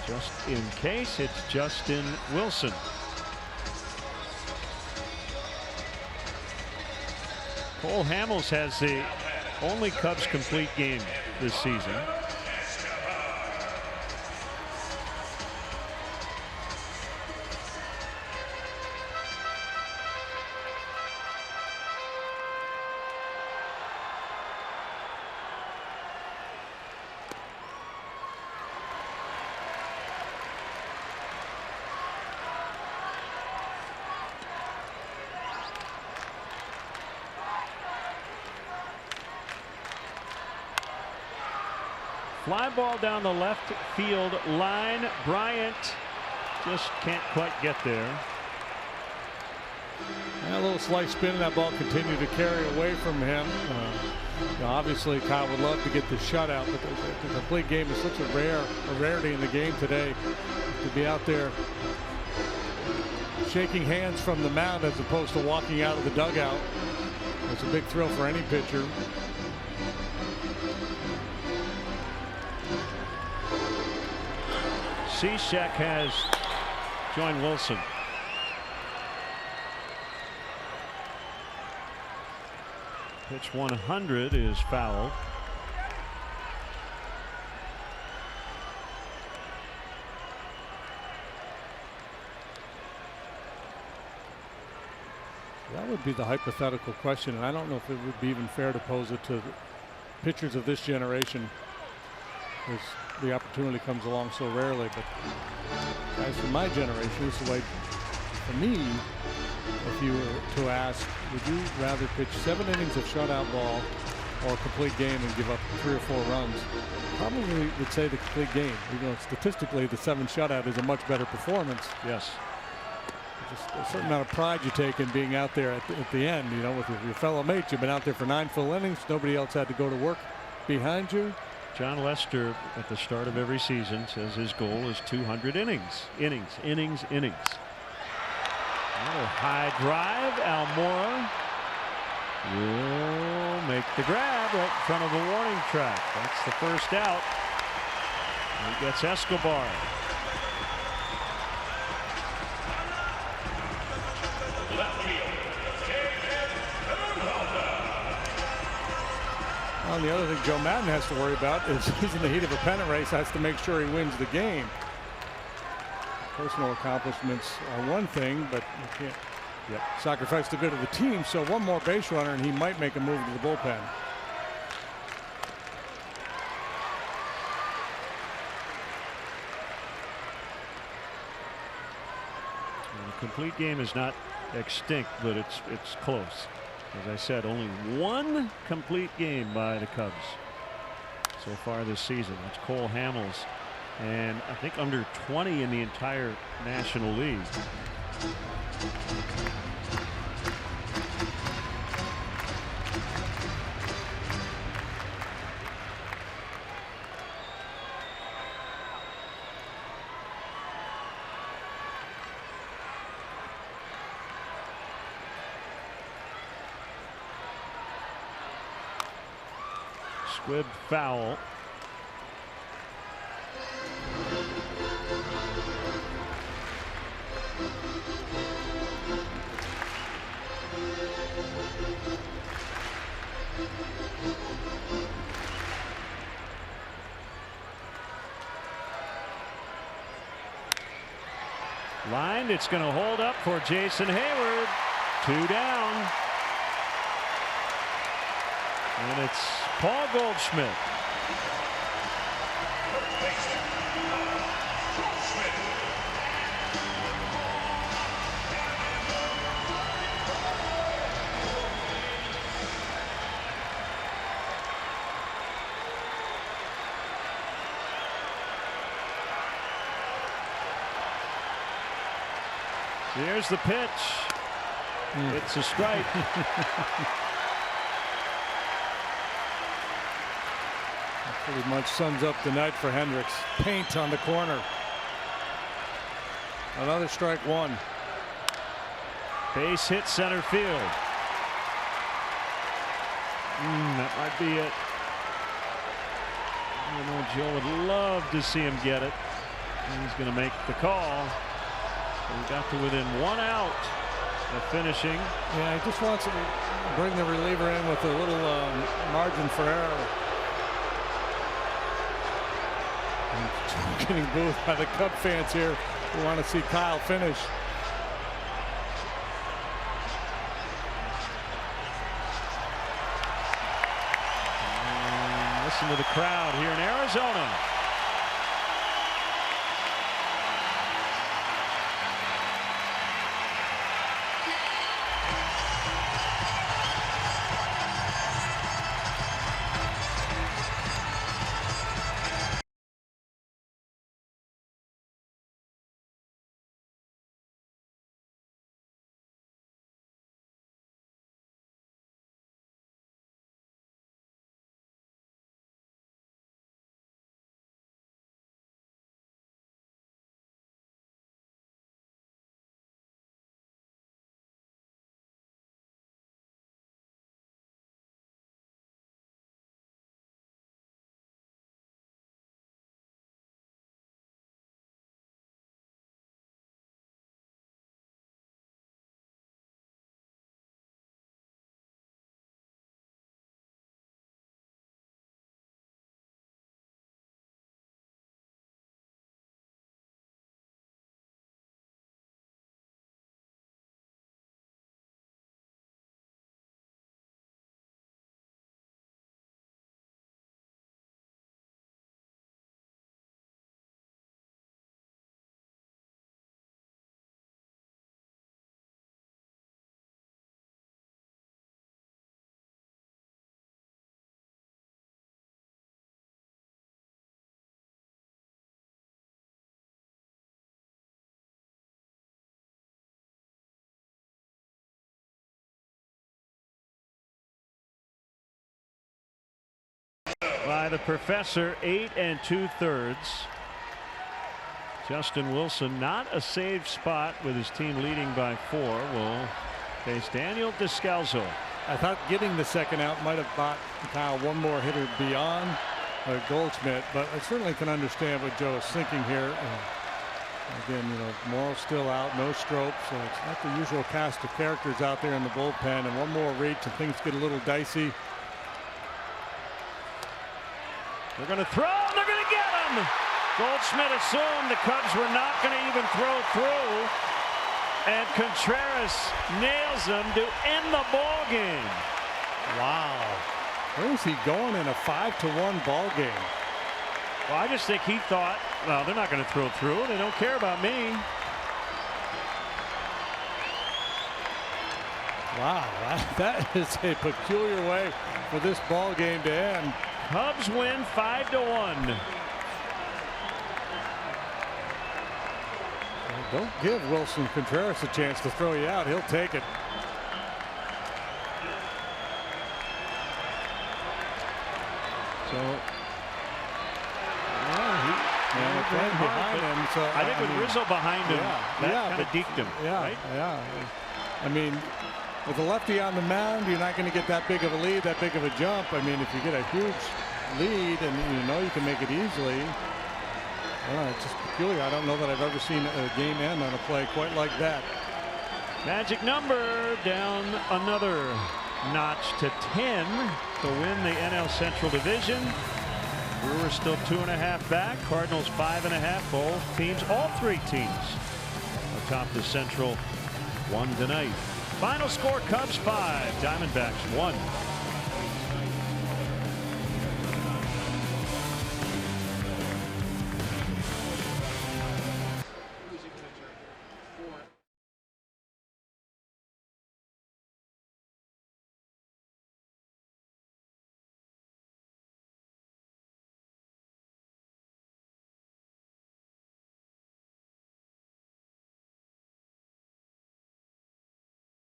Just in case, it's Justin Wilson. Cole Hamels has the only Cubs complete game this season. Fly ball down the left field line. Bryant just can't quite get there. And a little slight spin, and that ball continued to carry away from him. Obviously, Kyle would love to get the shutout, but the complete game is such a rarity in the game today. To be out there shaking hands from the mound as opposed to walking out of the dugout, it's a big thrill for any pitcher. Cishek has joined Wilson. Pitch 100 is fouled. That would be the hypothetical question, and I don't know if it would be even fair to pose it to pitchers of this generation, because the opportunity comes along so rarely. But guys from my generation, this is the way, for me, if you were to ask, would you rather pitch 7 innings of shutout ball or a complete game and give up 3 or 4 runs? Probably would say the complete game. Even though statistically the 7 shutout is a much better performance. Yes. Just a certain amount of pride you take in being out there at the end, you know, with your fellow mates. You've been out there for 9 full innings. Nobody else had to go to work behind you. John Lester at the start of every season says his goal is 200 innings. Innings. Another high drive. Almora will make the grab right in front of the warning track. That's the first out. He gets Escobar. Well, the other thing Joe Madden has to worry about is he's in the heat of a pennant race, has to make sure he wins the game. Personal accomplishments are one thing, but you can't sacrifice the good of the team. So one more base runner and he might make a move to the bullpen. The complete game is not extinct, but it's close. As I said, only 1 complete game by the Cubs so far this season. That's Cole Hamels, and I think under 20 in the entire National League. Squib foul. Lined, it's going to hold up for Jason Hayward. 2 down. And it's Paul Goldschmidt. Here's the pitch. It's a strike. Pretty much sums up the night for Hendricks. Paint on the corner. Another strike one. Base hit center field. That might be it. I know Joe would love to see him get it. He's going to make the call. We got to within 1 out of finishing. Yeah, he just wants to bring the reliever in with a little margin for error. And getting booed by the Cub fans here who want to see Kyle finish. And listen to the crowd here in Arizona. By the professor, 8 2/3. Justin Wilson, not a safe spot with his team leading by 4. Will face Daniel Descalzo. I thought getting the second out might have bought Kyle one more hitter beyond Goldschmidt, but I certainly can understand what Joe is thinking here. Again, you know, Morrow's still out, no Strop, so it's not the usual cast of characters out there in the bullpen, and one more reach and things get a little dicey. They're going to throw. They're going to get him. Goldschmidt assumed the Cubs were not going to even throw through, and Contreras nails him to end the ball game. Wow, where is he going in a 5-1 ball game? Well, I just think he thought, well, they're not going to throw through. They don't care about me. Wow, that is a peculiar way for this ball game to end. Cubs win 5-1. Don't give Wilson Contreras a chance to throw you out. He'll take it. So behind him. So I think with Rizzo behind him, that kind of deked him. Right? I mean, with a lefty on the mound, you're not going to get that big of a lead, that big of a jump. I mean, if you get a huge lead and you know you can make it easily, it's just peculiar. I don't know that I've ever seen a game end on a play quite like that. Magic number down another notch to 10 to win the NL Central Division. Brewers still 2.5 back. Cardinals 5.5. Both teams, all 3 teams atop the Central, 1 tonight. Final score: Cubs 5, Diamondbacks 1.